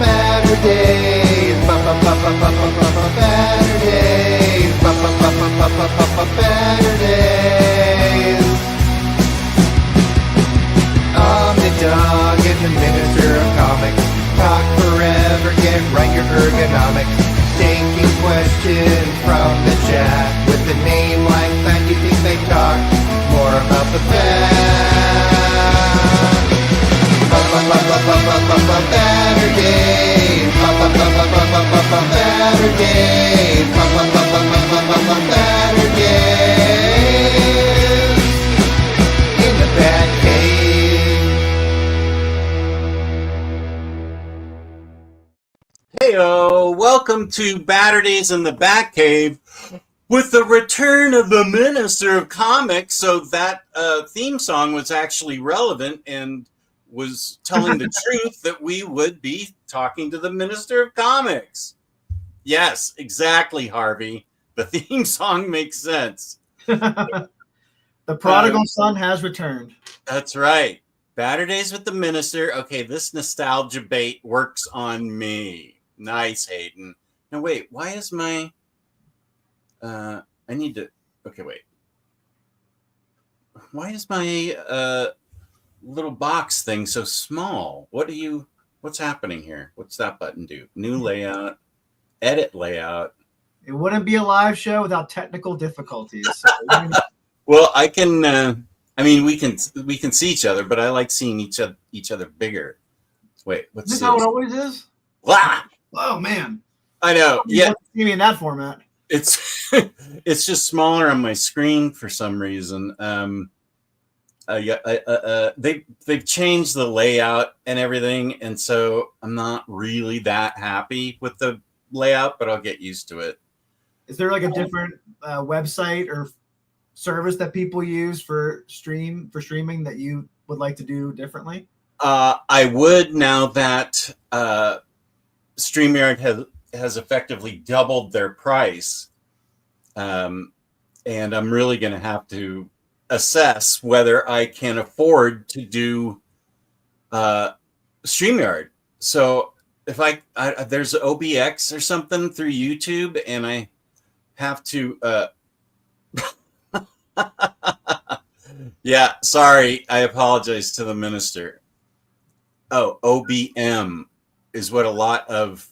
Batterdays. Batterdays. Omnidog and the Minister of Comics talk forever, get right your ergonomics. Taking questions from the chat. With a name like that, you think they talk more about the bat. Batterdays. Batterdays. Batterdays. In the Batcave. Heyo, welcome to Baturdays in the Batcave with the return of the Minister of Comics. So that theme song was actually relevant and was telling the truth that we would be talking to the Minister of Comics. Yes, exactly, Harvey. The theme song makes sense. The prodigal son has returned. That's right. Baturdays with the Minister. Okay, this nostalgia bait works on me. Nice, Hayden. Now, wait, why is my... I need to... Okay, wait. Why is my little box thing so small? What's happening here? What's that button do? New layout, edit layout. It wouldn't be a live show without technical difficulties. Well, I can. I mean, we can see each other, but I like seeing each other bigger. Wait, what's Is this? this how it always is? Ah! Oh man, I know. Yeah, see me in that format. it's it's just smaller on my screen for some reason. They've changed the layout and everything, and so I'm not really that happy with the layout, but I'll get used to it. Is there like a different website or service that people use for streaming that you would like to do differently? I would, now that StreamYard has effectively doubled their price, and I'm really going to have to assess whether I can afford to do StreamYard. So if I there's OBX or something through YouTube, and I have to yeah, sorry, I apologize to the minister. Oh, OBM is what a lot of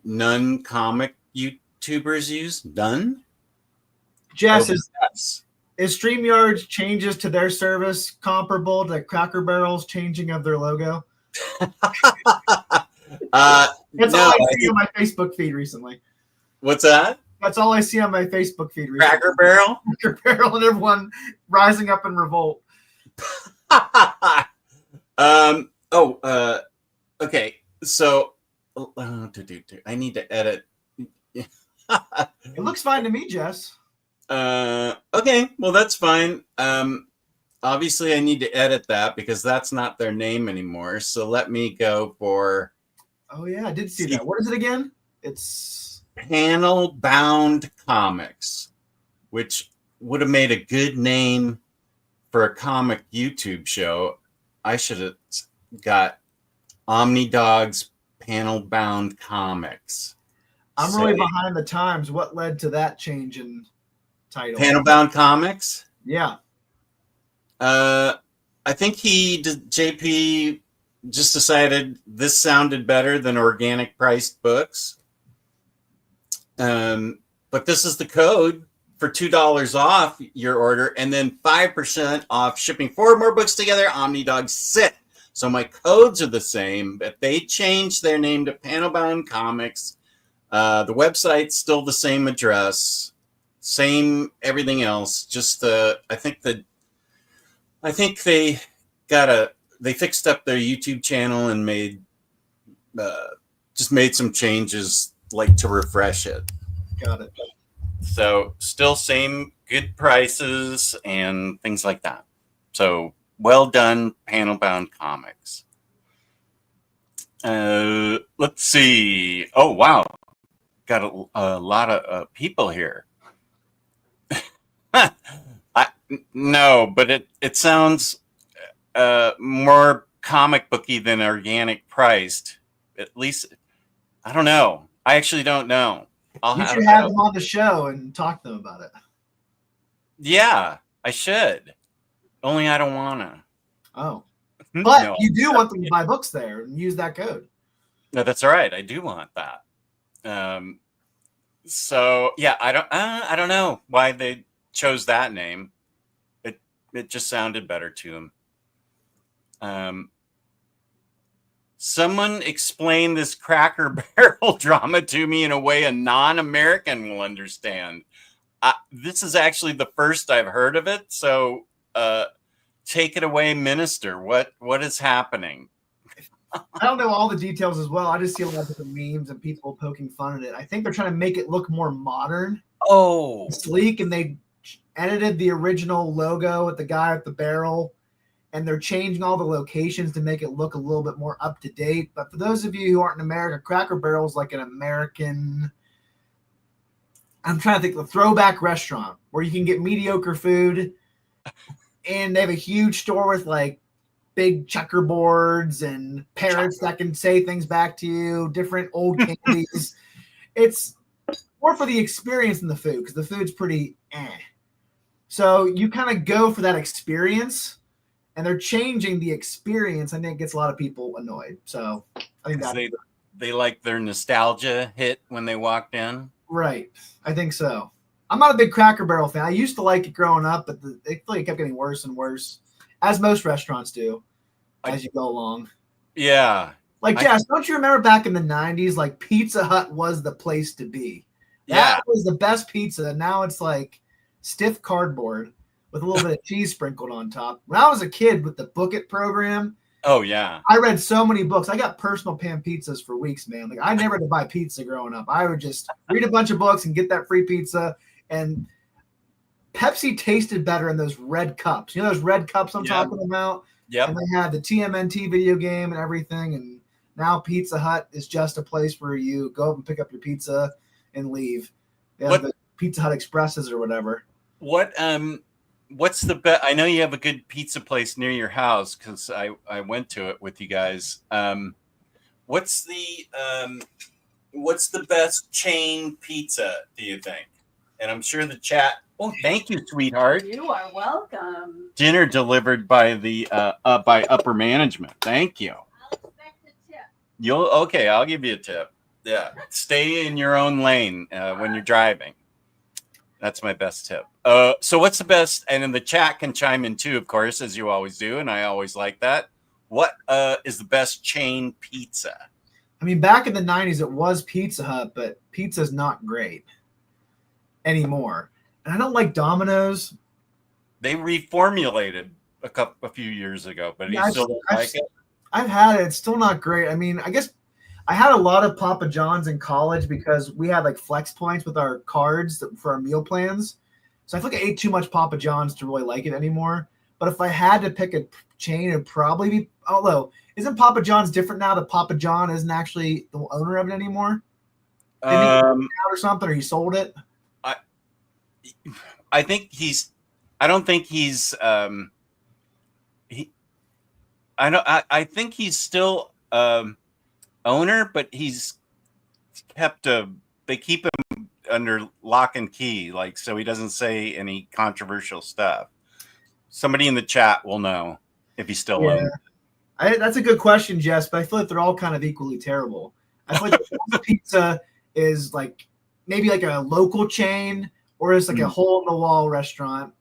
non-comic YouTubers use. None? Jess, OBS. is StreamYard's changes to their service comparable to Cracker Barrel's changing of their logo? That's all I see on my Facebook feed recently. What's that? That's all I see on my Facebook feed recently. Cracker Barrel? Cracker Barrel and everyone rising up in revolt. Okay. So I need to edit. It looks fine to me, Jess. Okay, well, that's fine. Obviously I need to edit that because that's not their name anymore. So let me go for... Oh yeah, I did see that. What is it again? It's Panelbound Comics, which would have made a good name for a comic YouTube show. I should have got Omnidog's Panelbound Comics. I'm really behind the times. What led to that change in title? Panelbound Comics? Yeah. I think JP just decided this sounded better than organic priced books. But this is the code for $2 off your order, and then 5% off shipping 4 more books together. Omnidog sit. So my codes are the same, but they changed their name to Panelbound Comics. The website's still the same address, same everything else. Just I think they fixed up their YouTube channel and made some changes, like to refresh it. Got it. So still same good prices and things like that. So well done, Panelbound Comics. Let's see. Oh, wow. Got a lot of people here. No, but it sounds more comic booky than organic priced. At least, I don't know. I actually don't know. You should have them on the show and talk to them about it. Yeah, I should. Only I don't want to. Oh. But No, you do want them to buy books there and use that code. No, that's all right. I do want that. So yeah, I don't know why they chose that name. It just sounded better to them. Someone explain this Cracker Barrel drama to me in a way a non-American will understand. This is actually the first I've heard of it. So take it away, Minister. What is happening? I don't know all the details as well. I just see a lot of different memes and people poking fun at it. I think they're trying to make it look more modern, sleek, and they edited the original logo with the guy at the barrel, and they're changing all the locations to make it look a little bit more up to date. But for those of you who aren't in America, Cracker Barrel is like an American, I'm trying to think, the throwback restaurant where you can get mediocre food, and they have a huge store with like big checkerboards and parrots that can say things back to you, different old candies. It's more for the experience than the food, because the food's pretty So you kind of go for that experience, and they're changing the experience. I think it gets a lot of people annoyed. So I think that they like their nostalgia hit when they walked in. Right. I think so. I'm not a big Cracker Barrel fan. I used to like it growing up, but it kept getting worse and worse, as most restaurants do, as you go along. Yeah. Like, Jess, don't you remember back in the 90s, like Pizza Hut was the place to be? That was the best pizza. Now it's like stiff cardboard with a little bit of cheese sprinkled on top. When I was a kid with the Book It program, oh yeah, I read so many books. I got personal pan pizzas for weeks, man. Like, I never had to buy pizza growing up. I would just read a bunch of books and get that free pizza. And Pepsi tasted better in those red cups. You know those red cups I'm talking about? Yep. And they had the TMNT video game and everything. And now Pizza Hut is just a place where you go up and pick up your pizza and leave. They have the Pizza Hut Expresses or whatever. What's the best? I know you have a good pizza place near your house because I went to it with you guys. What's the best chain pizza, do you think? And I'm sure the chat. Oh, thank you, sweetheart. You are welcome. Dinner delivered by the by upper management. Thank you. I'll expect a tip. Okay, I'll give you a tip. Yeah, stay in your own lane when you're driving. That's my best tip. So what's the best? And in the chat can chime in too, of course, as you always do, and I always like that. What is the best chain pizza? I mean, back in the 90s, it was Pizza Hut, but pizza's not great anymore. And I don't like Domino's. They reformulated a few years ago, but you still don't like it? I've had it. It's still not great. I mean, I guess I had a lot of Papa John's in college because we had like flex points with our cards for our meal plans. So I feel like I ate too much Papa John's to really like it anymore. But if I had to pick a chain, it'd probably be, although, isn't Papa John's different now that Papa John isn't actually the owner of it anymore? Did he get it out or something, or he sold it? I think I don't think he's I think he's still owner, but he's kept they keep him under lock and key, like, so he doesn't say any controversial stuff. Somebody in the chat will know if he's still owns it. That's a good question, Jess, but I feel like they're all kind of equally terrible. I feel like pizza is like maybe like a local chain, or it's like a hole in the wall restaurant.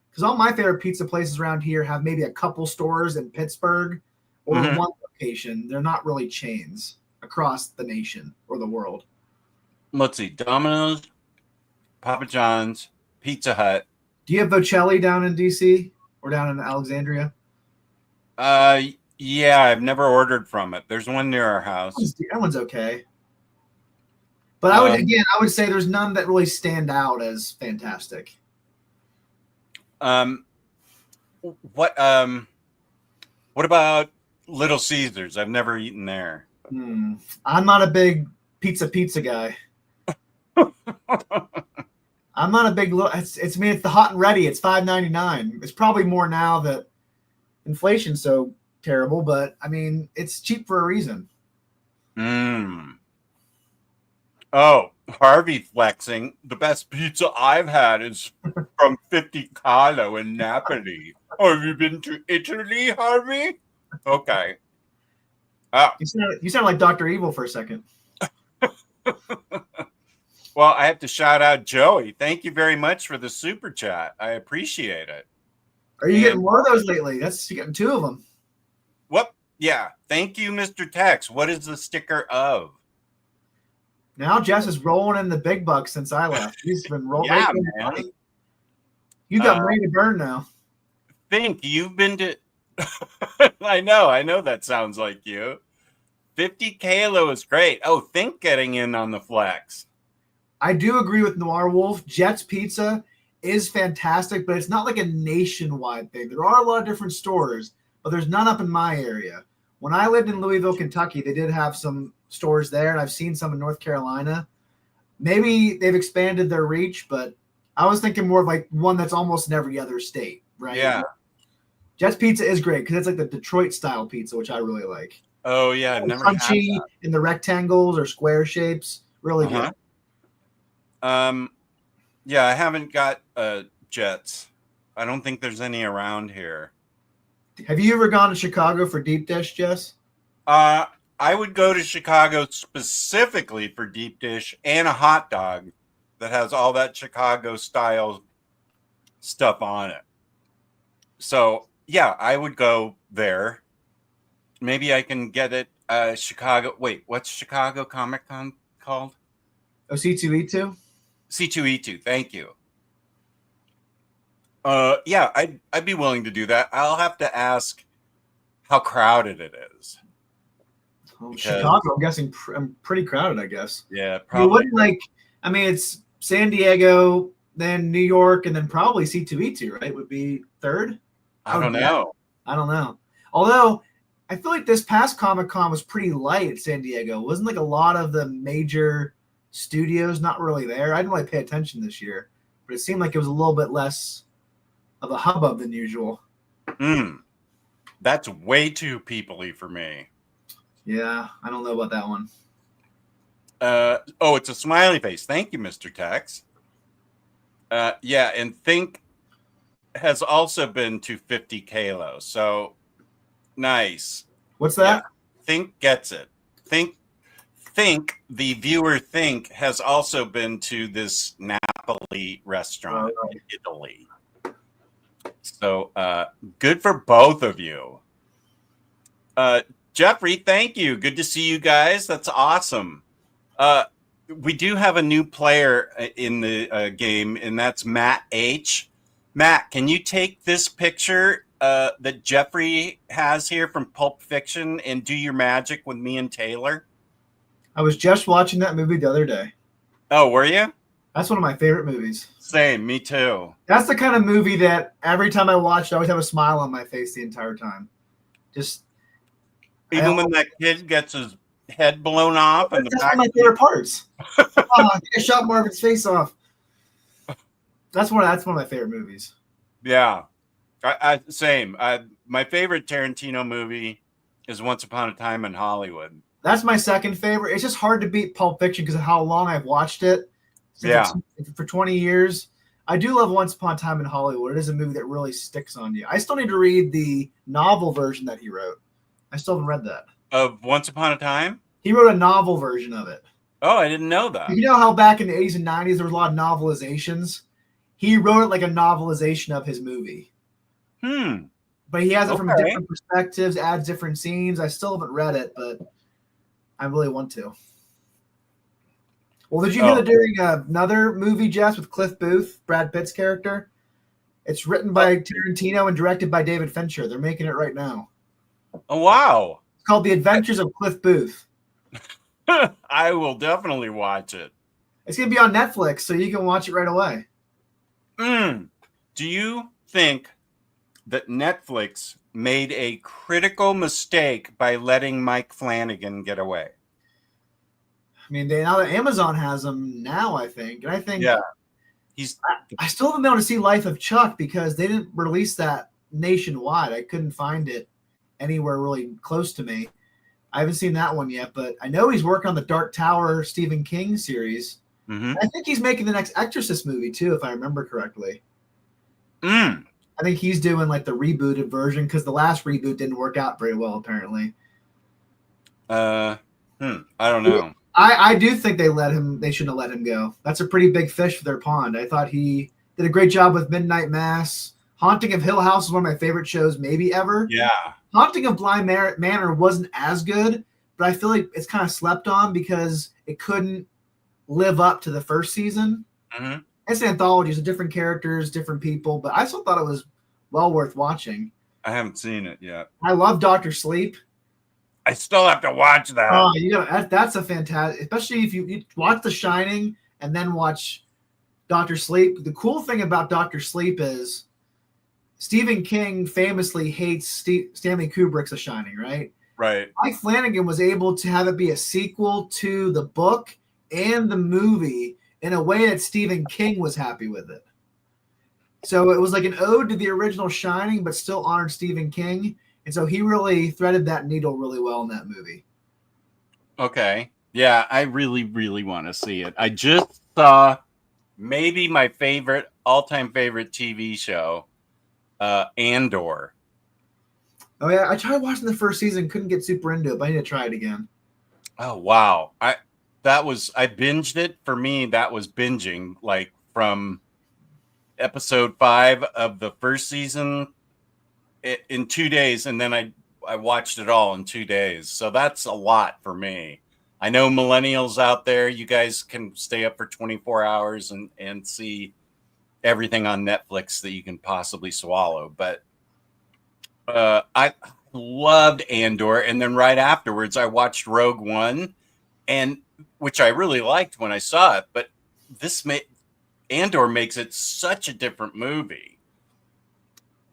Because all my favorite pizza places around here have maybe a couple stores in Pittsburgh or one location. They're not really chains across the nation or the world. Let's see. Domino's, Papa John's, Pizza Hut. Do you have Bocelli down in DC or down in Alexandria? Yeah, I've never ordered from it. There's one near our house. That one's okay. But I would say there's none that really stand out as fantastic. What about Little Caesars? I've never eaten there. I'm not a big pizza guy. I'm not a big it's the hot and ready. It's $5.99. It's probably more now that inflation's so terrible, but I mean, it's cheap for a reason. Oh, Harvey flexing. The best pizza I've had is from 50 Carlo in Napoli. Oh, have you been to Italy, Harvey? Okay. Oh. You sound like Dr. Evil for a second. Well, I have to shout out Joey. Thank you very much for the super chat. I appreciate it. Are you getting more of those lately? You're getting 2 of them. What? Yeah. Thank you, Mr. Tex. What is the sticker of? Now Jess is rolling in the big bucks since I left. He's been rolling. Yeah, man. You got money to burn now. Think you've been to. I know that sounds like you. 50 Kalo is great. Oh, think getting in on the flex. I do agree with Noir Wolf. Jet's Pizza is fantastic, but it's not like a nationwide thing. There are a lot of different stores, but there's none up in my area. When I lived in Louisville, Kentucky, they did have some stores there, and I've seen some in North Carolina. Maybe they've expanded their reach, but I was thinking more of like one that's almost in every other state, right? Yeah. Jet's Pizza is great because it's like the Detroit style pizza, which I really like. Oh yeah, I've never had crunchy that. In the rectangles or square shapes, really good. Yeah, I haven't got Jets. I don't think there's any around here. Have you ever gone to Chicago for deep dish, Jess? I would go to Chicago specifically for deep dish and a hot dog that has all that Chicago style stuff on it. So yeah, I would go there. Maybe I can get it. Chicago. Wait, what's Chicago Comic Con called? Oh, C2E2? C2E2. Thank you. Yeah, I'd be willing to do that. I'll have to ask how crowded it is. Oh, Chicago, I'm guessing pretty crowded, I guess. Yeah, probably. You wouldn't like, I mean, it's San Diego, then New York, and then probably C2E2, right? Would be third? I don't know. I don't know. Although, I feel like this past Comic-Con was pretty light at San Diego. Wasn't like a lot of the major studios not really there. I didn't really pay attention this year, but it seemed like it was a little bit less of a hubbub than usual. That's way too people-y for me. Yeah, I don't know about that one. Oh, it's a smiley face. Thank you, Mr. Tex. Yeah, and Think has also been to 50 Kalo. So nice. What's that? Yeah, Think gets it. Think the viewer Think has also been to this Napoli restaurant in Italy. So good for both of you. Jeffrey, thank you. Good to see you guys. That's awesome. We do have a new player in the game, and that's Matt H. Matt, can you take this picture that Jeffrey has here from Pulp Fiction and do your magic with me and Taylor? I was just watching that movie the other day. Oh, were you? That's one of my favorite movies. Same, me too. That's the kind of movie that every time I watch, I always have a smile on my face the entire time. Just even when that kid gets his head blown off, and that's one of my favorite parts. I think I shot Marvin's face off. That's one of my favorite movies. Yeah, same. My favorite Tarantino movie is Once Upon a Time in Hollywood. That's my second favorite. It's just hard to beat Pulp Fiction because of how long I've watched it. For 20 years. I do love Once Upon a Time in Hollywood. It is a movie that really sticks on you. I still need to read the novel version that he wrote. I still haven't read that. Of Once Upon a Time? He wrote a novel version of it. Oh, I didn't know that. You know how back in the 80s and 90s there was a lot of novelizations? He wrote it like a novelization of his movie. But he has it from different perspectives, adds different scenes. I still haven't read it, but I really want to. Well, did you hear they're doing another movie, Jess, with Cliff Booth, Brad Pitt's character? It's written by Tarantino and directed by David Fincher. They're making it right now. Oh, wow. It's called The Adventures of Cliff Booth. I will definitely watch it. It's going to be on Netflix, so you can watch it right away. Do you think that Netflix made a critical mistake by letting Mike Flanagan get away? I mean, now that Amazon has them now, I think. And I think I still haven't been able to see Life of Chuck because they didn't release that nationwide. I couldn't find it anywhere really close to me. I haven't seen that one yet, but I know he's working on the Dark Tower Stephen King series. Mm-hmm. I think he's making the next Exorcist movie too, if I remember correctly. Mm. I think he's doing like the rebooted version because the last reboot didn't work out very well, apparently. I don't know. I do think they shouldn't have let him go. That's a pretty big fish for their pond. I thought he did a great job with Midnight Mass. Haunting of Hill House is one of my favorite shows maybe ever. Yeah. Haunting of Bly Manor wasn't as good, but I feel like it's kind of slept on because it couldn't live up to the first season. Mm-hmm. It's an anthology, so different characters, different people, but I still thought it was well worth watching. I haven't seen it yet. I love Dr. Sleep. I still have to watch that. Oh, that's a fantastic, especially if you watch The Shining and then watch Dr. Sleep. The cool thing about Dr. Sleep is Stephen King famously hates Stanley Kubrick's The Shining, right? Right. Mike Flanagan was able to have it be a sequel to the book and the movie in a way that Stephen King was happy with it. So it was like an ode to the original Shining, but still honored Stephen King. And so he really threaded that needle really well in that movie. Okay. Yeah, I really, really want to see it. I just saw maybe my all-time favorite TV show, Andor. Oh, yeah. I tried watching the first season, couldn't get super into it, but I need to try it again. Oh, wow. I binged it. For me, that was binging, like from episode 5 of the first season in 2 days, and then I watched it all in 2 days. So that's a lot for me. I know millennials out there, you guys can stay up for 24 hours and see everything on Netflix that you can possibly swallow. But I loved Andor, and then right afterwards I watched Rogue One, and which I really liked when I saw it. But Andor makes it such a different movie,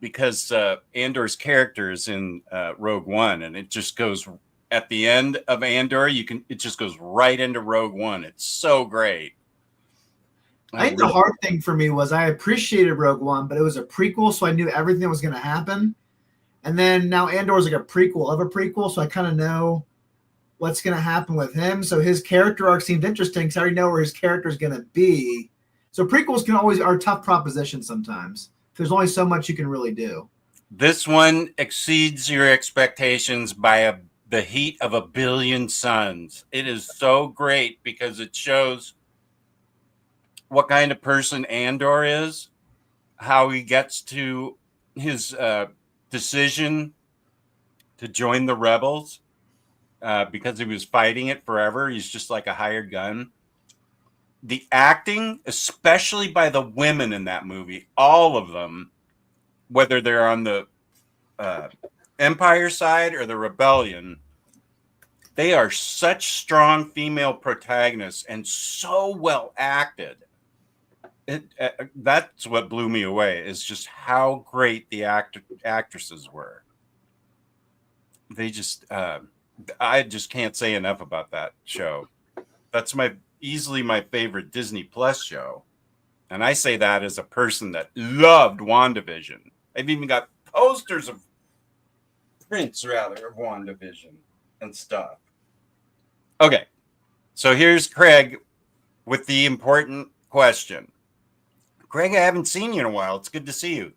because Andor's character is in Rogue One, and it just goes at the end of Andor. It just goes right into Rogue One. It's so great. I think the hard thing for me was I appreciated Rogue One, but it was a prequel, so I knew everything that was going to happen. And then now Andor is like a prequel of a prequel, so I kind of know what's going to happen with him. So his character arc seemed interesting because I already know where his character is going to be. So prequels are a tough proposition sometimes. There's only so much you can really do. This one exceeds your expectations by the heat of 1 billion suns. It is so great because it shows what kind of person Andor is, how he gets to his decision to join the rebels because he was fighting it forever. He's just like a hired gun. The acting, especially by the women in that movie, all of them, whether they're on the Empire side or the Rebellion, they are such strong female protagonists and so well acted. That's what blew me away, is just how great the actresses were. They just, I just can't say enough about that show. That's easily my favorite Disney Plus show. And I say that as a person that loved WandaVision. I've even got posters of prints, rather, of WandaVision and stuff. Okay. So here's Craig with the important question. Craig, I haven't seen you in a while. It's good to see you.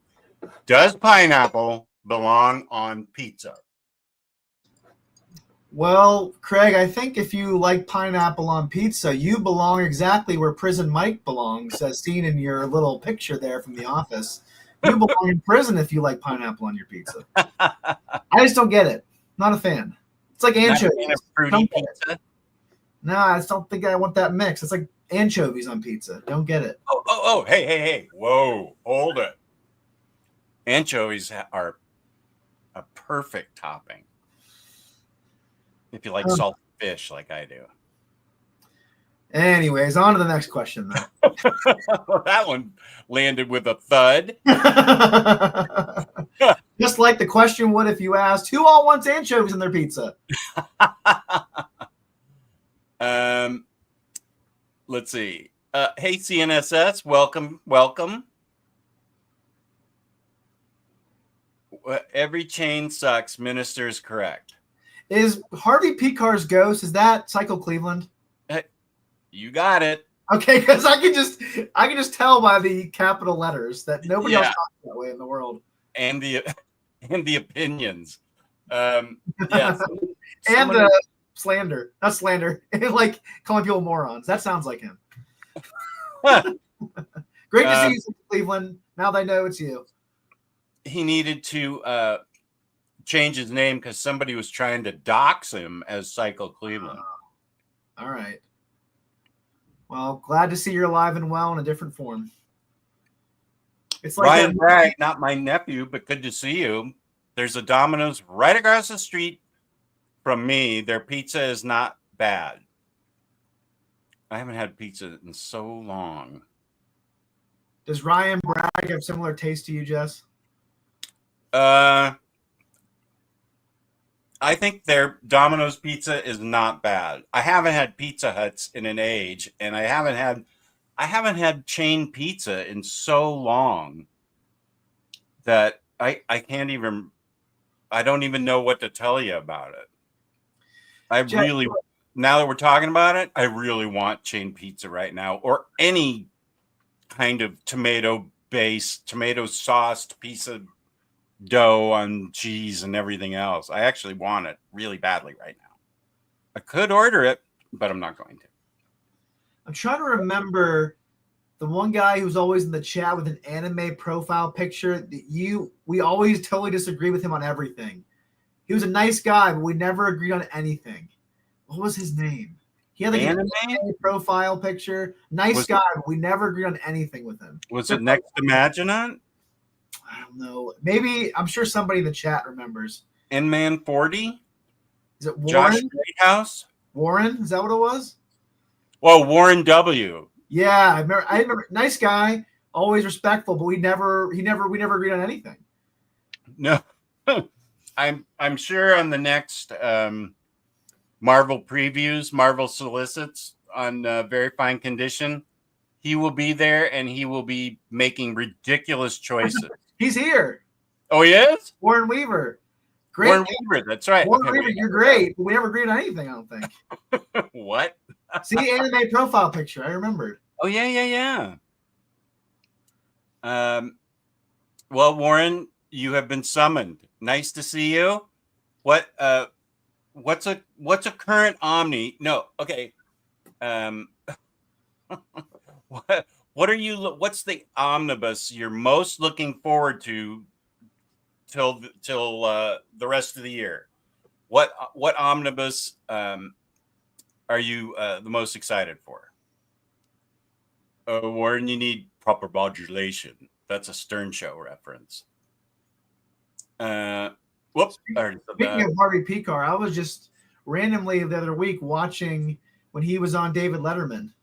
Does pineapple belong on pizza? Well, Craig, I think if you like pineapple on pizza, you belong exactly where Prison Mike belongs, as seen in your little picture there from The Office. You belong in prison if you like pineapple on your pizza. I just don't get it. Not a fan. It's like anchovies. Fruity pizza? No, I just don't think I want that mix. It's like anchovies on pizza. Don't get it. Oh, hey. Whoa, hold it. Anchovies are a perfect topping. If you like salted fish like I do. Anyways, on to the next question, though. That one landed with a thud. Just like the question would if you asked, who all wants anchovies in their pizza? Let's see. Hey, CNSS, welcome. Every chain sucks. Minister's correct. Is Harvey Picar's ghost? Is that Psycho Cleveland? You got it. Okay, because I can just tell by the capital letters that nobody else talks that way in the world. And the opinions. Yes. And slander. Not slander. Like calling people morons. That sounds like him. Great to see you, Cleveland. Now they know it's you. He needed to change his name because somebody was trying to dox him as Psycho Cleveland. All right. Well, glad to see you're alive and well in a different form. It's like Ryan Bragg, not my nephew, but good to see you. There's a Domino's right across the street from me. Their pizza is not bad. I haven't had pizza in so long. Does Ryan Bragg have similar taste to you, Jess? I think their Domino's pizza is not bad. I haven't had Pizza Huts in an age, and I haven't had chain pizza in so long that I don't even know what to tell you about it. Now that we're talking about it, I really want chain pizza right now, or any kind of tomato sauced piece of dough on cheese and everything else. I actually want it really badly right now. I could order it, but I'm not going to. I'm trying to remember the one guy who's always in the chat with an anime profile picture that we always totally disagree with him on everything. He was a nice guy, but we never agreed on anything. What was his name? He had like an anime profile picture. Nice guy, but we never agreed on anything with him. Was it next to Maginot? I don't know. Maybe I'm sure somebody in the chat remembers. N-Man 40? Is it Warren? Josh Greathouse? Warren? Is that what it was? Well, Warren W. Yeah, I remember. Nice guy, always respectful, but we never agreed on anything. No, I'm sure on the next Marvel previews, Marvel solicits on very fine condition, he will be there and he will be making ridiculous choices. He's here. Oh, he is? Warren Weaver. Great. Warren Weaver, that's right. Warren Weaver, you're great, but we never agreed on anything, I don't think. What? See, anime profile picture. I remembered. Oh, yeah. Well, Warren, you have been summoned. Nice to see you. What's a current Omni? No, okay. What's the omnibus you're most looking forward to till the rest of the year? What omnibus are you the most excited for? Warren, you need proper modulation. That's a Stern Show reference. Whoops. Speaking of Harvey Picar, I was just randomly the other week watching when he was on David Letterman.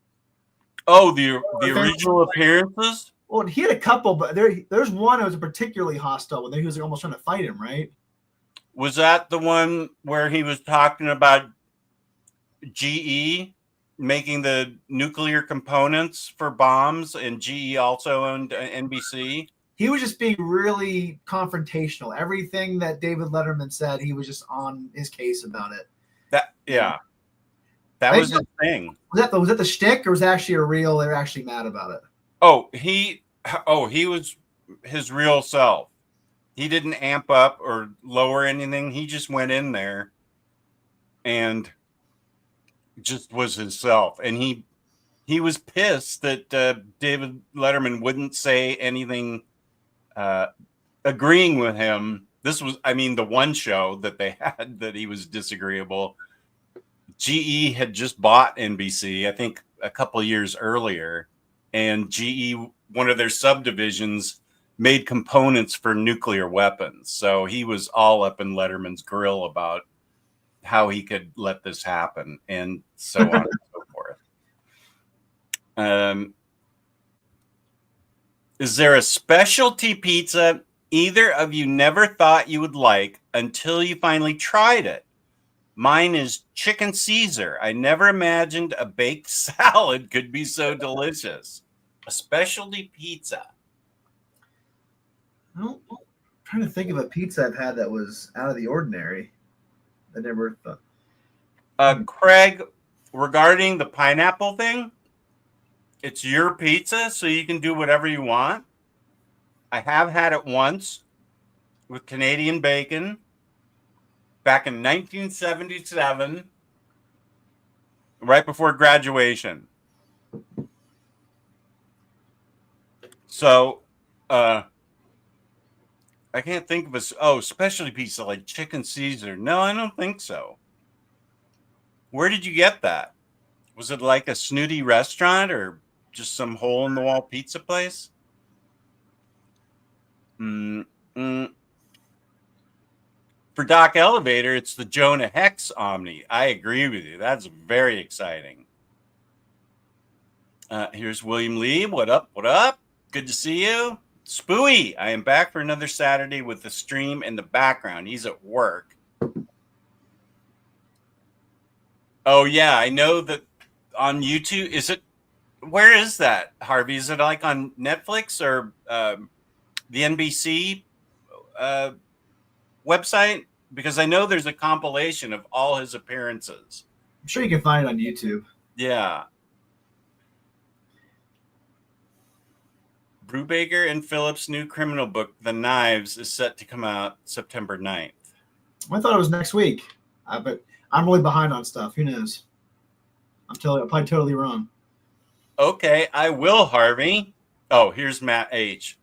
Oh, the original appearances? Well, he had a couple, but there's one that was particularly hostile when he was almost trying to fight him, right? Was that the one where he was talking about GE making the nuclear components for bombs, and GE also owned NBC? He was just being really confrontational. Everything that David Letterman said, he was just on his case about it. That was his thing. Was that the shtick, or was it actually they were actually mad about it? He was his real self. He didn't amp up or lower anything. He just went in there and just was himself. And he was pissed that David Letterman wouldn't say anything agreeing with him. This was, the one show that they had that he was disagreeable. GE had just bought NBC, I think a couple of years earlier, and GE, one of their subdivisions, made components for nuclear weapons. So he was all up in Letterman's grill about how he could let this happen, and so on and so forth. Is there a specialty pizza either of you never thought you would like until you finally tried it? Mine is chicken Caesar. I never imagined a baked salad could be so delicious. A specialty pizza. I'm trying to think of a pizza I've had that was out of the ordinary. I never thought. Craig, regarding the pineapple thing, it's your pizza, so you can do whatever you want. I have had it once with Canadian bacon back in 1977, right before graduation. So, I can't think of specialty pizza like chicken Caesar. No, I don't think so. Where did you get that? Was it like a snooty restaurant or just some hole in the wall pizza place? For Doc Elevator, it's the Jonah Hex Omni. I agree with you. That's very exciting. Here's William Lee. What up? What up? Good to see you. Spooey, I am back for another Saturday with the stream in the background. He's at work. Oh, yeah. I know that on YouTube. Where is that, Harvey? Is it like on Netflix or the NBC website? Because I know there's a compilation of all his appearances. I'm sure you can find it on YouTube. Yeah. Brubaker and Phillips' new criminal book, The Knives, is set to come out September 9th. I thought it was next week, but I'm really behind on stuff. Who knows? I'm probably totally wrong. Okay, I will, Harvey. Oh, here's Matt H.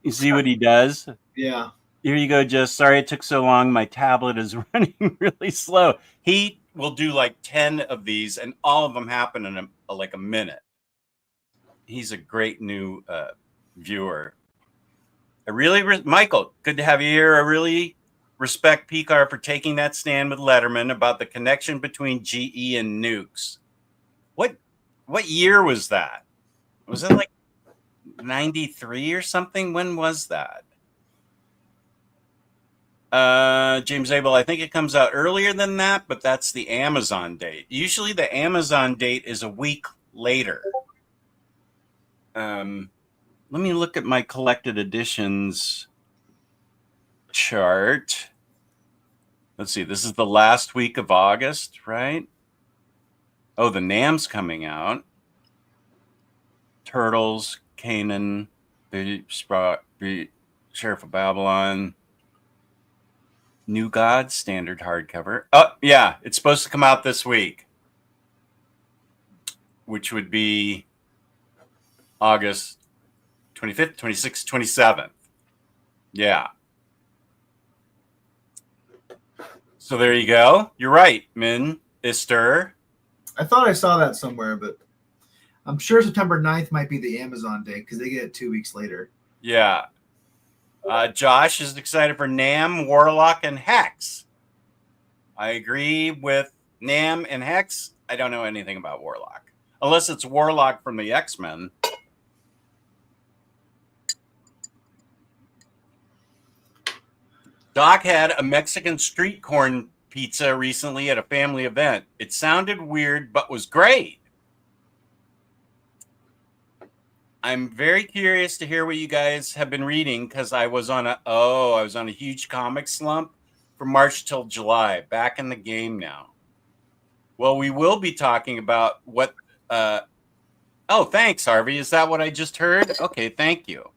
You see what he does? Yeah. Here you go, Jess. Sorry it took so long. My tablet is running really slow. He will do like 10 of these, and all of them happen in like a minute. He's a great new viewer. Michael, good to have you here. I really respect Picar for taking that stand with Letterman about the connection between GE and nukes. What year was that? Was it like 93 or something? When was that? James Abel, I think it comes out earlier than that, but that's the Amazon date. Usually the Amazon date is a week later. Let me look at my collected editions chart. Let's see. This is the last week of August, right? Oh, the NAM's coming out. Turtles, Kanan, the Sheriff of Babylon, New Gods, standard hardcover. Oh, yeah, it's supposed to come out this week, which would be August 25th, 26th, 27th. Yeah. So there you go. You're right, Min Ister. I thought I saw that somewhere, but I'm sure September 9th might be the Amazon day because they get it 2 weeks later. Yeah. Josh is excited for Nam, Warlock, and Hex. I agree with Nam and Hex. I don't know anything about Warlock. Unless it's Warlock from the X-Men. Doc had a Mexican street corn pizza recently at a family event. It sounded weird, but was great. I'm very curious to hear what you guys have been reading because I was on a huge comic slump from March till July. Back in the game now. Well, we will be talking about what. Oh, thanks, Harvey. Is that what I just heard? Okay, thank you.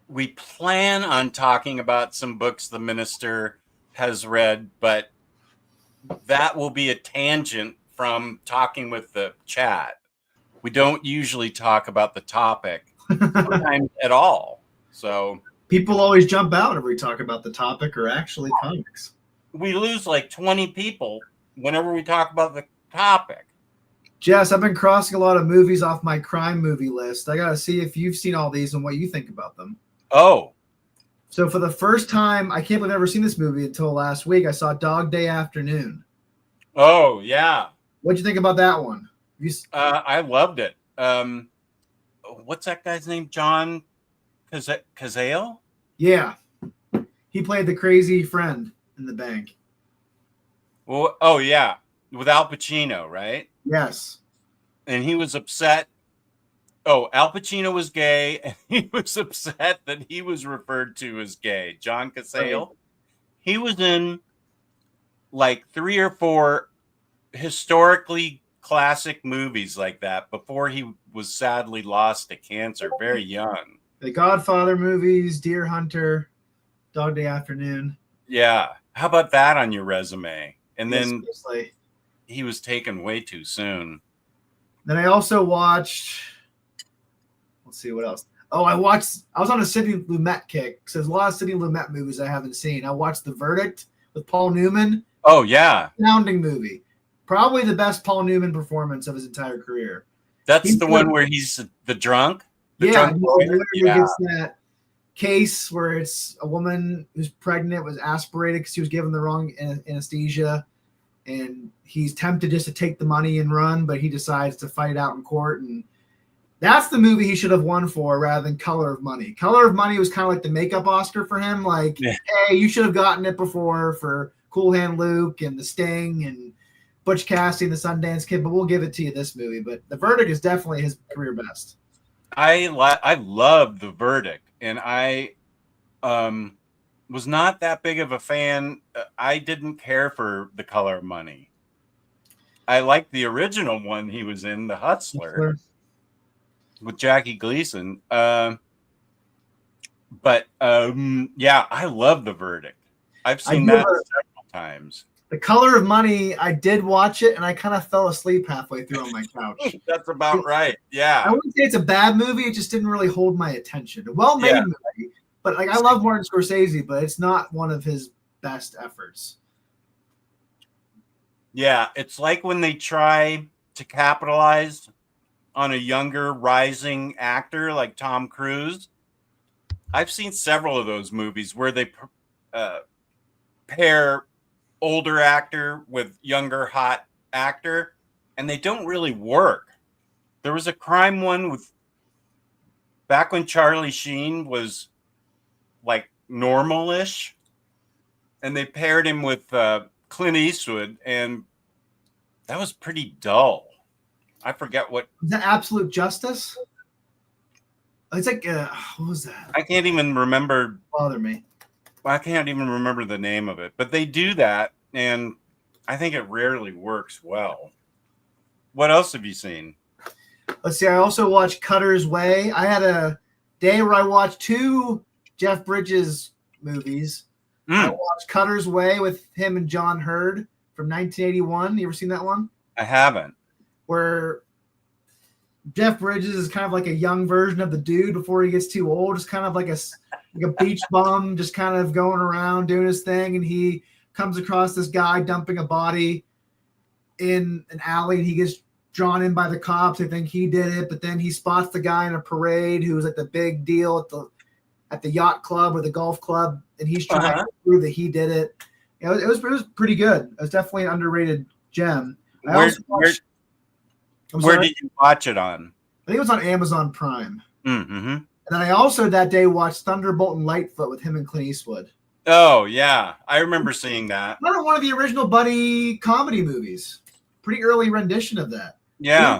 We plan on talking about some books the minister has read, but that will be a tangent from talking with the chat. We don't usually talk about the topic sometimes at all. So people always jump out if we talk about the topic or actually comics. We lose like 20 people whenever we talk about the topic. Jess, I've been crossing a lot of movies off my crime movie list. I got to see if you've seen all these and what you think about them. Oh. So for the first time, I can't believe I've never seen this movie until last week. I saw Dog Day Afternoon. Oh, yeah. What'd you think about that one? I loved it. What's that guy's name? John Cazale? Yeah. He played the crazy friend in the bank. Well, oh, yeah. With Al Pacino, right? Yes. and he was upset. Oh, Al Pacino was gay, and he was upset that he was referred to as gay. John Cazale. Right. He was in like 3 or 4 historically classic movies like that before he was sadly lost to cancer very young. The Godfather movies, Deer Hunter, Dog Day Afternoon. Yeah. How about that on your resume? And then he was taken way too soon. Then I also watched, let's see what else. Oh, I was on a Sidney Lumet kick. So there's a lot of Sidney Lumet movies I haven't seen. I watched The Verdict with Paul Newman. Oh, yeah. Astounding movie. Probably the best Paul Newman performance of his entire career. That's the one where he's the drunk? The drunk gets that case where it's a woman who's pregnant, was aspirated because she was given the wrong anesthesia. And he's tempted just to take the money and run, but he decides to fight out in court. And that's the movie he should have won for rather than Color of Money. Color of Money was kind of like the makeup Oscar for him. Like, hey, you should have gotten it before for Cool Hand Luke and The Sting and Butch Cassidy and the Sundance Kid, but we'll give it to you this movie. But The Verdict is definitely his career best. I love The Verdict, and I was not that big of a fan. I didn't care for The Color of Money. I liked the original one he was in, The Hustler, with Jackie Gleason. But yeah, I love The Verdict. I've seen that several times. The Color of Money, I did watch it, and I kind of fell asleep halfway through on my couch. That's about right. Yeah. I wouldn't say it's a bad movie. It just didn't really hold my attention. A well-made movie. But like I love Martin Scorsese, but it's not one of his best efforts. Yeah, it's like when they try to capitalize on a younger rising actor like Tom Cruise. I've seen several of those movies where they pair older actor with younger hot actor, and they don't really work. There was a crime one with back when Charlie Sheen was like normal-ish, and they paired him with Clint Eastwood, and that was pretty dull. I forget what. Is that Absolute Justice? It's like what was that? I can't even remember. Bother me. I can't even remember the name of it, but they do that, and I think it rarely works well. What else have you seen? Let's see. I also watched Cutter's Way. I had a day where I watched 2 Jeff Bridges movies. I watched Cutter's Way with him and John Hurd from 1981. You ever seen that one? I haven't. Where Jeff Bridges is kind of like a young version of the dude before he gets too old. It's kind of like a beach bum, just kind of going around doing his thing. And he comes across this guy dumping a body in an alley, and he gets drawn in by the cops. They think he did it, but then he spots the guy in a parade who was at the big deal at the yacht club or the golf club, and he's trying to prove that he did it. You know, it was pretty good. It was definitely an underrated gem. Where did you watch it on? I think it was on Amazon Prime. Mm-hmm. And then I also that day watched Thunderbolt and Lightfoot with him and Clint Eastwood. Oh, yeah. I remember seeing that. Another one of the original buddy comedy movies. Pretty early rendition of that. Yeah.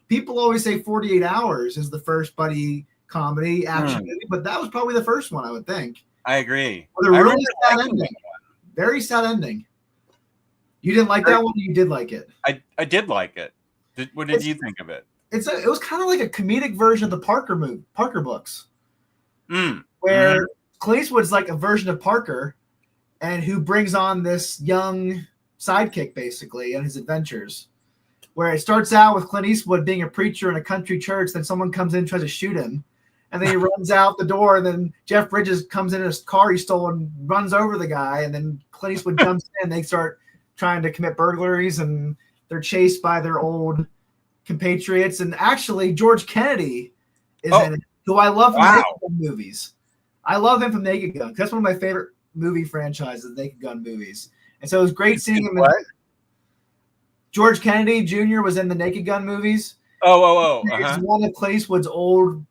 People always say 48 Hours is the first buddy comedy action movie, but that was probably the first one, I would think. I agree. With a really sad ending. Very sad ending. You didn't like that one, or you did like it? I did like it. What did you think of it? It was kind of like a comedic version of the Parker books. Where Clint Eastwood's like a version of Parker, and who brings on this young sidekick basically and his adventures. Where it starts out with Clint Eastwood being a preacher in a country church, then someone comes in and tries to shoot him, and then he runs out the door, and then Jeff Bridges comes in his car he stole and runs over the guy, and then Clint Eastwood jumps in, they start trying to commit burglaries, and they're chased by their old compatriots. And actually George Kennedy is in it, who I love from Naked Gun movies. I love him from Naked Gun. That's one of my favorite movie franchises, Naked Gun movies. And so it was great seeing him. George Kennedy Jr. was in the Naked Gun movies. It's one of Clint Eastwood's old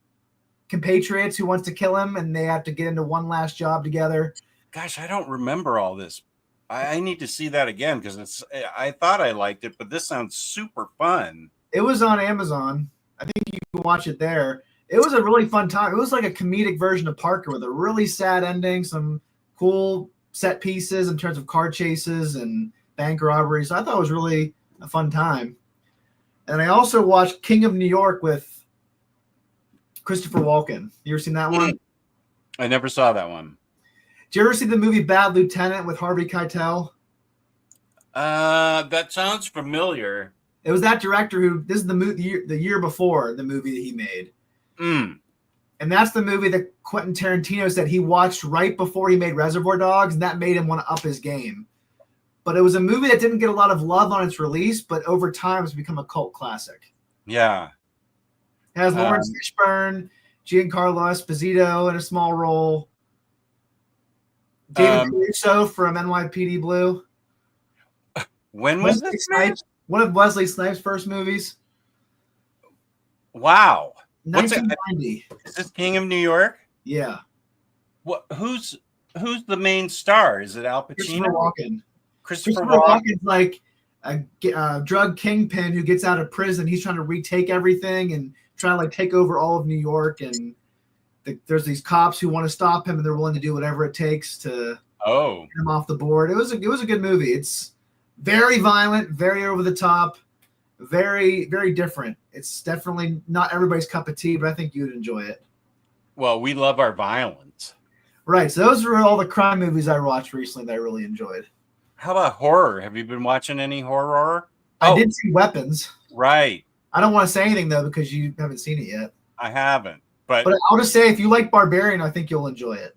compatriots who wants to kill him, and they have to get into one last job together. Gosh, I don't remember all this. I need to see that again because I thought I liked it, but this sounds super fun. It was on Amazon. I think you can watch it there. It was a really fun time. It was like a comedic version of Parker with a really sad ending, some cool set pieces in terms of car chases and bank robberies. So I thought it was really a fun time. And I also watched King of New York with Christopher Walken. You ever seen that one? I never saw that one. Did you ever see the movie Bad Lieutenant with Harvey Keitel? That sounds familiar. It was that director who, this is the year before the movie that he made. And that's the movie that Quentin Tarantino said he watched right before he made Reservoir Dogs, and that made him want to up his game. But it was a movie that didn't get a lot of love on its release, but over time it's become a cult classic. Yeah. It has Lawrence Fishburne, Giancarlo Esposito in a small role. David Caruso from NYPD Blue. When was this? One of Wesley Snipes' first movies. Wow. 1990. Is this King of New York? Yeah. What? Who's the main star? Is it Al Pacino? Christopher Walken's like a drug kingpin who gets out of prison. He's trying to retake everything and trying to like take over all of New York. And there's these cops who want to stop him, and they're willing to do whatever it takes to get him off the board. It was a good movie. It's very violent, very over the top, very, very different. It's definitely not everybody's cup of tea, but I think you'd enjoy it. Well, we love our violence. Right. So those were all the crime movies I watched recently that I really enjoyed. How about horror? Have you been watching any horror? I did see Weapons. Right. I don't want to say anything, though, because you haven't seen it yet. I haven't. But I'll just say if you like Barbarian, I think you'll enjoy it.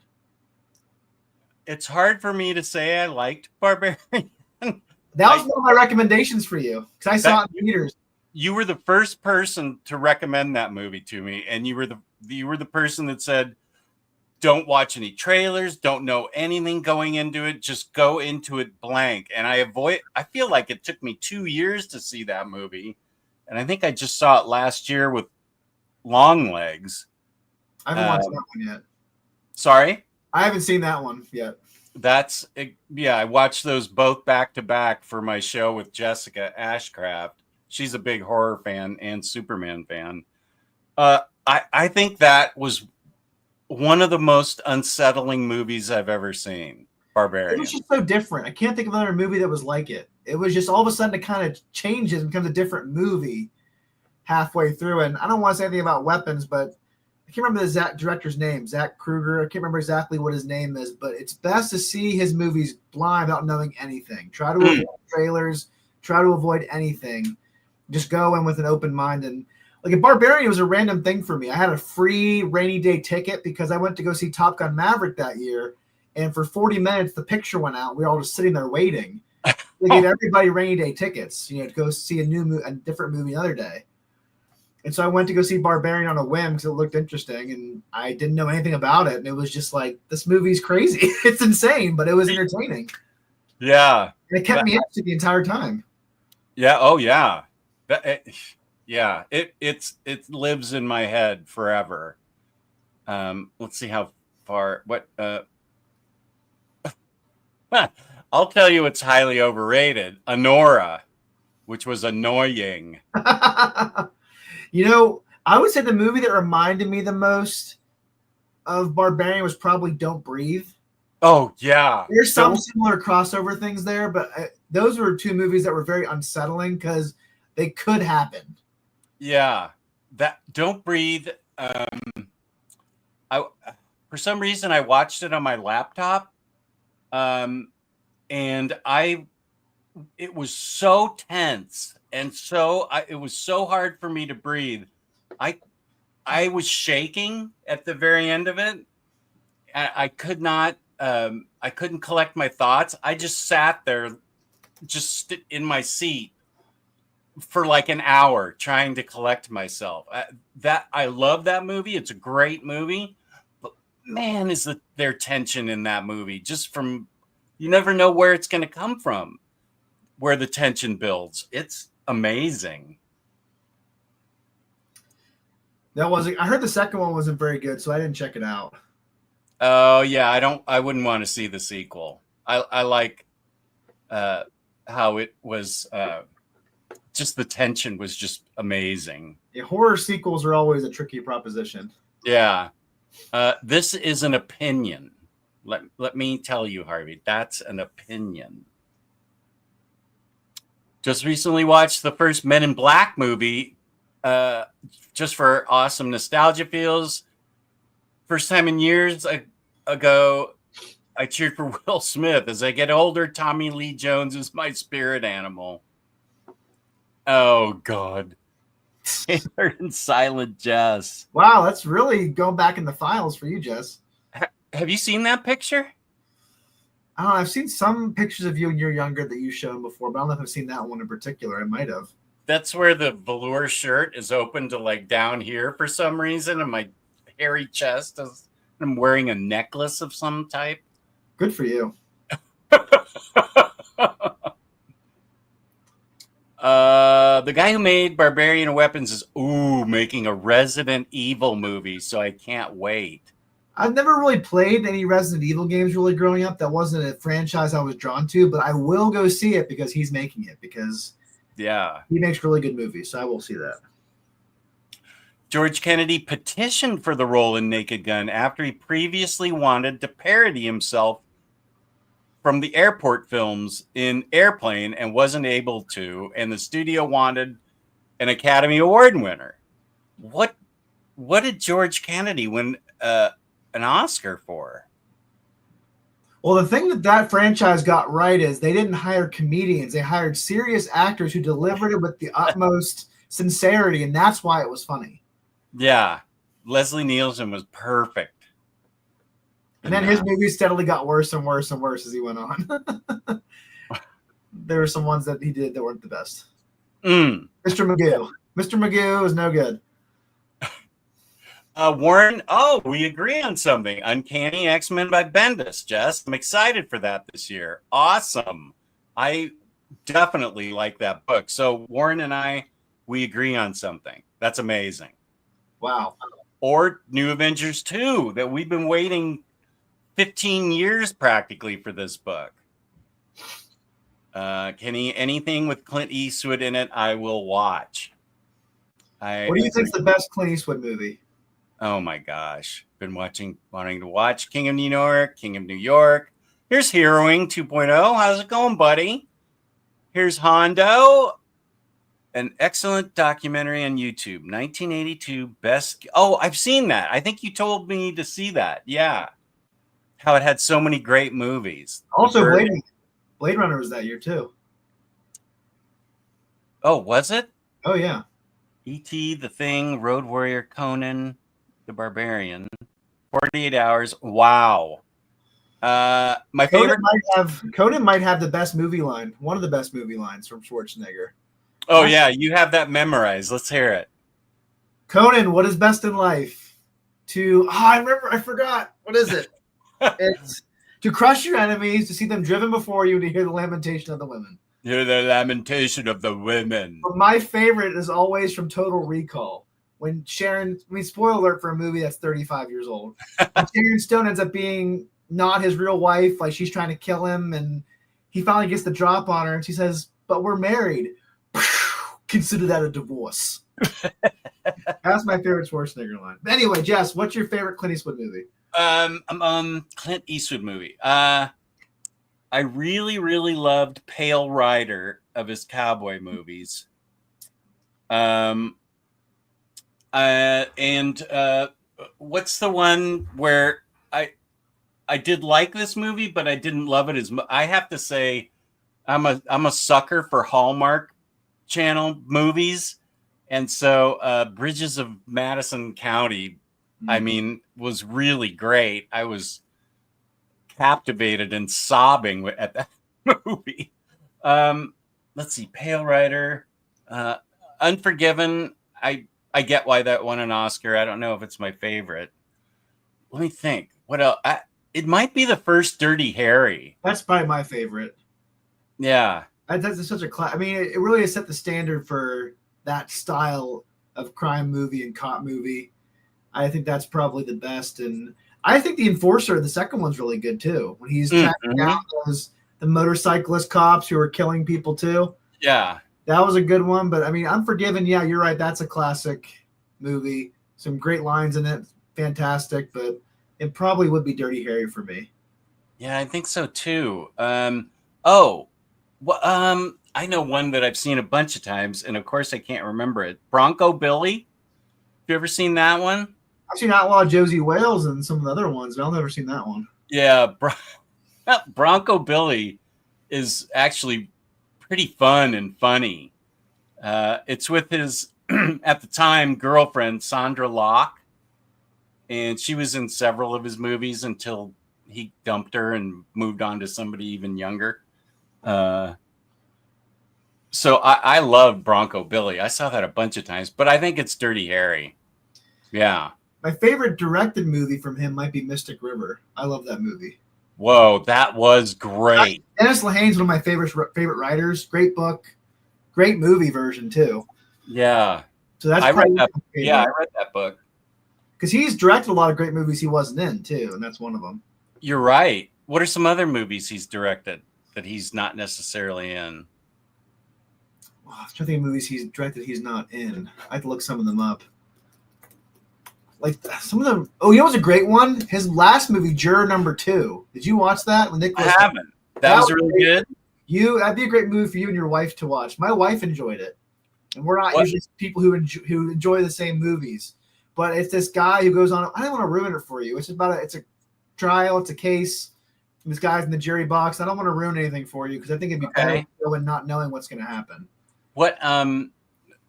It's hard for me to say I liked Barbarian. That was one of my recommendations for you because I saw it in theaters. You were the first person to recommend that movie to me, and you were the person that said, "Don't watch any trailers, don't know anything going into it, just go into it blank." And I feel like it took me 2 years to see that movie, and I think I just saw it last year with Longlegs. I haven't watched that one yet. Sorry? I haven't seen that one yet. I watched those both back to back for my show with Jessica Ashcraft. She's a big horror fan and Superman fan. I think that was one of the most unsettling movies I've ever seen. Barbarian. It was just so different. I can't think of another movie that was like it. It was just all of a sudden it kind of changes and becomes a different movie halfway through. And I don't want to say anything about Weapons, but I can't remember the director's name, Zach Kruger. I can't remember exactly what his name is, but it's best to see his movies blind without knowing anything. Try to avoid trailers. Try to avoid anything. Just go in with an open mind. And like a Barbarian was a random thing for me. I had a free rainy day ticket because I went to go see Top Gun Maverick that year. And for 40 minutes, the picture went out. We were all just sitting there waiting. They gave everybody rainy day tickets, to go see a different movie another day. And so I went to go see Barbarian on a whim because it looked interesting, and I didn't know anything about it. And it was just like, this movie's crazy. It's insane, but it was entertaining. Yeah. And it kept me interested the entire time. Yeah. Oh, yeah. It lives in my head forever. Let's see how far. I'll tell you it's highly overrated. Honora, which was annoying. I would say the movie that reminded me the most of Barbarian was probably Don't Breathe. Oh, yeah. There's some similar crossover things there, but those were two movies that were very unsettling because they could happen. Yeah. That Don't Breathe. For some reason, I watched it on my laptop. And it was so tense. And it was so hard for me to breathe. I was shaking at the very end of it. I could not. I couldn't collect my thoughts. I just sat there, just in my seat for like an hour, trying to collect myself. I love that movie. It's a great movie. But man, is there tension in that movie? Just from you never know where it's going to come from, where the tension builds. It's amazing. I heard the second one wasn't very good, so I didn't check it out. Oh yeah, I wouldn't want to see the sequel. I like how it was just the tension was just amazing. Yeah, horror sequels are always a tricky proposition. Yeah. This is an opinion. Let me tell you, Harvey, that's an opinion. Just recently watched the first Men in Black movie, just for awesome nostalgia feels. First time in years ago, I cheered for Will Smith. As I get older, Tommy Lee Jones is my spirit animal. Oh, God. Taylor and Silent Jess. Wow, that's really going back in the files for you, Jess. Have you seen that picture? I don't know. I've seen some pictures of you when you're younger that you've shown before, but I don't know if I've seen that one in particular. I might have. That's where the velour shirt is open to like down here for some reason, and my hairy chest is. I'm wearing a necklace of some type. Good for you. The guy who made Barbarian Weapons is making a Resident Evil movie, so I can't wait. I've never really played any Resident Evil games really growing up. That wasn't a franchise I was drawn to, but I will go see it because he's making it, because he makes really good movies, so I will see that. George Kennedy petitioned for the role in Naked Gun after he previously wanted to parody himself from the airport films in Airplane and wasn't able to, and the studio wanted an Academy Award winner. What did George Kennedy win an Oscar for? Well, the thing that franchise got right is they didn't hire comedians. They hired serious actors who delivered it with the utmost sincerity, and that's why it was funny. Yeah. Leslie Nielsen was perfect. And then his movies steadily got worse and worse and worse as he went on. There were some ones that he did that weren't the best. Mr. Magoo. Mr. Magoo is no good. Warren, we agree on something. Uncanny X-Men by Bendis, Jess. I'm excited for that this year. Awesome. I definitely like that book. So Warren and we agree on something. That's amazing. Wow. Or New Avengers 2, that we've been waiting 15 years practically for this book. Kenny, anything with Clint Eastwood in it, I will watch. What do you think is the best Clint Eastwood movie? Oh my gosh. Been wanting to watch King of New York. Here's Heroing 2.0. How's it going, buddy? Here's Hondo. An excellent documentary on YouTube. 1982 best. Oh, I've seen that. I think you told me to see that. Yeah. How it had so many great movies. Also, Blade Runner was that year too. Oh, was it? Oh, yeah. E.T., The Thing, Road Warrior, Conan, The Barbarian, 48 Hours. Wow. My favorite. Conan might have the best movie line. One of the best movie lines from Schwarzenegger. Oh, yeah. You have that memorized. Let's hear it. Conan, what is best in life? I forgot. What is it? It's to crush your enemies, to see them driven before you, to hear the lamentation of the women. Hear the lamentation of the women. But my favorite is always from Total Recall. When spoiler alert for a movie that's 35 years old. When Sharon Stone ends up being not his real wife, like she's trying to kill him, and he finally gets the drop on her, and she says, "But we're married." Consider that a divorce. That's my favorite Schwarzenegger line. But anyway, Jess, what's your favorite Clint Eastwood movie? Clint Eastwood movie. I really, really loved Pale Rider of his cowboy movies. And what's the one where I did like this movie, but I didn't love it as much. I have to say, I'm a sucker for Hallmark Channel movies, and so Bridges of Madison County, I mean, was really great. I was captivated and sobbing at that movie. Let's see, Pale Rider, Unforgiven. I get why that won an Oscar. I don't know if it's my favorite. Let me think. What else? It might be the first Dirty Harry. That's probably my favorite. Yeah. That's such a class. I mean, it really has set the standard for that style of crime movie and cop movie. I think that's probably the best. And I think The Enforcer, the second one's really good too. When he's tracking down the motorcyclist cops who are killing people too. Yeah. That was a good one, but I mean, Unforgiven, yeah, you're right. That's a classic movie. Some great lines in it. Fantastic, but it probably would be Dirty Harry for me. Yeah, I think so too. I know one that I've seen a bunch of times, and of course I can't remember it. Bronco Billy. Have you ever seen that one? I've seen Outlaw Josie Wales and some of the other ones, but I've never seen that one. Yeah, Bronco Billy is actually pretty fun and funny. It's with his, at the time, girlfriend, Sandra Locke. And she was in several of his movies until he dumped her and moved on to somebody even younger. So I love Bronco Billy. I saw that a bunch of times, but I think it's Dirty Harry. Yeah. My favorite directed movie from him might be Mystic River. I love that movie. Whoa, that was great. Dennis Lehane's one of my favorite writers. Great book, great movie version too. Yeah. So that's I read that. Yeah, I read that book. Because he's directed a lot of great movies he wasn't in too, and that's one of them. You're right. What are some other movies he's directed that he's not necessarily in? Oh, I'm trying to think of movies he's directed he's not in. I have to look some of them up. Like some of them. Oh, you know what's a great one? His last movie, Juror Number 2. Did you watch that? With Nicholas? I haven't. That was really good. That'd be a great movie for you and your wife to watch. My wife enjoyed it, and we're not usually people who enjoy the same movies. But it's this guy who goes on. I don't want to ruin it for you. It's about it's a trial. It's a case. This guy's in the jury box. I don't want to ruin anything for you because I think it'd be better than not knowing what's going to happen.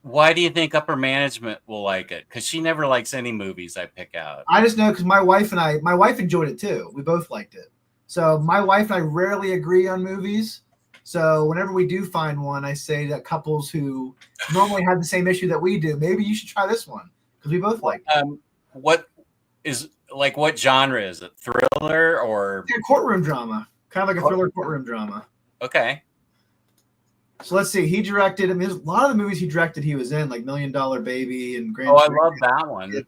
Why do you think upper management will like it? Because she never likes any movies I pick out. I just know because my wife enjoyed it too. We both liked it. So my wife and I rarely agree on movies. So whenever we do find one, I say that couples who normally have the same issue that we do, maybe you should try this one because we both like it. What genre is it? Thriller or a courtroom drama? Kind of like a thriller courtroom drama. Okay. So let's see. He directed. I mean, there's a lot of the movies he directed. He was in like $1 Million Baby and Grand. Oh, I love that one.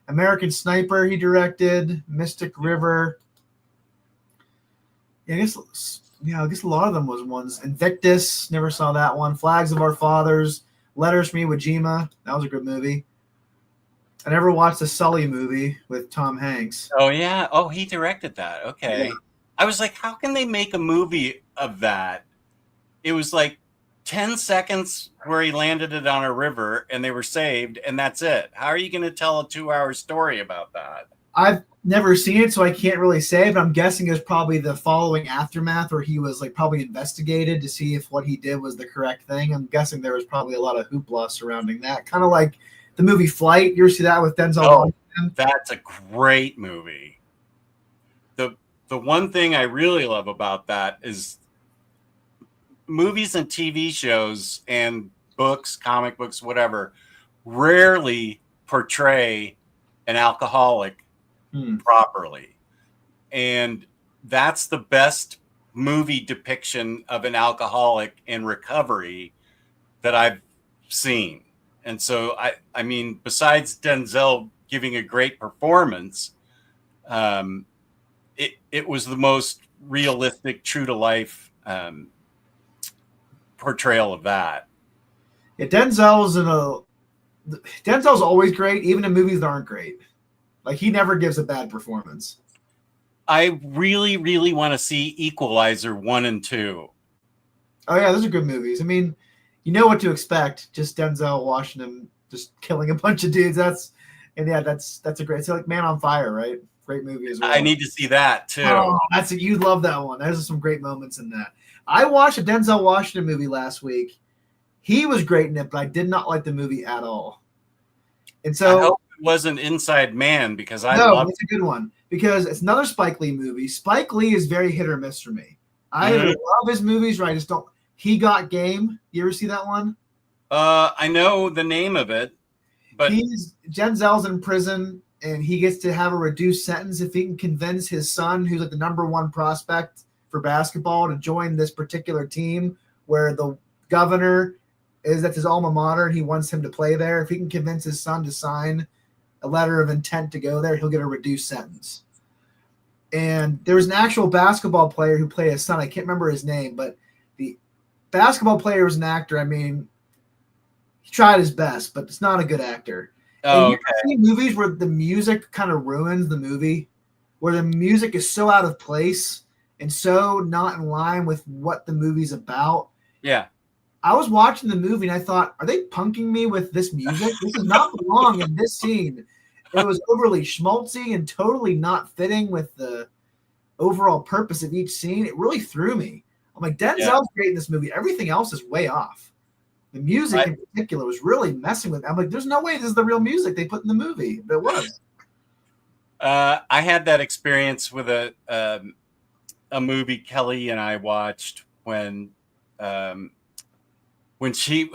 American Sniper. He directed Mystic River. Yeah, I guess a lot of them was ones. Invictus. Never saw that one. Flags of Our Fathers. Letters from Iwo Jima. That was a good movie. I never watched the Sully movie with Tom Hanks. Oh yeah. Oh, he directed that. Okay. Yeah. I was like, how can they make a movie of that? It was like 10 seconds where he landed it on a river and they were saved, and that's it. How are you going to tell a 2-hour story about that? I've never seen it, so I can't really say, but I'm guessing it was probably the following aftermath where he was like probably investigated to see if what he did was the correct thing. I'm guessing there was probably a lot of hoopla surrounding that. Kind of like the movie Flight. You ever see that with Denzel Washington? That's a great movie. The one thing I really love about that is movies and TV shows and books, comic books, whatever, rarely portray an alcoholic properly. And that's the best movie depiction of an alcoholic in recovery that I've seen. And so, I mean, besides Denzel giving a great performance, it was the most realistic, true to life portrayal of that. Yeah, Denzel's always great, even in movies that aren't great. Like he never gives a bad performance. I really, really want to see Equalizer 1 and 2. Oh yeah, those are good movies. I mean, you know what to expect. Just Denzel Washington just killing a bunch of dudes. That's a great. It's like Man on Fire, right? Great movie as well. I need to see that too. Oh, you'd love that one. There's some great moments in that. I watched a Denzel Washington movie last week. He was great in it, but I did not like the movie at all. And so I hope it wasn't Inside Man because it's a good one because it's another Spike Lee movie. Spike Lee is very hit or miss for me. I love his movies, right? I just don't. He Got Game. You ever see that one? I know the name of it, but Denzel's in prison and he gets to have a reduced sentence if he can convince his son, who's like the #1 prospect for basketball, to join this particular team where the governor is at his alma mater and he wants him to play there. If he can convince his son to sign a letter of intent to go there, he'll get a reduced sentence. And there was an actual basketball player who played his son. I can't remember his name, but the basketball player was an actor. I mean, he tried his best, but it's not a good actor. Oh, and you see movies where the music kind of ruins the movie, where the music is so out of place and so not in line with what the movie's about. Yeah. I was watching the movie and I thought, are they punking me with this music? This does not belong in this scene. It was overly schmaltzy and totally not fitting with the overall purpose of each scene. It really threw me. I'm like, Denzel's great in this movie. Everything else is way off. The music in particular was really messing with me. I'm like, there's no way this is the real music they put in the movie. But it was. I had that experience with a movie Kelly and I watched when she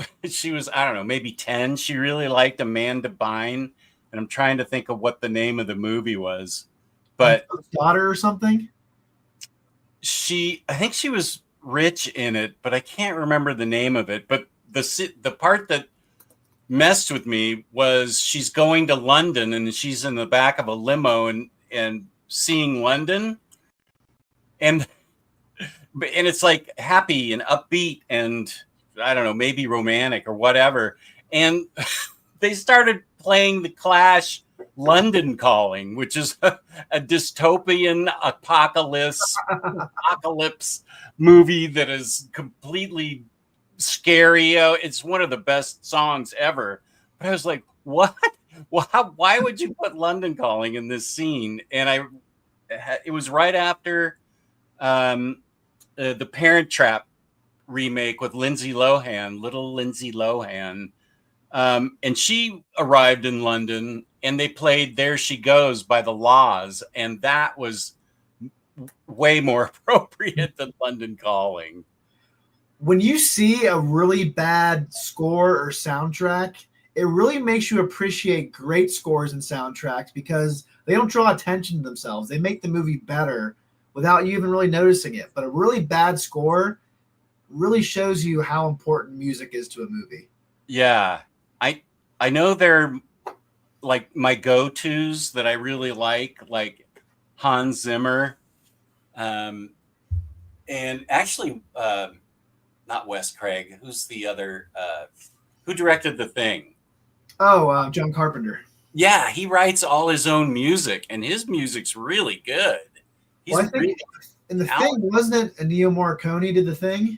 was, I don't know, maybe 10. She really liked Amanda Bynes, and I'm trying to think of what the name of the movie was. But daughter or something? I think she was rich in it, but I can't remember the name of it. But the part that messed with me was she's going to London and she's in the back of a limo and seeing London, and it's like happy and upbeat and I don't know, maybe romantic or whatever. And they started playing the Clash London Calling, which is a dystopian apocalypse movie that is completely scary. It one of the best songs ever. But I was like, what? Why would you put London Calling in this scene? And it was right after the Parent Trap remake with Lindsay Lohan, little Lindsay Lohan. And she arrived in London and they played There She Goes by The Laws. And that was way more appropriate than London Calling. When you see a really bad score or soundtrack, it really makes you appreciate great scores and soundtracks because they don't draw attention to themselves. They make the movie better without you even really noticing it. But a really bad score really shows you how important music is to a movie. Yeah. I know they're like my go-tos that I really like Hans Zimmer. And actually, not Wes Craig. Who's the other? Who directed The Thing? Oh, John Carpenter. Yeah, he writes all his own music, and his music's really good. He's I think in The Thing, wasn't it Ennio Morricone did The Thing?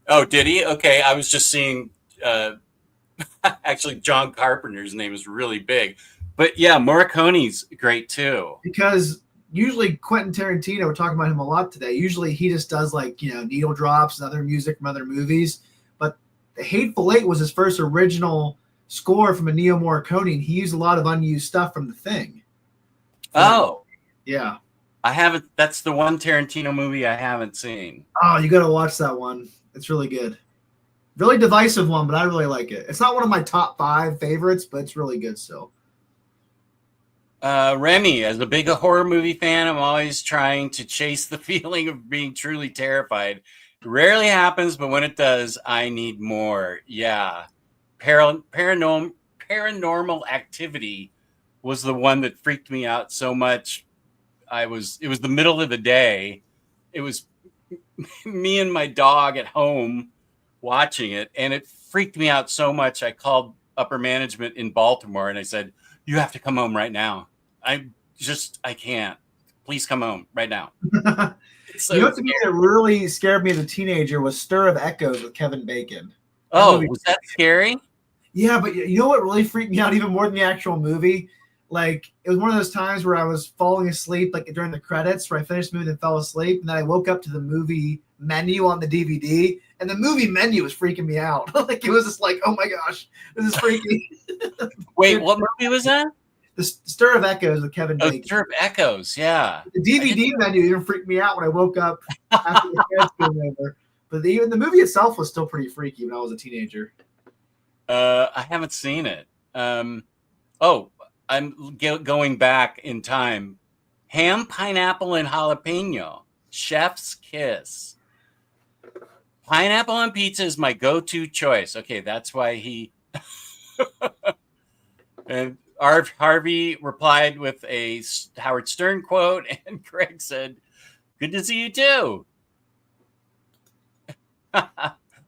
Oh, did he? Okay, I was just seeing. Actually, John Carpenter's name is really big, but yeah, Morricone's great too. Because usually Quentin Tarantino, we're talking about him a lot today. Usually he just does needle drops and other music from other movies. But The Hateful Eight was his first original score from Ennio Morricone, and he used a lot of unused stuff from The Thing. Oh, yeah. I haven't. That's the one Tarantino movie I haven't seen. Oh, you got to watch that one. It's really good. Really divisive one, but I really like it. It's not one of my top 5 favorites, but it's really good still. Remy, as a big horror movie fan, I'm always trying to chase the feeling of being truly terrified. It rarely happens, but when it does, I need more. Yeah. Paranormal Activity was the one that freaked me out so much. It was the middle of the day. It was me and my dog at home watching it, and it freaked me out so much. I called upper management in Baltimore and I said, you have to come home right now. I can't. Please come home right now. So you know what to me that really scared me as a teenager was Stir of Echoes with Kevin Bacon. Oh, was that scary? Yeah, but you know what really freaked me out even more than the actual movie? Like, it was one of those times where I was falling asleep, like during the credits, where I finished the movie and fell asleep, and then I woke up to the movie menu on the DVD, and the movie menu was freaking me out. Like, it was just like, oh my gosh, this is freaky. Wait, what movie was that? The Stir of Echoes with Kevin Bacon. Stir of Echoes, yeah. The DVD menu even freaked me out when I woke up after the credits came over. But even the movie itself was still pretty freaky when I was a teenager. I haven't seen it. I'm going back in time. Ham, pineapple, and jalapeno. Chef's kiss. Pineapple on pizza is my go-to choice. Okay, that's why he... And Harvey replied with a Howard Stern quote, and Greg said, good to see you too.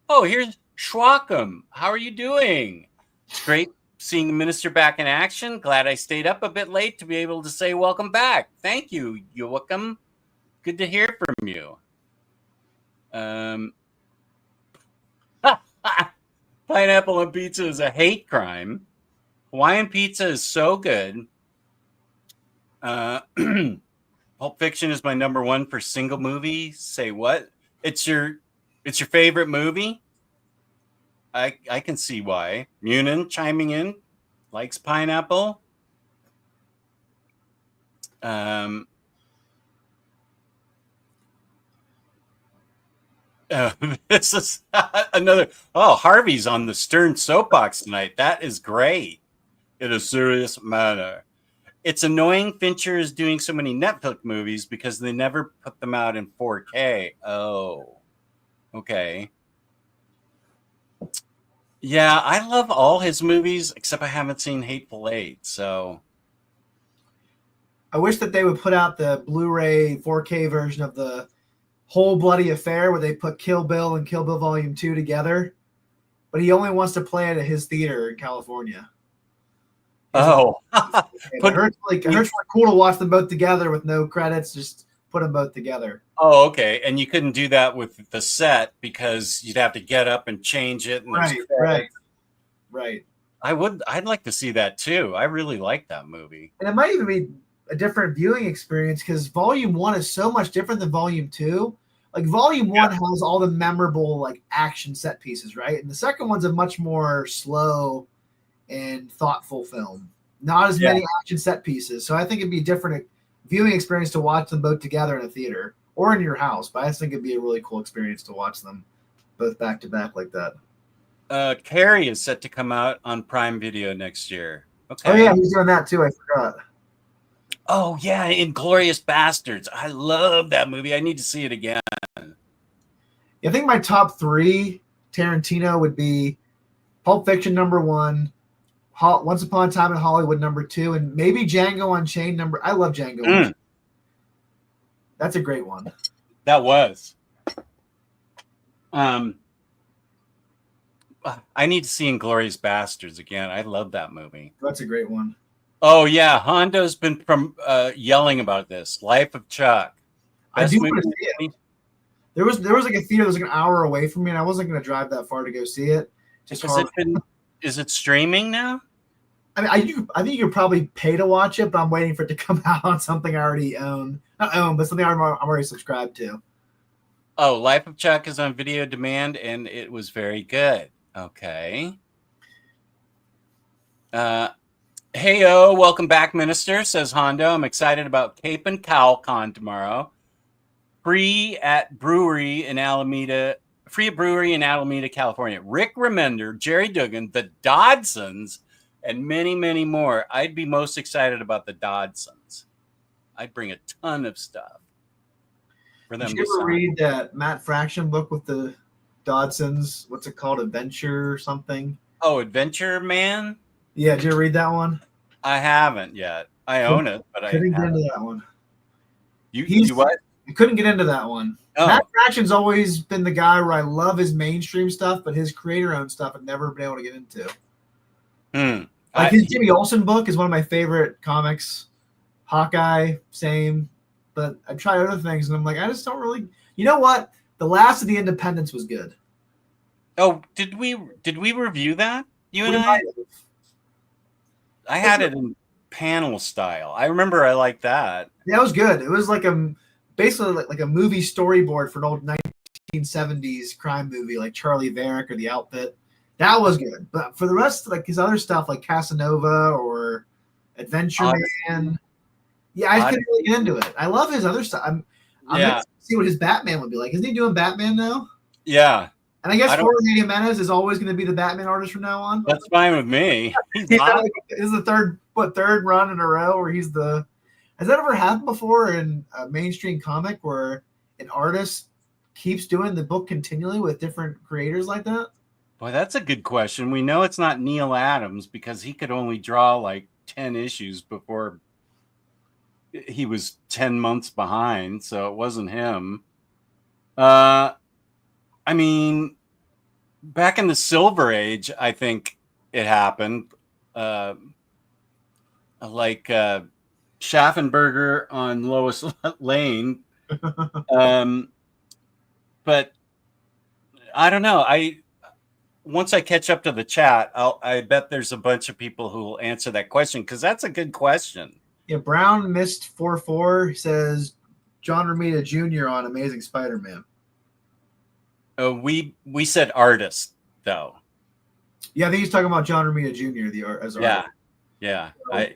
Oh, here's Schwackham. How are you doing? It's great seeing the minister back in action. Glad I stayed up a bit late to be able to say welcome back. Thank you, Joachim. Good to hear from you. Pineapple on pizza is a hate crime. Hawaiian pizza is so good. Pulp Fiction is my number one for single movie. Say what? It's your favorite movie? I can see why. Munin chiming in, likes pineapple. This is another. Oh, Harvey's on the Stern soapbox tonight. That is great. In a serious manner. It's annoying Fincher is doing so many Netflix movies because they never put them out in 4K. Oh, okay. Yeah, I love all his movies except I haven't seen Hateful Eight. So I wish that they would put out the Blu-ray 4K version of the Whole Bloody Affair where they put Kill Bill and Kill Bill Volume 2 together. But he only wants to play it at his theater in California. Oh, it hurts like cool to watch them both together with no credits. Just put them both together. Oh, okay. And you couldn't do that with the set because you'd have to get up and change it. And Right. I'd like to see that too. I really like that movie. And it might even be a different viewing experience because Volume 1 is so much different than Volume 2. Like Volume 1 has all the memorable like action set pieces, right? And the second one's a much more slow and thoughtful film. Not as many action set pieces. So I think it'd be a different viewing experience to watch them both together in a theater or in your house. But I think it'd be a really cool experience to watch them both back to back like that. Carrie is set to come out on Prime Video next year. Okay. Oh yeah, he's doing that too. I forgot. Oh yeah, Inglourious Bastards. I love that movie. I need to see it again. I think my top 3 Tarantino would be Pulp Fiction number 1, Once Upon a Time in Hollywood number 2, and maybe Django Unchained number. I love Django Unchained. That's a great one. That was. I need to see Inglourious Bastards again. I love that movie. That's a great one. Oh yeah, Hondo's been yelling about this. Life of Chuck. I do want to see it. There was like a theater that was like an hour away from me, and I wasn't going to drive that far to go see it. Is it streaming now? I mean, I think you could probably pay to watch it, but I'm waiting for it to come out on something I already own. Not own, but something I'm already subscribed to. Oh, Life of Chuck is on video demand, and it was very good. Okay. Hey-o, welcome back, Minister, says Hondo. I'm excited about Cape and Cowl Con tomorrow. Free at Brewery in Alameda, California. Rick Remender, Jerry Dugan, the Dodsons, and many, many more. I'd be most excited about the Dodsons. I'd bring a ton of stuff for them. Did you ever read that Matt Fraction book with the Dodsons? What's it called? Adventure or something? Oh, Adventure Man? Yeah, did you read that one? I haven't yet. I own it, but I couldn't get into that one. You what? I couldn't get into that one. Oh. Matt Fraction's always been the guy where I love his mainstream stuff, but his creator-owned stuff I've never been able to get into. Like his Jimmy Olsen book is one of my favorite comics. Hawkeye, same. But I tried other things, and I'm like, I just don't really. You know what? The Last of the Independents was good. Oh, did we review that? You and I? I had it in panel style. I remember I liked that. Yeah, it was good. It was like basically like a movie storyboard for an old 1970s crime movie like Charlie Varick or The Outfit. That was good. But for the rest, like his other stuff like Casanova or Adventure Man, yeah, I just couldn't really get into it. I love his other stuff. I'm to see what his Batman would be like. Isn't he doing Batman now? Yeah. And I guess Jorge Jimenez is always going to be the Batman artist from now on. That's fine with me. This is the third run in a row where he's the. Has that ever happened before in a mainstream comic where an artist keeps doing the book continually with different creators like that? Boy, that's a good question. We know it's not Neil Adams because he could only draw like 10 issues before he was 10 months behind, so it wasn't him. I mean, back in the Silver Age, I think it happened. Like Schaffenberger on Lois Lane. But I don't know. Once I catch up to the chat, I bet there's a bunch of people who will answer that question because that's a good question. Yeah, Brown Mist 44 says John Romita Jr. on Amazing Spider-Man. We said artist though. Yeah, I think he's talking about John Romita Jr. as artist. Yeah. So,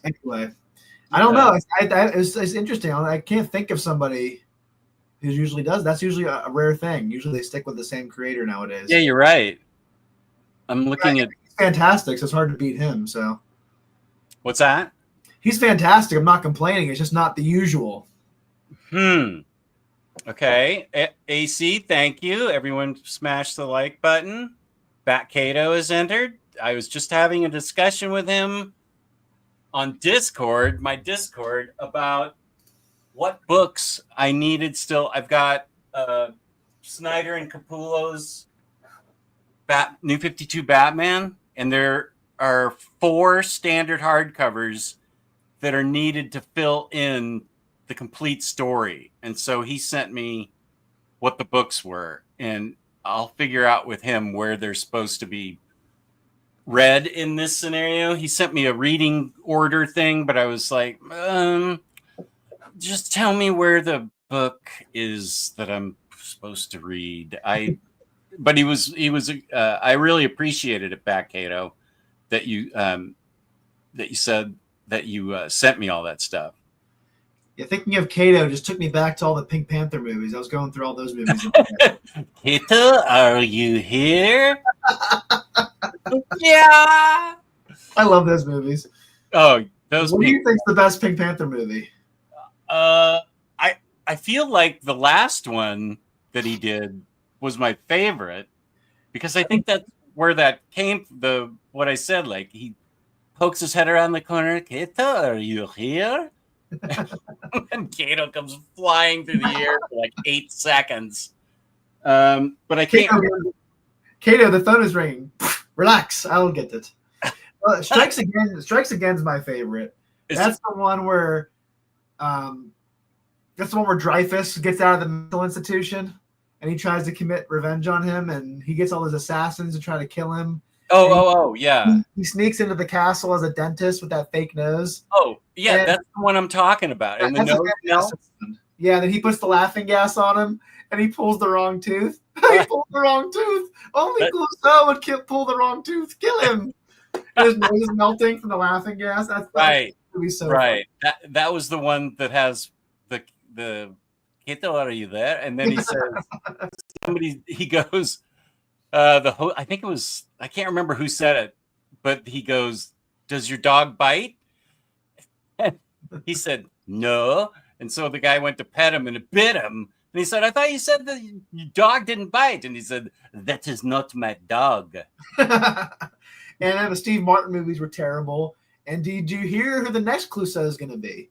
anyway, I don't know. It's interesting. I can't think of somebody who usually does. That's usually a rare thing. Usually they stick with the same creator nowadays. Yeah, you're right. I'm looking at. He's fantastic, so it's hard to beat him. So, what's that? He's fantastic. I'm not complaining. It's just not the usual. Okay. AC, thank you. Everyone smash the like button. Batcato has entered. I was just having a discussion with him on Discord, my Discord, about what books I needed still. I've got Snyder and Capullo's New 52 Batman, and there are 4 standard hardcovers that are needed to fill in the complete story. And so he sent me what the books were, and I'll figure out with him where they're supposed to be read in this scenario. He sent me a reading order thing, but I was like, just tell me where the book is that I'm supposed to read. But he was I really appreciated it, Batcato, that you said that you sent me all that stuff. Yeah, thinking of Kato just took me back to all the Pink Panther movies. I was going through all those movies. Kato, are you here? Yeah. I love those movies. Oh, those. What do you think's the best Pink Panther movie? I feel like the last one that he did was my favorite because I think that's where that came. What I said, like he pokes his head around the corner. Kato, are you here? And Kato comes flying through the air for like 8 seconds. But I can't remember. Kato, the phone is ringing. Relax, I'll get it. Strikes Again's my favorite. That's the one where Dreyfus gets out of the mental institution and he tries to commit revenge on him, and he gets all his assassins to try to kill him. Yeah. He sneaks into the castle as a dentist with that fake nose. Oh, yeah, and that's the one I'm talking about. And the nose. Yeah, then he puts the laughing gas on him, and he pulls the wrong tooth. He pulled the wrong tooth. Only Clouseau would pull the wrong tooth. Kill him. His nose is melting from the laughing gas. That's right. So right. That was the one that has the Kato, are you there? And then he says, he goes, I think it was, I can't remember who said it, but he goes, does your dog bite? And he said, no. And so the guy went to pet him and it bit him. And he said, I thought you said that your dog didn't bite. And he said, that is not my dog. And then the Steve Martin movies were terrible. And did you hear who the next Clouseau is going to be?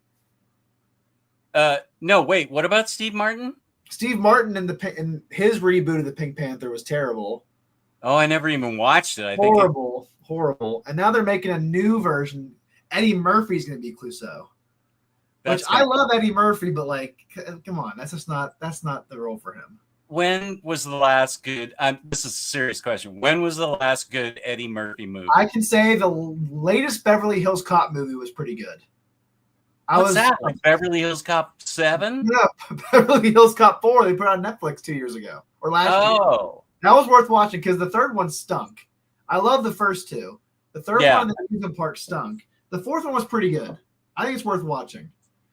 No, wait. What about Steve Martin? Steve Martin in his reboot of the Pink Panther was terrible. Oh, I never even watched it. Horrible. And now they're making a new version. Eddie Murphy's going to be Clouseau. I love Eddie Murphy, but like, come on, that's not the role for him. When was the last good? This is a serious question. When was the last good Eddie Murphy movie? I can say the latest Beverly Hills Cop movie was pretty good. What's that? Like Beverly Hills Cop 7? No, Beverly Hills Cop 4. They put on Netflix 2 years ago or last year. That was worth watching because the third one stunk. I love the first 2. The third one, the amusement park, stunk. The fourth one was pretty good. I think it's worth watching.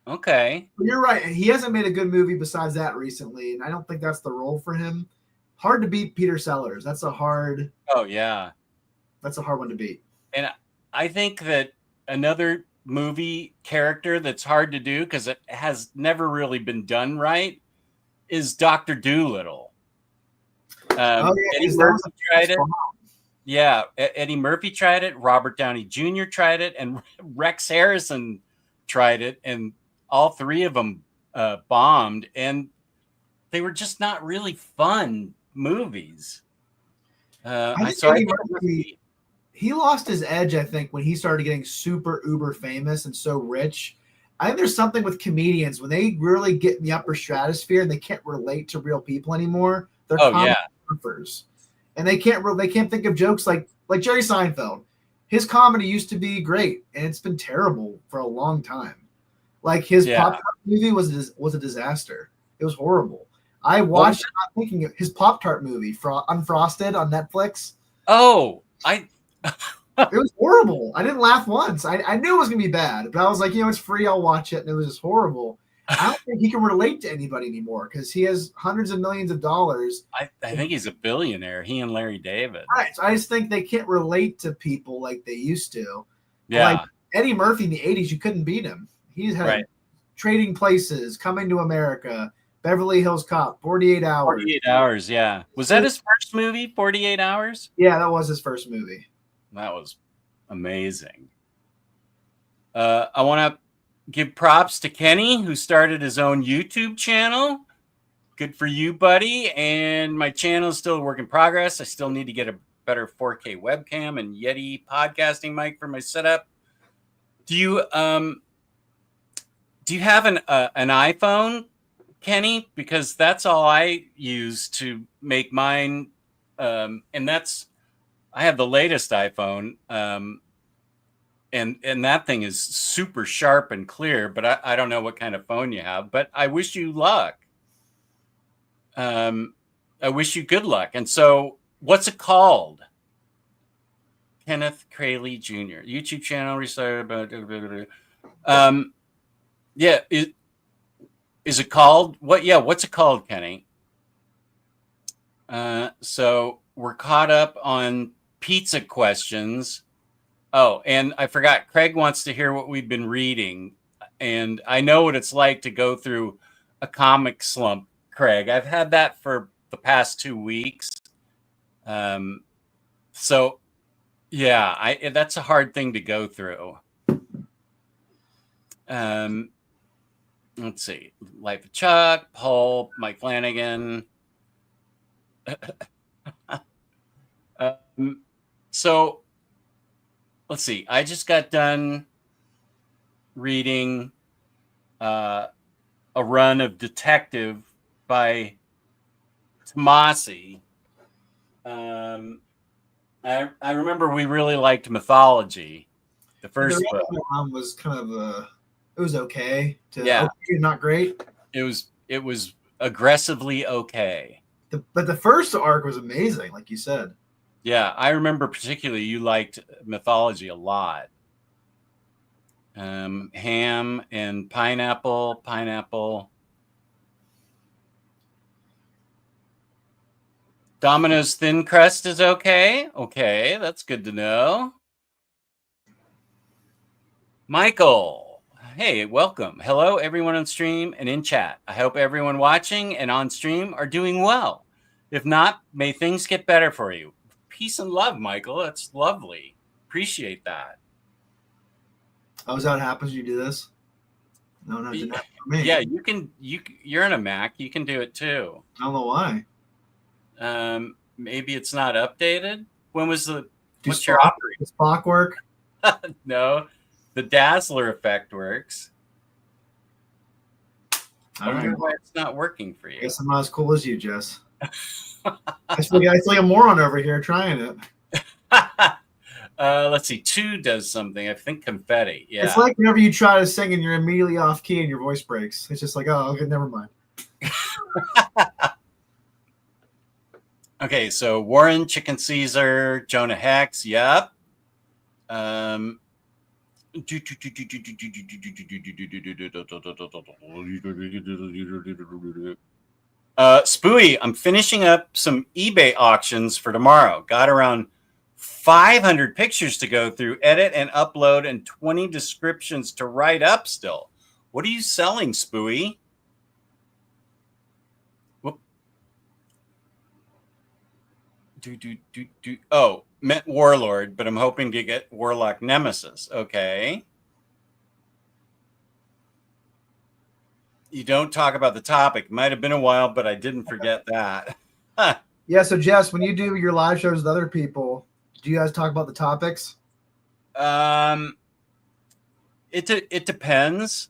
Okay. But you're right. He hasn't made a good movie besides that recently, and I don't think that's the role for him. Hard to beat Peter Sellers. That's a hard. Oh yeah. That's a hard one to beat. And I think that another movie character that's hard to do because it has never really been done right is Dr. Dolittle. Eddie Murphy tried it. Yeah, Eddie Murphy tried it. Robert Downey Jr. tried it, and Rex Harrison tried it, and all 3 of them bombed. And they were just not really fun movies. He lost his edge, I think, when he started getting super uber famous and so rich. I think there's something with comedians when they really get in the upper stratosphere and they can't relate to real people anymore. They're surfers, and they can't think of jokes like Jerry Seinfeld. His comedy used to be great, and it's been terrible for a long time. Like his Pop-Tart movie was a disaster. It was horrible. I watched it not thinking his Pop-Tart movie, Unfrosted on Netflix. Oh, it was horrible. I didn't laugh once. I knew it was going to be bad, but I was like, it's free. I'll watch it. And it was just horrible. I don't think he can relate to anybody anymore because he has hundreds of millions of dollars. I think he's a billionaire. He and Larry David. Right. So I just think they can't relate to people like they used to. Yeah. Like Eddie Murphy in the 80s, you couldn't beat him. He's had Trading Places, Coming to America, Beverly Hills Cop, 48 Hours. 48 Hours, yeah. Was that his first movie, 48 Hours? Yeah, that was his first movie. That was amazing. I want to give props to Kenny, who started his own YouTube channel. Good for you, buddy. And my channel is still a work in progress. I still need to get a better 4K webcam and Yeti podcasting mic for my setup. Do you have an iPhone, Kenny? Because that's all I use to make mine. And I have the latest iPhone. And that thing is super sharp and clear, but I don't know what kind of phone you have, but I wish you luck. I wish you good luck. And so what's it called? Kenneth Crayley Jr. YouTube channel restarted. Yeah. Is it called what? Yeah. What's it called, Kenny? So we're caught up on pizza questions. Oh, and I forgot. Craig wants to hear what we've been reading. And I know what it's like to go through a comic slump, Craig. I've had that for the past 2 weeks. So, yeah, that's a hard thing to go through. Let's see. Life of Chuck, Pulp, Mike Flanagan. So, let's see. I just got done reading a run of Detective by Tomasi. I remember we really liked Mythology. The first book was kind of it was okay. Okay, not great. It was aggressively okay. But the first arc was amazing, like you said. Yeah, I remember particularly you liked Mythology a lot. Ham and pineapple. Domino's thin crust is okay. Okay, that's good to know. Michael, hey, welcome. Hello, everyone on stream and in chat. I hope everyone watching and on stream are doing well. If not, may things get better for you. Peace and love, Michael. That's lovely. Appreciate that. Oh, is that what happens when you do this? No, it didn't happen for me. Yeah, you're in a Mac. You can do it too. I don't know why. Maybe it's not updated. When was what's your operating? Does Spock work? No, the Dazzler effect works. I wonder why it's not working for you. I guess I'm not as cool as you, Jess. I feel like a moron over here trying it. Let's see. 2 does something. I think confetti. Yeah. It's like whenever you try to sing and you're immediately off key and your voice breaks. It's just like, oh, okay, never mind. Okay, so Warren, Chicken Caesar, Jonah Hex. Yep. Spooey, I'm finishing up some eBay auctions for tomorrow. Got around 500 pictures to go through, edit and upload, and 20 descriptions to write up still. What are you selling, Spooey? Whoop. Oh, meant Warlord, but I'm hoping to get Warlock Nemesis. Okay. You don't talk about the topic. Might have been a while, but I didn't forget that. Yeah, so Jess, when you do your live shows with other people, do you guys talk about the topics? It depends.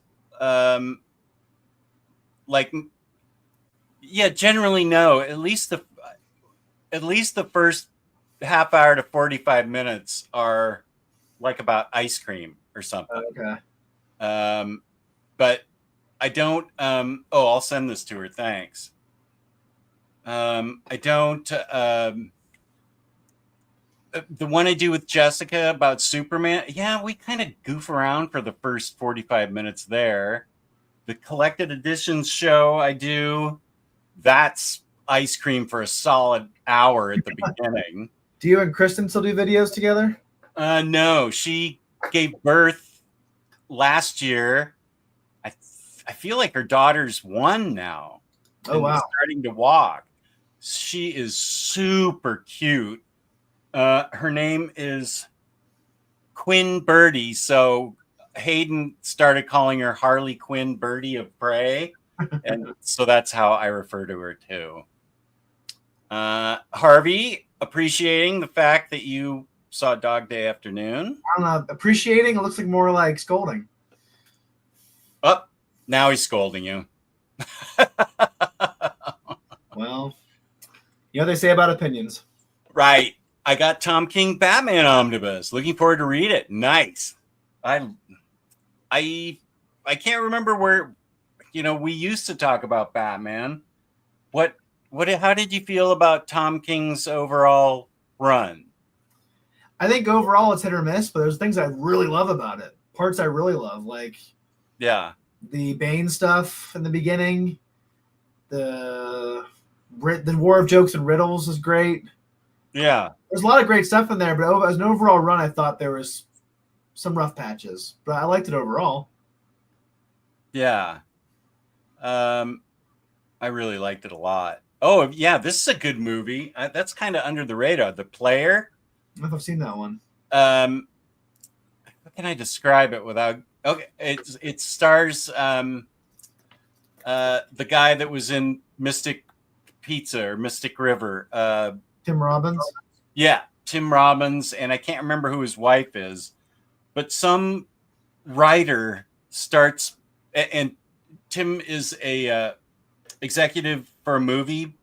Generally no. At least the first half hour to 45 minutes are like about ice cream or something. Okay. But I don't. I'll send this to her. Thanks. I don't. The one I do with Jessica about Superman. Yeah, we kind of goof around for the first 45 minutes there. The collected editions show I do, that's ice cream for a solid hour at the beginning. Do you and Kristen still do videos together? No, she gave birth last year. I feel like her daughter's 1 now. Oh, wow. Starting to walk. She is super cute. Her name is Quinn Birdie. So Hayden started calling her Harley Quinn Birdie of Prey. And so that's how I refer to her too. Harvey, appreciating the fact that you saw Dog Day Afternoon. I'm not appreciating. It looks like more like scolding. Oh, now he's scolding you. Well, you know what they say about opinions. Right. I got Tom King Batman Omnibus. Looking forward to read it. Nice. I can't remember where, we used to talk about Batman. How did you feel about Tom King's overall run? I think overall it's hit or miss, but there's things I really love about it. Parts I really love, like the Bane stuff in the beginning. The War of Jokes and Riddles is great. Yeah. There's a lot of great stuff in there, but as an overall run, I thought there was some rough patches, but I liked it overall. Yeah. I really liked it a lot. Oh, yeah, this is a good movie. That's kind of under the radar. The Player. I don't know if I've seen that one. How can I describe it without... Okay, it stars the guy that was in Mystic Pizza or Mystic River. Tim Robbins? Yeah, Tim Robbins, and I can't remember who his wife is, but some writer starts... And Tim is a executive for a movie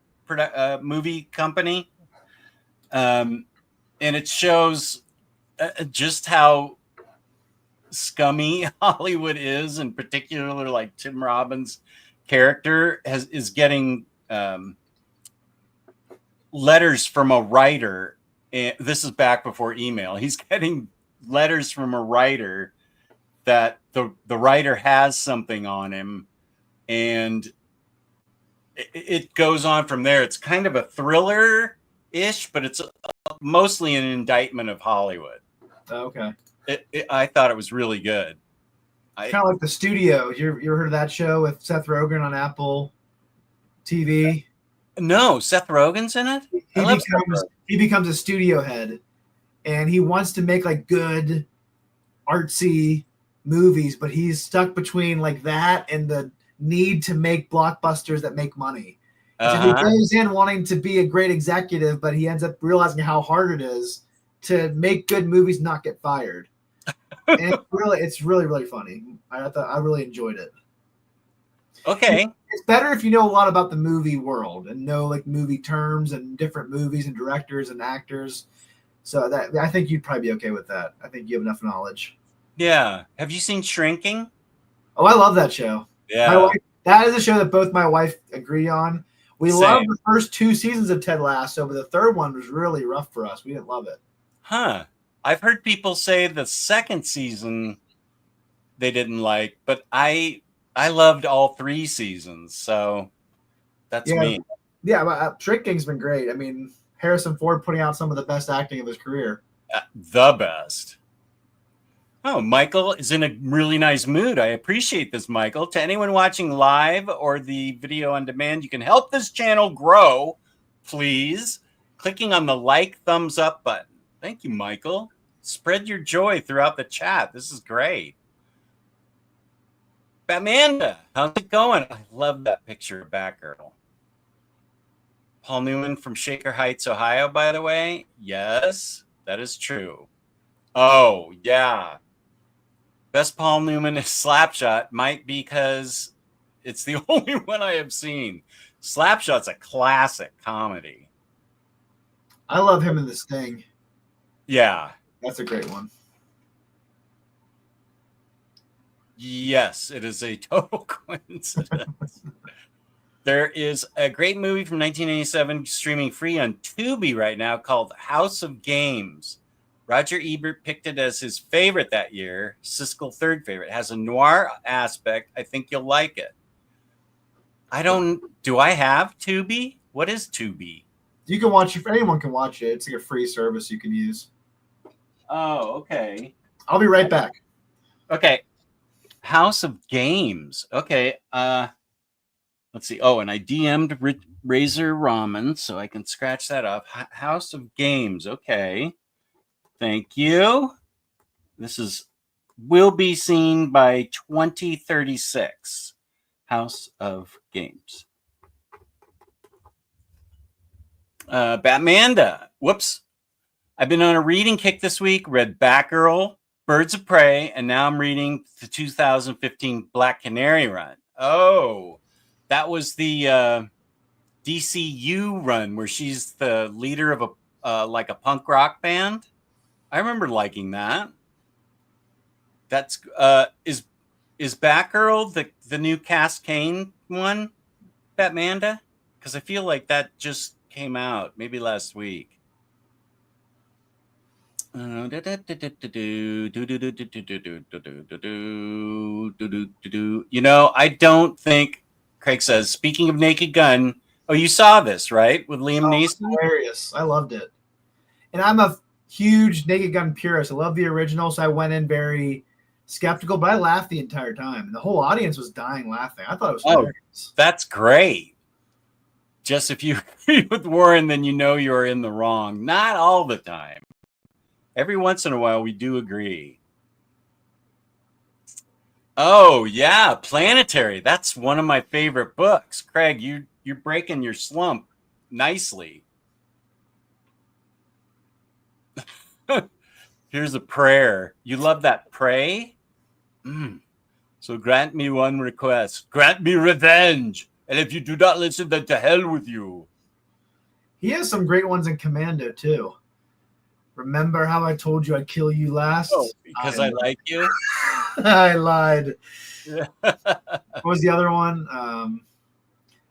company, and it shows just how scummy Hollywood is, and particularly like Tim Robbins' character is getting letters from a writer. And this is back before email. He's getting letters from a writer that the writer has something on him, and it goes on from there. It's kind of a thriller-ish, but it's mostly an indictment of Hollywood. Okay. I thought it was really good. Kind of like The Studio. You ever heard of that show with Seth Rogen on Apple TV? No, Seth Rogen's in it? He becomes a studio head, and he wants to make like good, artsy movies, but he's stuck between like that and the need to make blockbusters that make money. So he goes in wanting to be a great executive, but he ends up realizing how hard it is to make good movies, not get fired. And it's really funny. I really enjoyed it. Okay. It's better if you know a lot about the movie world and know like movie terms and different movies and directors and actors. So that I think you'd probably be okay with that. I think you have enough knowledge. Yeah. Have you seen Shrinking? Oh, I love that show. Yeah. That is a show that both my wife agree on. We loved the first 2 seasons of Ted Lasso, but the third one was really rough for us. We didn't love it. Huh. I've heard people say the second season they didn't like, but I loved all 3 seasons, so that's me. Yeah, but Shrinking's been great. I mean, Harrison Ford putting out some of the best acting of his career. The best. Oh, Michael is in a really nice mood. I appreciate this, Michael. To anyone watching live or the video on demand, you can help this channel grow, please, clicking on the like, thumbs up button. Thank you, Michael. Spread your joy throughout the chat. This is great. Amanda, how's it going? I love that picture of Batgirl. Paul Newman from Shaker Heights, Ohio, by the way. Yes, that is true. Oh, yeah. Best Paul Newman is Slapshot, might be because it's the only one I have seen. Slapshot's a classic comedy. I love him in The Sting. Yeah. That's a great one. Yes, it is a total coincidence. There is a great movie from 1987 streaming free on Tubi right now called House of Games. Roger Ebert picked it as his favorite that year, Siskel third favorite. It has a noir aspect. I think you'll like it. Do I have Tubi? What is Tubi? You can watch it. Anyone can watch it. It's like a free service you can use. Oh, okay. I'll be right back. Okay. House of Games. Okay. Let's see. Oh, and I DM'd Razor Ramen, so I can scratch that off. House of Games. Okay. Thank you. This will be seen by 2036. House of Games. Batmanda. Whoops. I've been on a reading kick this week. Read Batgirl, Birds of Prey, and now I'm reading the 2015 Black Canary run. Oh, that was the DCU run where she's the leader of like a punk rock band. I remember liking that. That's is Batgirl the new Cass Kane one, Batmanda? Because I feel like that just came out maybe last week. You know, I don't think, Craig says, speaking of Naked Gun, oh, you saw this, right? With Liam Neeson? Hilarious. I loved it. And I'm a huge Naked Gun purist. I love the original, so I went in very skeptical, but I laughed the entire time. And the whole audience was dying laughing. I thought it was hilarious. That's great. Just if you agree with Warren, then you know you're in the wrong. Not all the time. Every once in a while, we do agree. Oh, yeah, Planetary. That's one of my favorite books. Craig, you're breaking your slump nicely. Here's a prayer. You love that pray? So grant me one request. Grant me revenge. And if you do not listen, then to hell with you. He has some great ones in Commando, too. Remember how I told you I'd kill you last? Oh, because I like you? I lied. What was the other one?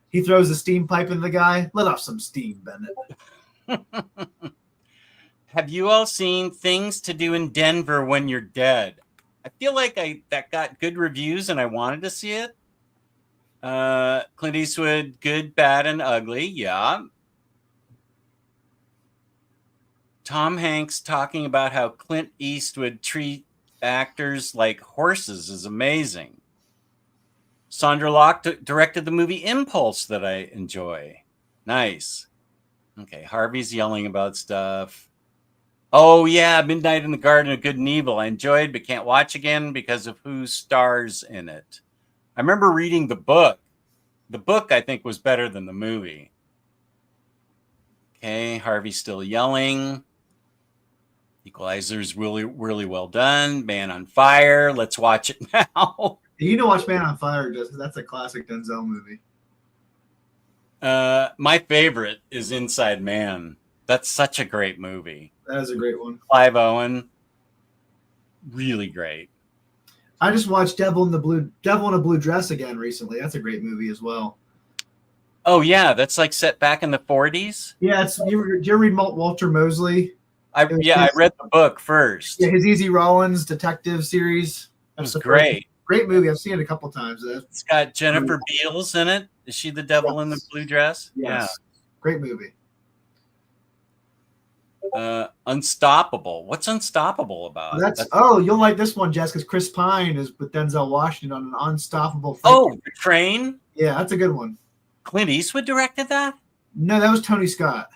He throws the steam pipe in the guy. Let off some steam, Bennett. Have you all seen Things to Do in Denver When You're Dead? I feel like that got good reviews and I wanted to see it. Clint Eastwood, Good, Bad, and Ugly. Yeah. Tom Hanks talking about how Clint Eastwood treat actors like horses is amazing. Sandra Locke directed the movie Impulse that I enjoy. Nice. Okay, Harvey's yelling about stuff. Oh, yeah, Midnight in the Garden of Good and Evil. I enjoyed, but can't watch again because of who stars in it. I remember reading the book. The book, I think, was better than the movie. Okay, Harvey's still yelling. Equalizer's really, really well done. Man on Fire. Let's watch it now. You need to watch Man on Fire, just that's a classic Denzel movie. My favorite is Inside Man. That's such a great movie. That is a great one. Clive Owen. Really great. I just watched Devil in a Blue Dress again recently. That's a great movie as well. Oh, yeah. That's like set back in the 40s. Yeah. Did you ever read Walter Mosley? I read the book first. Yeah, his Easy Rollins detective series. It was great. Great movie. I've seen it a couple times. It's got Jennifer Beals in it. Is she the devil in the blue dress? Yes. Yeah. Great movie. Unstoppable. What's Unstoppable about? You'll like this one, Jess, because Chris Pine is with Denzel Washington on an unstoppable fight. Oh, The Train? Yeah, that's a good one. Clint Eastwood directed that? No, that was Tony Scott.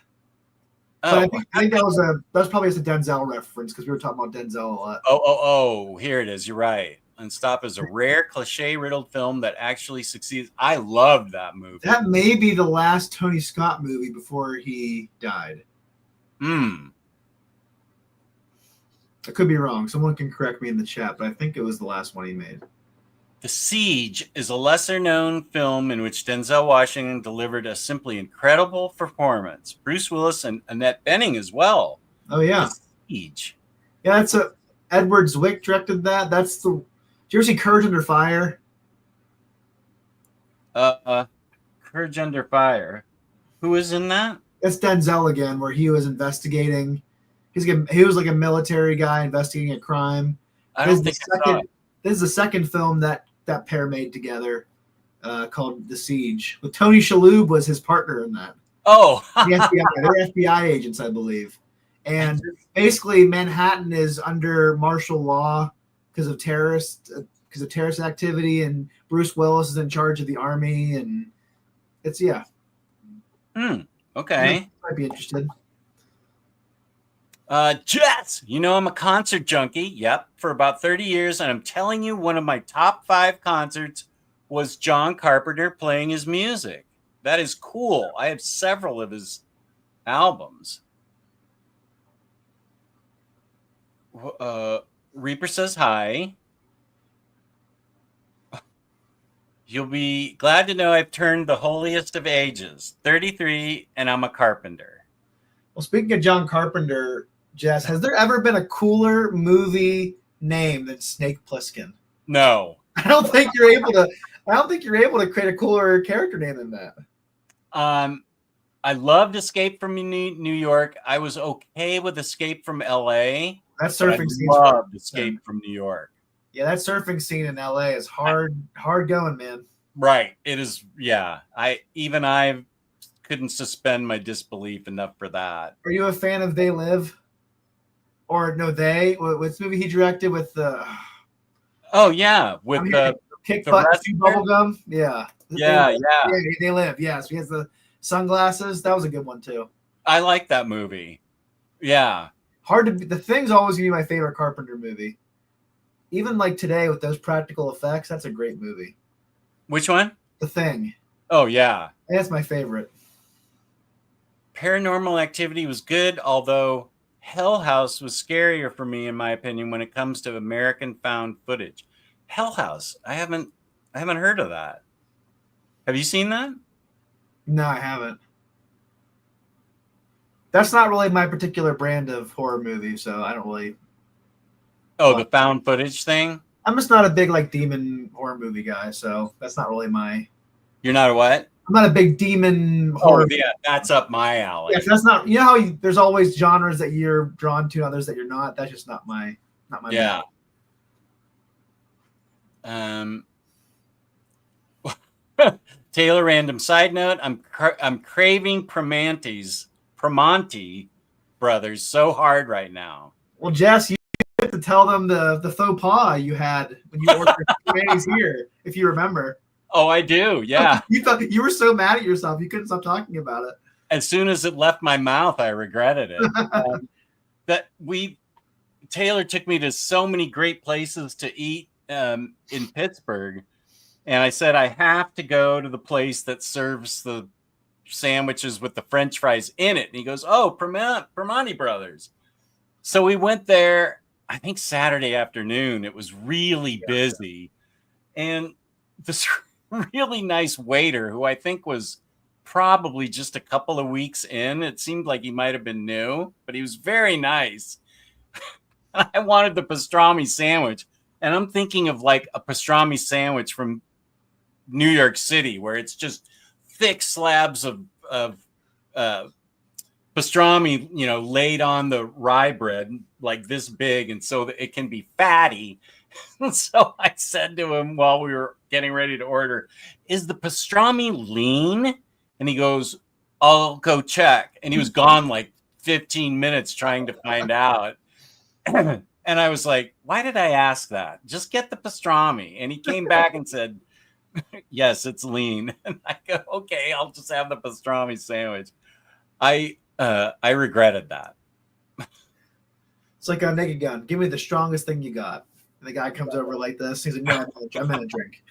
Oh, but I think that was probably just a Denzel reference because we were talking about Denzel a lot. Oh, here it is. You're right. and Stop is a rare, cliche-riddled film that actually succeeds. I loved that movie. That may be the last Tony Scott movie before he died. Hmm. I could be wrong. Someone can correct me in the chat, but I think it was the last one he made. The Siege is a lesser-known film in which Denzel Washington delivered a simply incredible performance. Bruce Willis and Annette Bening as well. Oh, yeah. The Siege. Yeah, it's Edward Zwick directed that. Did you ever see Courage Under Fire? Courage Under Fire. Who is in that? It's Denzel again, where he was investigating. He was like a military guy investigating a crime. I don't think I saw it. This is the second film that pair made together, called The Siege. With Tony Shalhoub was his partner in that. Oh, The FBI, they're FBI agents, I believe. And basically, Manhattan is under martial law because of terrorist activity, and Bruce Willis is in charge of the army, and it's okay. Might be interested. Jess, I'm a concert junkie. Yep, for about 30 years, and I'm telling you, one of my top 5 concerts was John Carpenter playing his music. That is cool. I have several of his albums. Reaper says hi. You'll be glad to know I've turned the holiest of ages, 33, and I'm a carpenter. Well, speaking of John Carpenter, Jess, has there ever been a cooler movie name than Snake Plissken? No. I don't think you're able to create a cooler character name than that. I loved Escape from New York. I was okay with Escape from LA. That surfing scene. I loved Escape from New York. Yeah, that surfing scene in LA is hard going, man. Right. It is. Yeah. I couldn't suspend my disbelief enough for that. Are you a fan of They Live? Or no, what's the movie he directed with the? Oh yeah, with the kick butt bubblegum. Yeah. Yeah. They Live. Yes, he has the sunglasses. That was a good one too. I like that movie. Yeah. The Thing's always gonna be my favorite Carpenter movie. Even like today with those practical effects, that's a great movie. Which one? The Thing. Oh yeah. That's my favorite. Paranormal Activity was good, although Hell House was scarier for me, in my opinion, when it comes to American found footage. Hell House. I haven't heard of that. Have you seen that? No, I haven't. That's not really my particular brand of horror movie, so I don't really. Oh, the found footage thing? I'm just not a big demon horror movie guy, so that's not really my. You're not a what? I'm not a big demon horror. Oh, yeah, that's up my alley. Yeah, that's not. You know how there's always genres that you're drawn to, others that you're not. That's just not my. Yeah. Taylor, random side note: I'm craving Primanti brothers so hard right now. Well, Jess, you have to tell them the faux pas you had when you ordered Primanti's here, if you remember. Oh, I do. Yeah. You thought you were so mad at yourself you couldn't stop talking about it. As soon as it left my mouth, I regretted it. Taylor took me to so many great places to eat in Pittsburgh, and I said I have to go to the place that serves the sandwiches with the French fries in it. And he goes, "Oh, Primanti Brothers." So we went there. I think Saturday afternoon. It was really busy, and this really nice waiter, who I think was probably just a couple of weeks in. It seemed like he might have been new, but he was very nice. I wanted the pastrami sandwich, and I'm thinking of like a pastrami sandwich from New York City, where it's just thick slabs of pastrami, laid on the rye bread like this big, and so that it can be fatty. So I said to him while we were getting ready to order, "Is the pastrami lean?" And he goes, "I'll go check." And he was gone like 15 minutes trying to find out. And I was like, why did I ask that? Just get the pastrami. And he came back and said, "Yes, it's lean." And I go, "Okay, I'll just have the pastrami sandwich." I regretted that. It's like a Naked Gun. Give me the strongest thing you got. And the guy comes over like this. He's like, no, I'm gonna drink.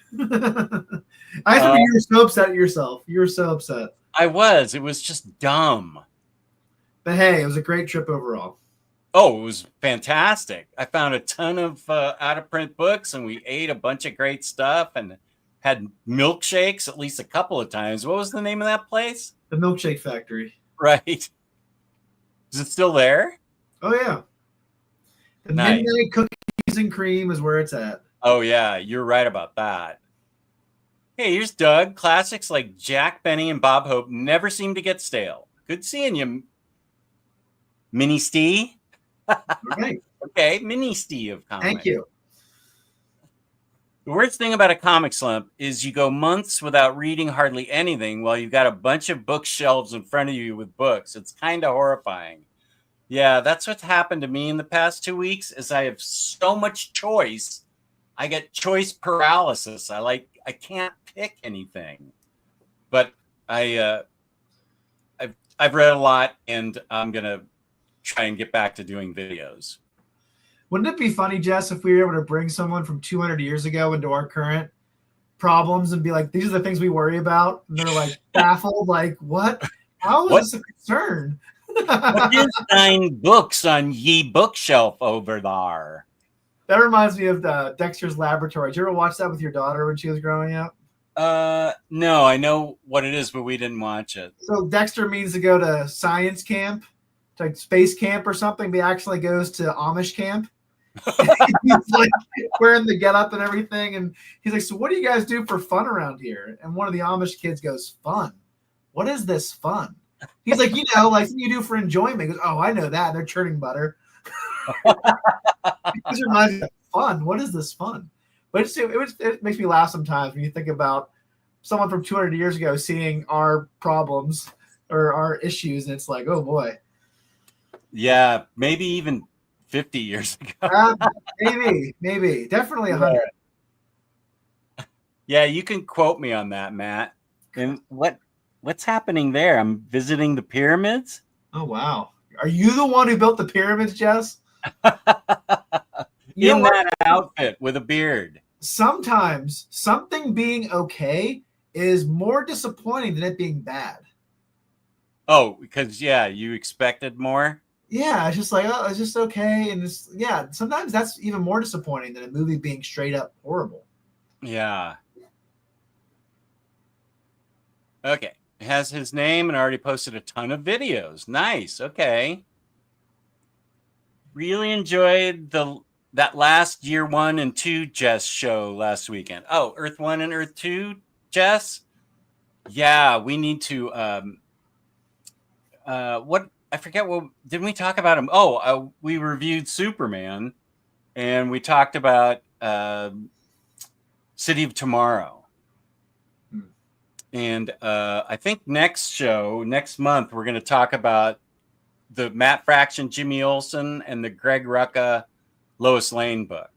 I remember you were so upset at yourself. You were so upset. I was. It was just dumb. But hey, it was a great trip overall. Oh, it was fantastic. I found a ton of out-of-print books, and we ate a bunch of great stuff and had milkshakes at least a couple of times. What was the name of that place? The Milkshake Factory. Right. Is it still there? Oh, yeah. The Midnight Cookies and Cream is where it's at. Oh, yeah. You're right about that. Hey, here's Doug. Classics like Jack Benny and Bob Hope never seem to get stale. Good seeing you, Mini Steve. Right. Okay, Mini Steve of comics. Thank you. The worst thing about a comic slump is you go months without reading hardly anything while you've got a bunch of bookshelves in front of you with books. It's kind of horrifying. Yeah, that's what's happened to me in the past 2 weeks is I have so much choice. I get choice paralysis. I can't pick anything. But I've read a lot, and I'm going to try and get back to doing videos. Wouldn't it be funny, Jess, if we were able to bring someone from 200 years ago into our current problems and be like, these are the things we worry about? And they're like baffled, like, what? How is this a concern? What is 9 books on ye bookshelf over there? That reminds me of the Dexter's Laboratory. Did you ever watch that with your daughter when she was growing up? No, I know what it is, but we didn't watch it. So Dexter means to go to science camp, to like space camp or something, but he actually goes to Amish camp. He's like wearing the getup and everything, and he's like, so what do you guys do for fun around here? And one of the Amish kids goes, fun? What is this fun? He's like, like something you do for enjoyment. He goes, oh, I know that. They're churning butter. This reminds me of fun. What is this fun? But it makes me laugh sometimes when you think about someone from 200 years ago seeing our problems or our issues, and it's like, oh boy. Yeah, maybe even 50 years ago. Maybe. Definitely 100. Yeah, you can quote me on that, Matt. And what's happening there? I'm visiting the pyramids. Oh, wow. Are you the one who built the pyramids, Jess? In that outfit with a beard. Sometimes something being okay is more disappointing than it being bad. Oh, because, you expected more? Yeah, it's just like, oh, it's just okay. And sometimes that's even more disappointing than a movie being straight up horrible. Yeah. Okay. It has his name and already posted a ton of videos. Nice. Okay. Really enjoyed that last year 1 and 2 Jess show last weekend. Oh, Earth 1 and Earth 2, Jess? Yeah, we need to I forget what didn't we talk about him? Oh, we reviewed Superman, and we talked about City of Tomorrow. And I think next month, we're going to talk about the Matt Fraction, Jimmy Olsen, and the Greg Rucka, Lois Lane book.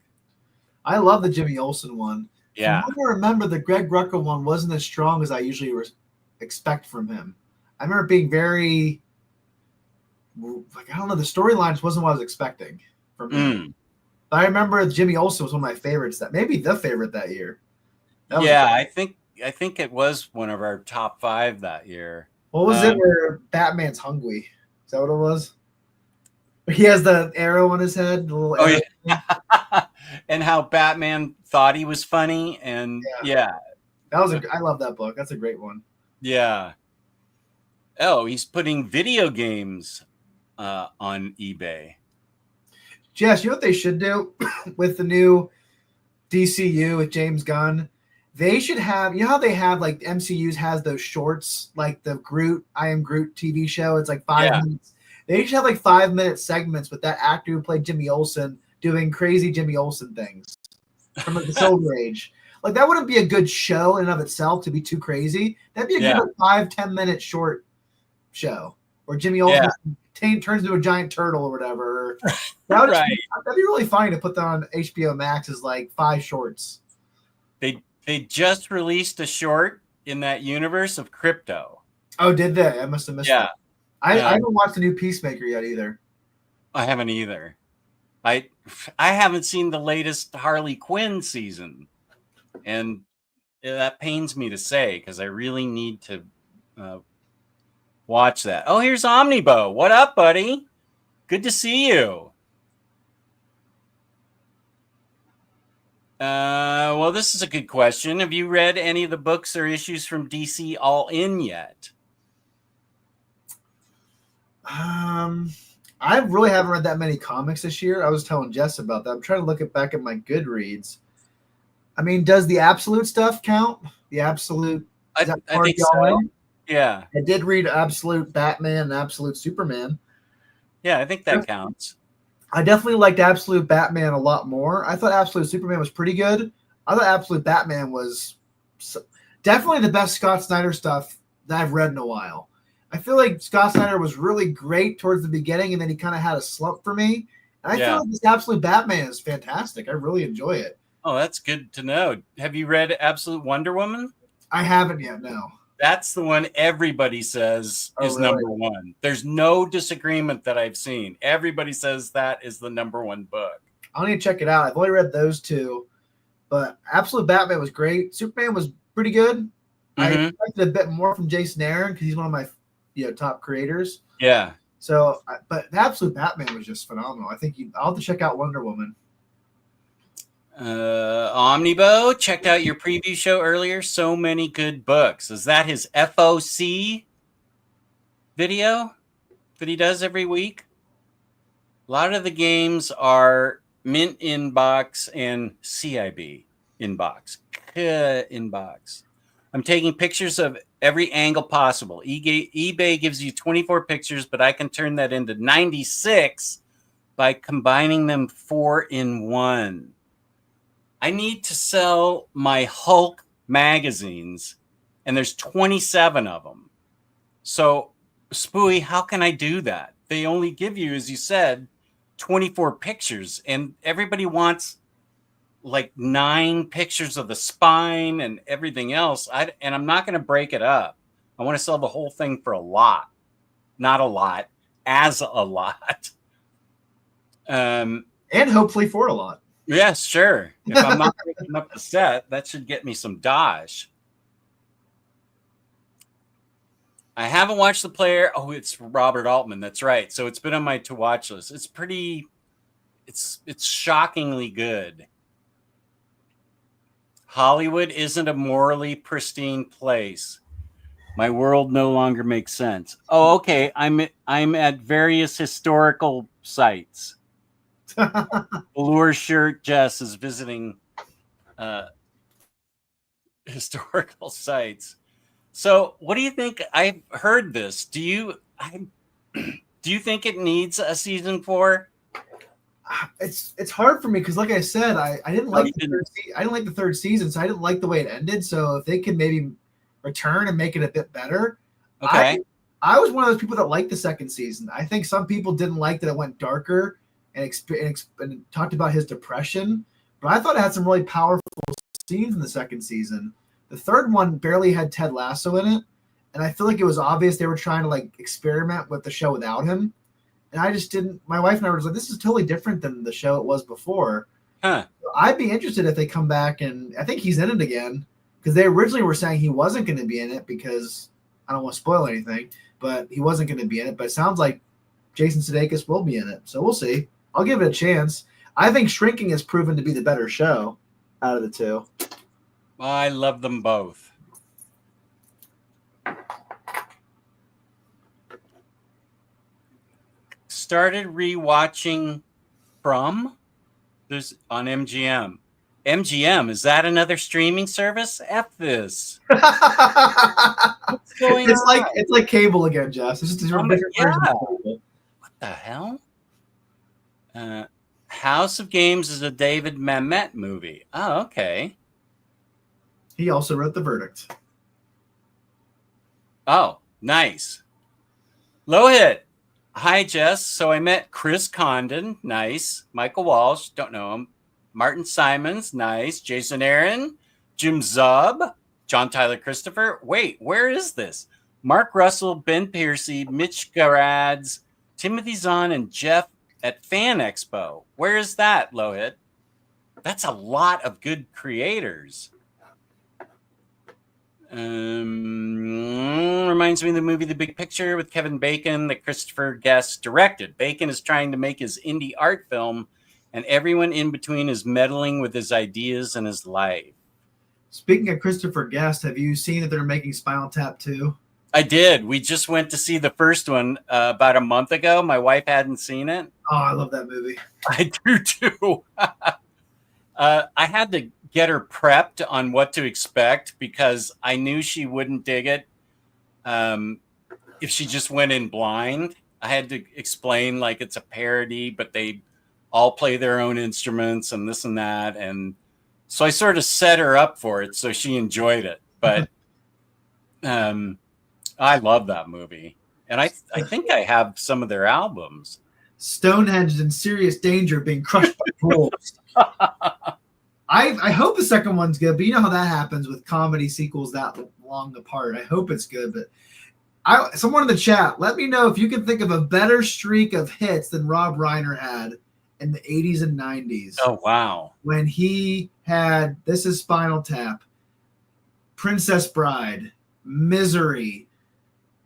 I love the Jimmy Olsen one. Yeah. From what I remember, the Greg Rucka one wasn't as strong as I usually expect from him. I remember being very, like, I don't know, the storylines wasn't what I was expecting from him. But I remember Jimmy Olsen was one of my favorites, maybe the favorite that year. I think it was one of our top 5 that year. What was it where Batman's hungry? Is that what it was? He has the arrow on his head. The little arrow. Yeah. And how Batman thought he was funny. And that was I love that book. That's a great one. Yeah. Oh, he's putting video games on eBay. Jess, you know what they should do with the new DCU with James Gunn? They should have, how they have, like, MCUs has those shorts, like the I Am Groot TV show. It's like 5 minutes. They should have like 5-minute segments with that actor who played Jimmy Olsen doing crazy Jimmy Olsen things from like the Silver Age. Like, that wouldn't be a good show in and of itself to be too crazy. That'd be a good 5-10 minute short show where Jimmy Olsen turns into a giant turtle or whatever. That'd be really funny to put that on HBO Max as like 5 shorts. They just released a short in that universe of Crypto. Oh, did they? I must have missed that. I haven't watched the new Peacemaker yet either. I haven't either. I haven't seen the latest Harley Quinn season, and that pains me to say because I really need to watch that. Oh, here's Omnibo. What up, buddy? Good to see you. Well, this is a good question. Have you read any of the books or issues from DC All In yet? I really haven't read that many comics this year. I was telling Jess about that. I'm trying to look back at my Goodreads. I mean, does the Absolute stuff count? The Absolute? I think so. Yeah. I did read Absolute Batman and Absolute Superman. Yeah, I think that counts. I definitely liked Absolute Batman a lot more. I thought Absolute Superman was pretty good. I thought Absolute Batman was definitely the best Scott Snyder stuff that I've read in a while. I feel like Scott Snyder was really great towards the beginning, and then he kind of had a slump for me. And I feel like this Absolute Batman is fantastic. I really enjoy it. Oh, that's good to know. Have you read Absolute Wonder Woman? I haven't yet, no. That's the one everybody says is number one. There's no disagreement that I've seen. Everybody says that is the number one book. I'll need to check it out. I've only read those two, but Absolute Batman was great. Superman was pretty good. I expected a bit more from Jason Aaron because he's one of my top creators. Yeah. So, but Absolute Batman was just phenomenal. I think I'll have to check out Wonder Woman. Omnibo, checked out your preview show earlier. So many good books. Is that his FOC video that he does every week? A lot of the games are Mint Inbox and CIB Inbox. Inbox. I'm taking pictures of every angle possible. eBay gives you 24 pictures, but I can turn that into 96 by combining them 4 in 1. I need to sell my Hulk magazines, and there's 27 of them. So, Spooey, how can I do that? They only give you, as you said, 24 pictures, and everybody wants like 9 pictures of the spine and everything else. And I'm not going to break it up. I want to sell the whole thing for a lot, not a lot, as a lot. And hopefully for a lot. Yes, sure. If I'm not picking up the set, that should get me some Dodge. I haven't watched The Player. Oh, it's Robert Altman. That's right. So it's been on my to-watch list. It's pretty, it's shockingly good. Hollywood isn't a morally pristine place. My world no longer makes sense. Oh, okay. I'm at various historical sites. Velour shirt Jess is visiting historical sites. So what do you think? I've heard this. Do you think it needs a season 4? It's hard for me because, like I said, I didn't like I didn't like the third season, so I didn't like the way it ended. So if they can maybe return and make it a bit better, okay. I was one of those people that liked the second season. I think some people didn't like that it went darker and talked about his depression, but I thought it had some really powerful scenes in the second season. The third one barely had Ted Lasso in it, and I feel like it was obvious they were trying to like experiment with the show without him. And I just didn't. My wife and I were just like, "This is totally different than the show it was before." Huh. So I'd be interested if they come back, and I think he's in it again because they originally were saying he wasn't going to be in it because I don't want to spoil anything, but he wasn't going to be in it. But it sounds like Jason Sudeikis will be in it, so we'll see. I'll give it a chance. I think Shrinking has proven to be the better show out of the two. I love them both. Started rewatching From. There's on MGM. MGM, is that another streaming service? F this. What's going on? It's like cable again, Jess. It's just a different version of cable. What the hell? House of Games is a David Mamet movie. Oh, okay. He also wrote The Verdict. Oh, nice. Low hit. Hi, Jess. So I met Chris Condon. Nice. Michael Walsh. Don't know him. Martin Simons. Nice. Jason Aaron. Jim Zub. John Tyler Christopher. Wait, where is this? Mark Russell, Ben Piercy, Mitch Gerads, Timothy Zahn, and Jeff at Fan Expo. Where is that, Lohit? That's a lot of good creators. Reminds me of the movie The Big Picture with Kevin Bacon that Christopher Guest directed. Bacon is trying to make his indie art film, and everyone in between is meddling with his ideas and his life. Speaking of Christopher Guest, have you seen that they're making Spinal Tap 2? I did. We just went to see the first one about a month ago. My wife hadn't seen it. Oh, I love that movie. I do too. I had to get her prepped on what to expect because I knew she wouldn't dig it if she just went in blind. I had to explain like it's a parody, but they all play their own instruments and this and that. And so I sort of set her up for it so she enjoyed it. But I love that movie. And I think I have some of their albums. Stonehenge is in serious danger of being crushed by wolves. I hope the second one's good, but you know how that happens with comedy sequels that long apart. I hope it's good, but someone in the chat, let me know if you can think of a better streak of hits than Rob Reiner had in the 80s and 90s. Oh, wow. When he had This Is Spinal Tap, Princess Bride, Misery,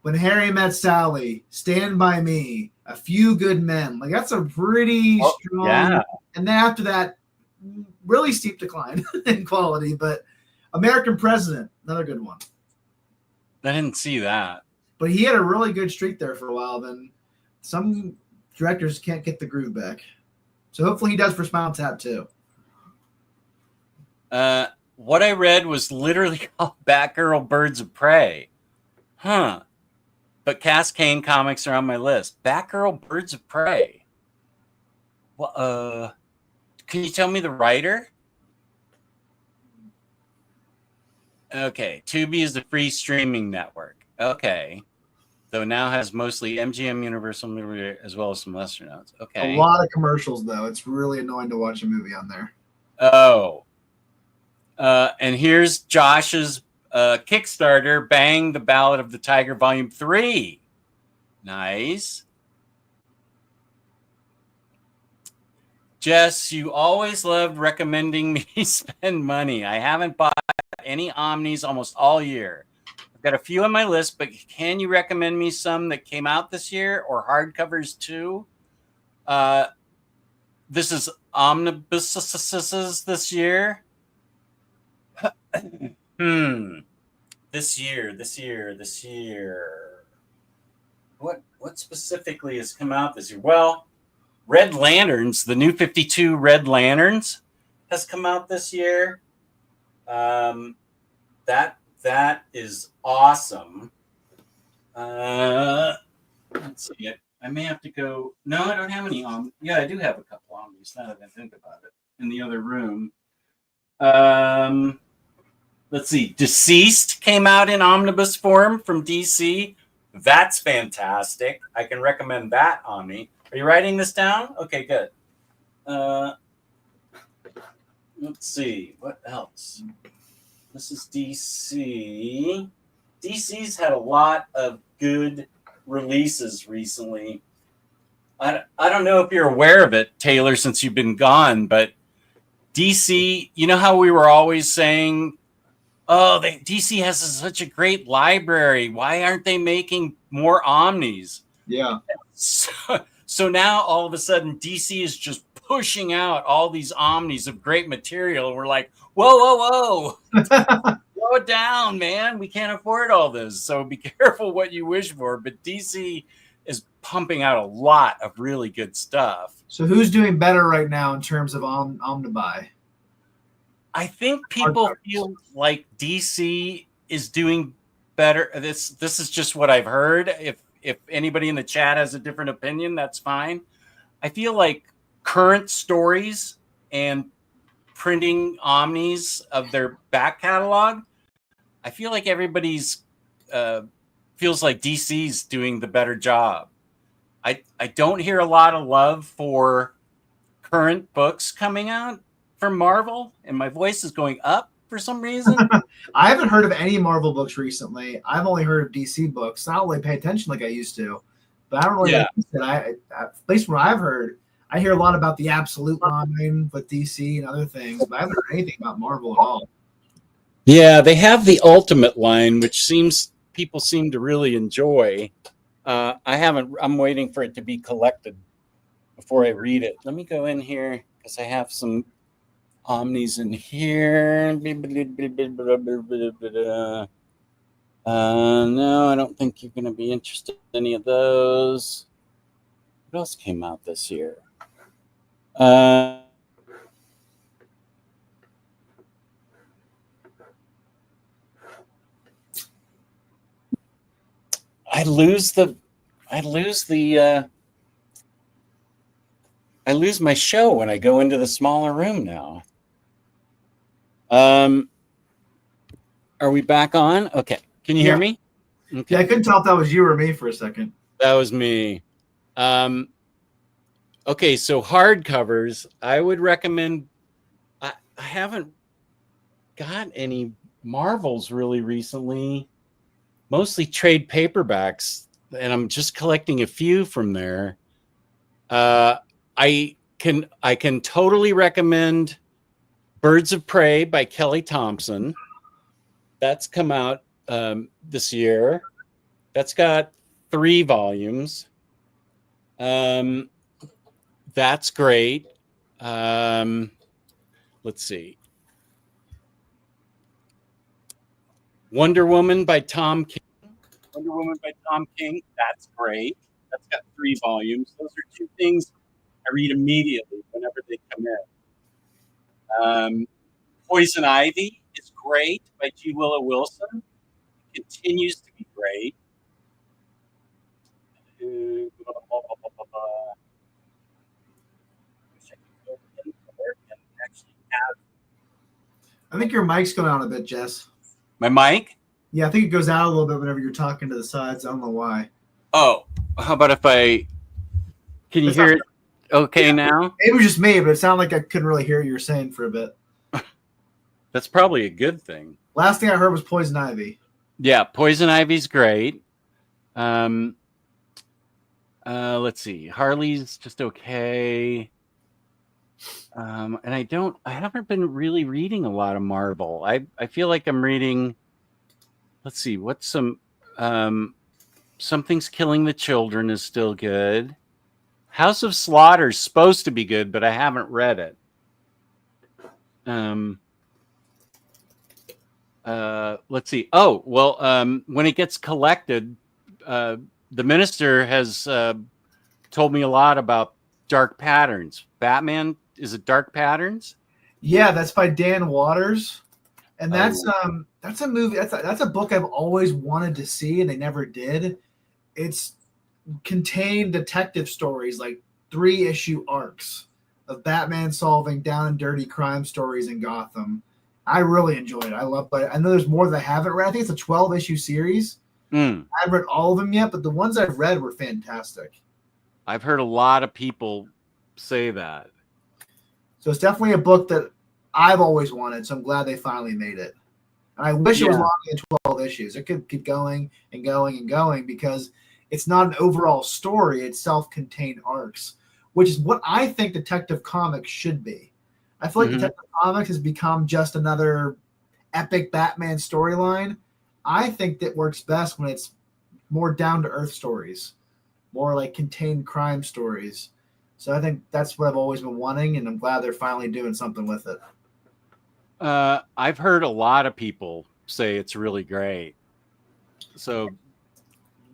When Harry Met Sally, Stand By Me, A Few Good Men. Like, that's a pretty strong. Yeah. And then after that, really steep decline in quality, but American President, another good one. I didn't see that. But he had a really good streak there for a while. Then some directors can't get the groove back. So hopefully he does for Spinal Tap too. What I read was literally called Batgirl Birds of Prey. Huh. But Cass Kane comics are on my list. Batgirl Birds of Prey. Well, can you tell me the writer? Okay. Tubi is the free streaming network. Okay. Though now has mostly MGM, Universal, as well as some lesser notes. Okay. A lot of commercials, though. It's really annoying to watch a movie on there. Oh. And here's Josh's Kickstarter, Bang, the Ballad of the Tiger, Volume 3. Nice. Jess, you always loved recommending me spend money. I haven't bought any Omnis almost all year. I've got a few on my list, but can you recommend me some that came out this year or hardcovers too? This is omnibuses this year. This year. What specifically has come out this year? Well, Red Lanterns, the new 52 Red Lanterns has come out this year. That is awesome. Let's see. I may have to go. No, I don't have any Omnis. Yeah, I do have a couple Omnis now that I think about it in the other room. Let's see. Deceased came out in omnibus form from DC. That's fantastic. I can recommend that Omni. Are you writing this down? Okay, good. Let's see. What else? This is DC. DC's had a lot of good releases recently. I don't know if you're aware of it, Taylor, since you've been gone, but DC, you know how we were always saying, oh, DC has such a great library. Why aren't they making more Omnis? Yeah. So now all of a sudden DC is just pushing out all these Omnis of great material. We're like, whoa. Slow it down, man. We can't afford all this. So be careful what you wish for. But DC is pumping out a lot of really good stuff. So who's doing better right now in terms of Omnibuy? I think people feel like DC is doing better. This is just what I've heard. If anybody in the chat has a different opinion, that's fine. I feel like current stories and printing Omnis of their back catalog, I feel like everybody's feels like DC's doing the better job. I don't hear a lot of love for current books coming out from Marvel, and my voice is going up for some reason. I haven't heard of any Marvel books recently. I've only heard of DC books. I don't really pay attention like I used to, but I don't really. At least from what I've heard, I hear a lot about the Absolute line with DC and other things, but I haven't heard anything about Marvel at all. Yeah, they have the Ultimate line, which people seem to really enjoy. I haven't. I'm waiting for it to be collected before I read it. Let me go in here because I have some Omnis in here. No, I don't think you're going to be interested in any of those. What else came out this year? I lose my show when I go into the smaller room now. Are we back on? Okay. Can you hear me? Okay. Yeah, I couldn't tell if that was you or me for a second. That was me. Okay, so hardcovers, I would recommend. I haven't got any Marvels really recently. Mostly trade paperbacks, and I'm just collecting a few from there. I can totally recommend Birds of Prey by Kelly Thompson. That's come out this year. That's got 3 volumes. That's great. Let's see. Wonder Woman by Tom King. That's great. That's got 3 volumes. Those are 2 things I read immediately whenever they come in. Poison Ivy is great by G. Willow Wilson. It continues to be great. I think your mic's going out a bit, Jess. My mic? Yeah, I think it goes out a little bit whenever you're talking to the sides. I don't know why. Oh, how about if I... Can you hear it okay now? It was just me, but it sounded like I couldn't really hear what you were saying for a bit. That's probably a good thing. Last thing I heard was Poison Ivy. Yeah, Poison Ivy's great. Let's see. Harley's just okay. And I haven't been really reading a lot of Marvel. I feel like I'm reading, let's see, what's Something's Killing the Children is still good. House of Slaughter is supposed to be good, but I haven't read it. Let's see. Oh, well, when it gets collected, the minister has told me a lot about Dark Patterns. Batman, is it Dark Patterns? Yeah, that's by Dan Waters. And that's a movie. That's a book I've always wanted to see, and they never did. It's contained detective stories, like 3-issue arcs of Batman solving down and dirty crime stories in Gotham. I really enjoyed it. I know there's more that I haven't read. I think it's a 12-issue series. I haven't read all of them yet, but the ones I've read were fantastic. I've heard a lot of people say that. So it's definitely a book that I've always wanted, so I'm glad they finally made it. And I wish it was longer than 12 issues. It could keep going and going and going because it's not an overall story. It's self-contained arcs, which is what I think Detective Comics should be. I feel like Detective Comics has become just another epic Batman storyline. I think that works best when it's more down-to-earth stories, more like contained crime stories. So I think that's what I've always been wanting, and I'm glad they're finally doing something with it. I've heard a lot of people say it's really great. So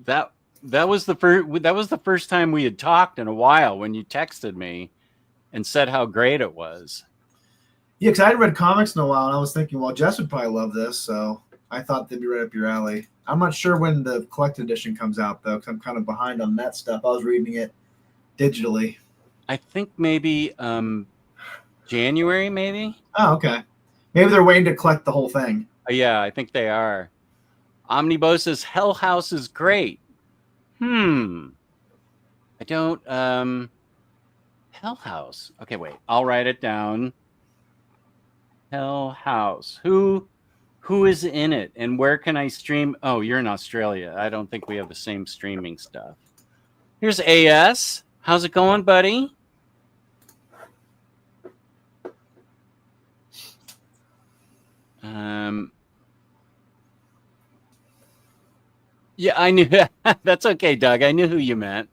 that was the first time we had talked in a while when you texted me and said how great it was. Yeah, because I hadn't read comics in a while, and I was thinking, well, Jess would probably love this, so I thought they'd be right up your alley. I'm not sure when the collected edition comes out, though, because I'm kind of behind on that stuff. I was reading it digitally. I think maybe January, maybe. Oh, okay. Maybe they're waiting to collect the whole thing. Yeah, I think they are. Omnibo says Hell House is great. I don't Hell House. Okay, wait. I'll write it down. Hell House. Who is in it and where can I stream? Oh, you're in Australia. I don't think we have the same streaming stuff. Here's AS. How's it going, buddy? Yeah, I knew. That's okay, Doug. I knew who you meant.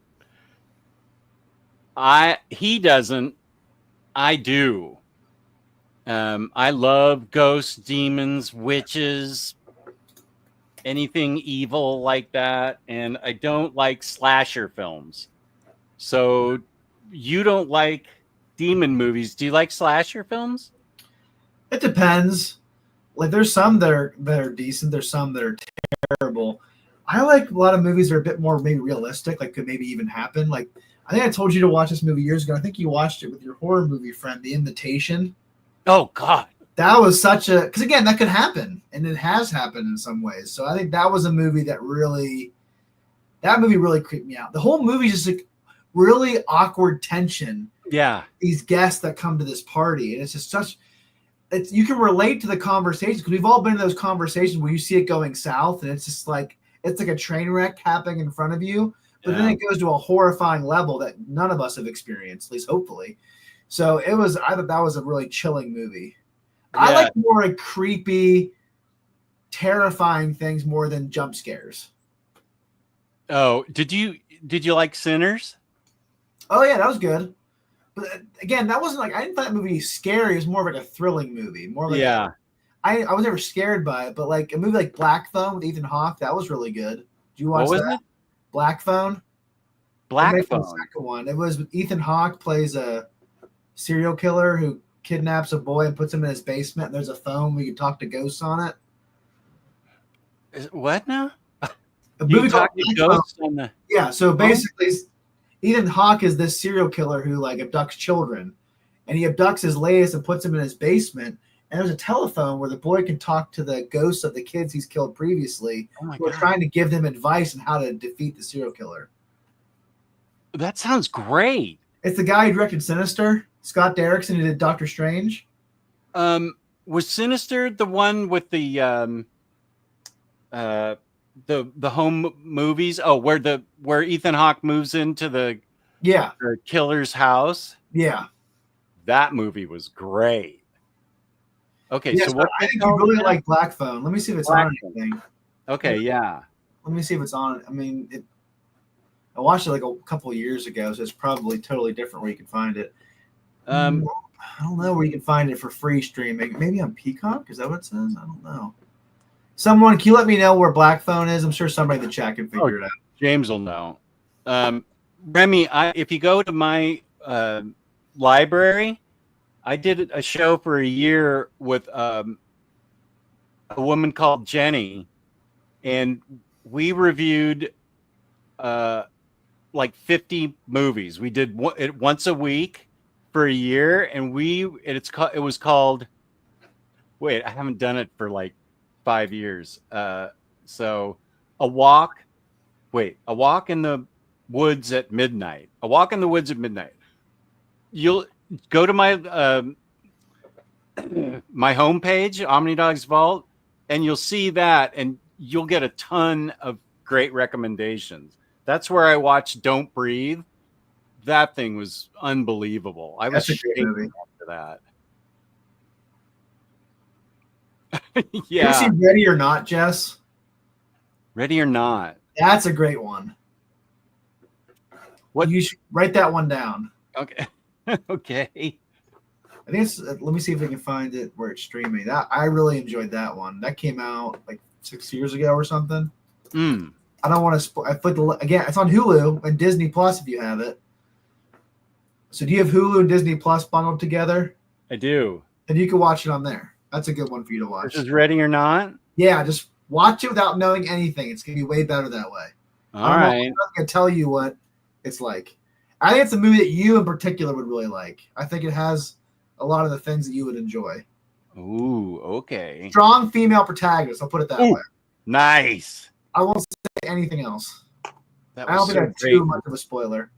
He doesn't. I do. I love ghosts, demons, witches, anything evil like that, and I don't like slasher films. So you don't like demon movies. Do you like slasher films? It depends. Like there's some that are decent. There's some that are terrible. I like a lot of movies that are a bit more maybe realistic, like could maybe even happen. Like I think I told you to watch this movie years ago. I think you watched it with your horror movie friend, The Invitation. Oh God. That was such a, because again, that could happen, and it has happened in some ways. So I think that was a movie that really creeped me out. The whole movie is just like really awkward tension. Yeah. These guests that come to this party, and it's just such. You can relate to the conversations because we've all been in those conversations where you see it going south, and it's just like it's like a train wreck happening in front of you. But then it goes to a horrifying level that none of us have experienced, at least hopefully. So I thought that was a really chilling movie. Yeah. I like more like creepy, terrifying things more than jump scares. Oh, did you like Sinners? Oh yeah, that was good. But again, that wasn't like, I didn't find that movie scary. It was more of like a thrilling movie. More like I was never scared by it, but like a movie like Black Phone with Ethan Hawke, that was really good. Did you watch that? Black Phone. Black Phone. The second one. It was with Ethan Hawke plays a serial killer who kidnaps a boy and puts him in his basement. And there's a phone where you can talk to ghosts on it. What now? A movie called ghosts on the. Yeah. So basically, Ethan Hawke is this serial killer who like abducts children, and he abducts his latest and puts him in his basement. And there's a telephone where the boy can talk to the ghosts of the kids he's killed previously. Who are trying to give them advice on how to defeat the serial killer. That sounds great. It's the guy who directed Sinister, Scott Derrickson, who did Doctor Strange. Was Sinister the one with the home movies? Oh, where Ethan Hawke moves into the killer's house? Yeah. That movie was great. Okay, so what I think you really like Black Phone. Let me see if it's on anything. Okay, yeah. Let me see if it's on. I mean, I watched it like a couple of years ago, so it's probably totally different where you can find it. I don't know where you can find it for free streaming. Maybe on Peacock? Is that what it says? I don't know. Someone, can you let me know where Black Phone is? I'm sure somebody in the chat can figure it out. James will know. Remy, if you go to my library, I did a show for a year with a woman called Jenny, and we reviewed like 50 movies. We did it once a week for a year, and it was called. Wait, I haven't done it for like 5 years. So a walk in the woods at midnight. A walk in the woods at midnight. You'll go to my my homepage, Omnidog's Vault, and you'll see that, and you'll get a ton of great recommendations. That's where I watched Don't Breathe. That thing was unbelievable. I was shaking after that. Yeah. You see Ready or Not, Jess? Ready or Not. That's a great one. What? You should write that one down. Okay. Okay. I think it's. Let me see if I can find it where it's streaming. I really enjoyed that one. That came out like 6 years ago or something. I don't want to. I put again. It's on Hulu and Disney Plus if you have it. So do you have Hulu and Disney Plus bundled together? I do. And you can watch it on there. That's a good one for you to watch. This is Ready or Not? Yeah, just watch it without knowing anything. It's going to be way better that way. All right. I'm not going to tell you what it's like. I think it's a movie that you in particular would really like. I think it has a lot of the things that you would enjoy. Ooh, okay. Strong female protagonist. I'll put it that way. Nice. I won't say anything else. I don't think that's too much of a spoiler.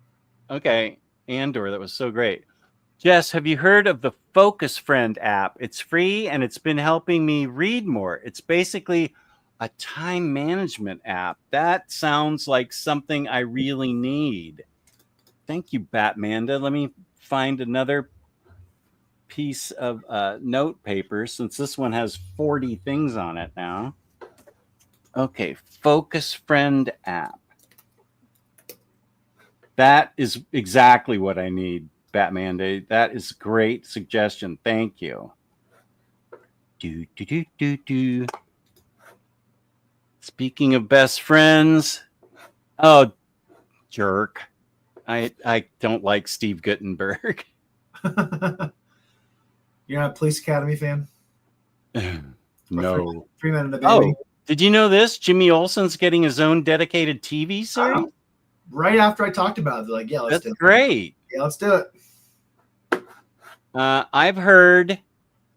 Okay. Andor, that was so great. Jess, have you heard of the Focus Friend app? It's free and it's been helping me read more. It's basically a time management app. That sounds like something I really need. Thank you, Batmanda. Let me find another piece of note paper since this one has 40 things on it now. Okay, Focus Friend app. That is exactly what I need, Batman Day. That is a great suggestion. Thank you. Speaking of best friends, oh, jerk. I don't like Steve Guttenberg. You're not a Police Academy fan? No. 3 Men and a Baby. Oh, did you know this? Jimmy Olsen's getting his own dedicated TV series? Oh, right after I talked about it, they're like, yeah, let's do it. That's great. Yeah, let's do it. I've heard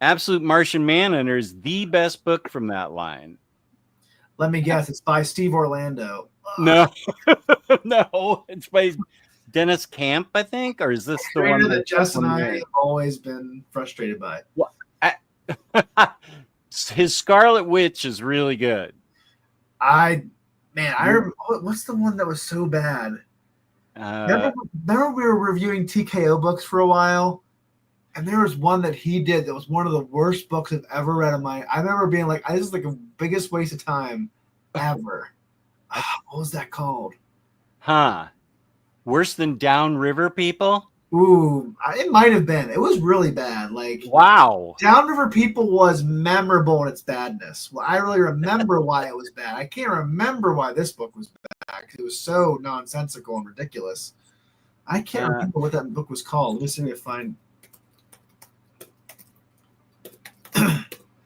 Absolute Martian Manhunter is the best book from that line. Let me guess, it's by Steve Orlando. No, no, it's by Dennis Camp, I think, or is this the one that Jess and I have always been frustrated by? Well, his Scarlet Witch is really good. I remember, what's the one that was so bad? Remember we were reviewing TKO books for a while, and there was one that he did that was one of the worst books I've ever read in my. I remember being like, "This is like the biggest waste of time ever." What was that called? Huh? Worse than Downriver People? Ooh, it might have been. It was really bad. Like, wow. Downriver People was memorable in its badness. Well, I really remember why it was bad. I can't remember why this book was bad because it was so nonsensical and ridiculous. I can't remember what that book was called. Let me see if I find.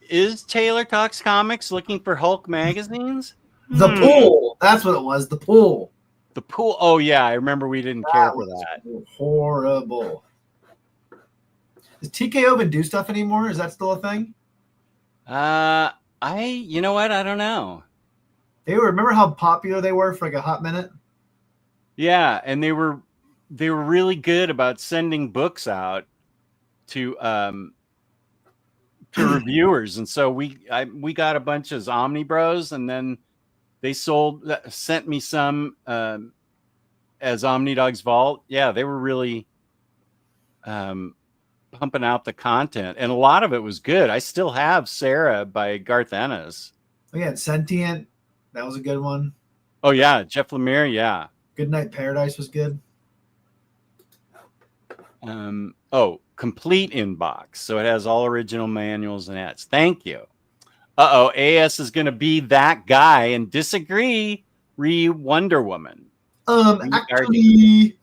Is Taylor Talks Comics looking for Hulk magazines? The Pool. That's what it was. The Pool. The Pool. Oh, yeah. I remember we didn't care for that. Horrible. Does TKO even do stuff anymore? Is that still a thing? You know what? I don't know. Remember how popular they were for like a hot minute? Yeah, and they were really good about sending books out to reviewers, and so we got a bunch of Omnibros, and then they sent me some as Omnidog's Vault. Yeah, they were really pumping out the content, and a lot of it was good. I still have Sarah by Garth Ennis. Oh yeah, Sentient. That was a good one. Oh yeah, Jeff Lemire. Yeah. Goodnight Paradise was good. Complete inbox. So it has all original manuals and ads. Thank you. AS is going to be that guy and disagree. Wonder Woman. Actually,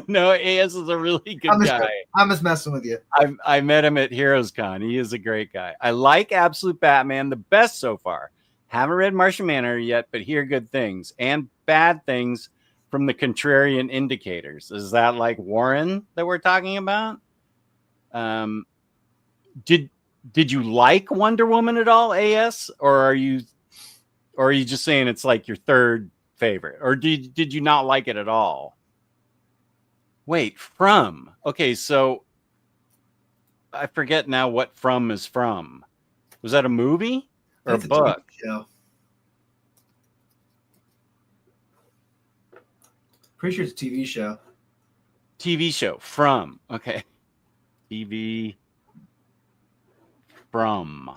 no, AS is a really good guy. I'm just messing with you. I met him at Heroes Con. He is a great guy. I like Absolute Batman the best so far. Haven't read Martian Manhunter yet, but hear good things and bad things from the Contrarian Indicators. Is that like Warren that we're talking about? Did you like Wonder Woman at all, AS, or are you just saying it's like your third favorite, or did you not like it at all? Wait, From. Okay, so I forget now what From is from. Was that a movie or a book? Show. Pretty sure it's a TV show. TV show. From. Okay. TV. From.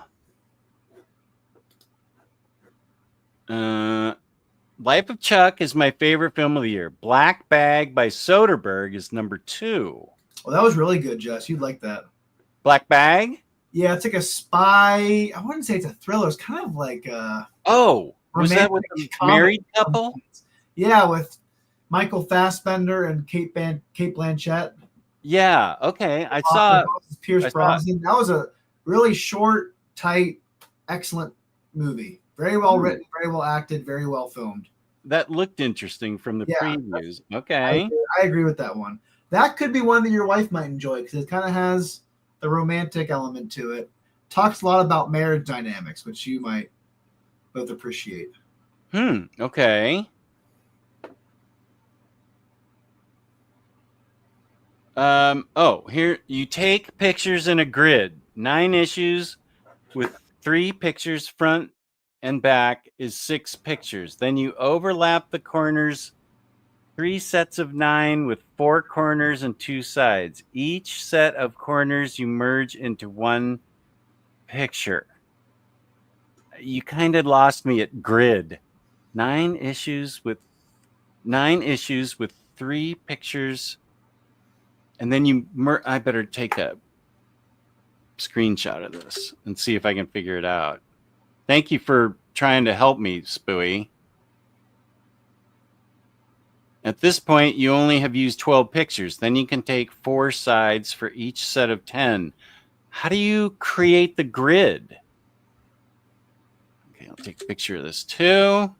Life of Chuck is my favorite film of the year. Black Bag by Soderbergh is number 2. Well, that was really good, Jess. You'd like that. Black Bag? Yeah, it's like a spy. I wouldn't say it's a thriller. It's kind of like a. Oh, was that with a married couple? Yeah, with Michael Fassbender and Kate Blanchett. Yeah. Okay, I saw Pierce Brosnan. That was a really short, tight, excellent movie. Very well written, very well acted, very well filmed. That looked interesting from the previews. Okay. I agree with that one. That could be one that your wife might enjoy because it kind of has the romantic element to it. Talks a lot about marriage dynamics, which you might both appreciate. Okay. Here you take pictures in a grid. 9 issues with 3 pictures front and back is 6 pictures. Then you overlap the corners 3 sets of 9 with 4 corners and 2 sides. Each set of corners you merge into one picture. You kind of lost me at grid. 9 issues with 3 pictures. And then I better take a screenshot of this and see if I can figure it out. Thank you for trying to help me, Spooey. At this point, you only have used 12 pictures. Then you can take 4 sides for each set of 10. How do you create the grid? Okay, I'll take a picture of this too.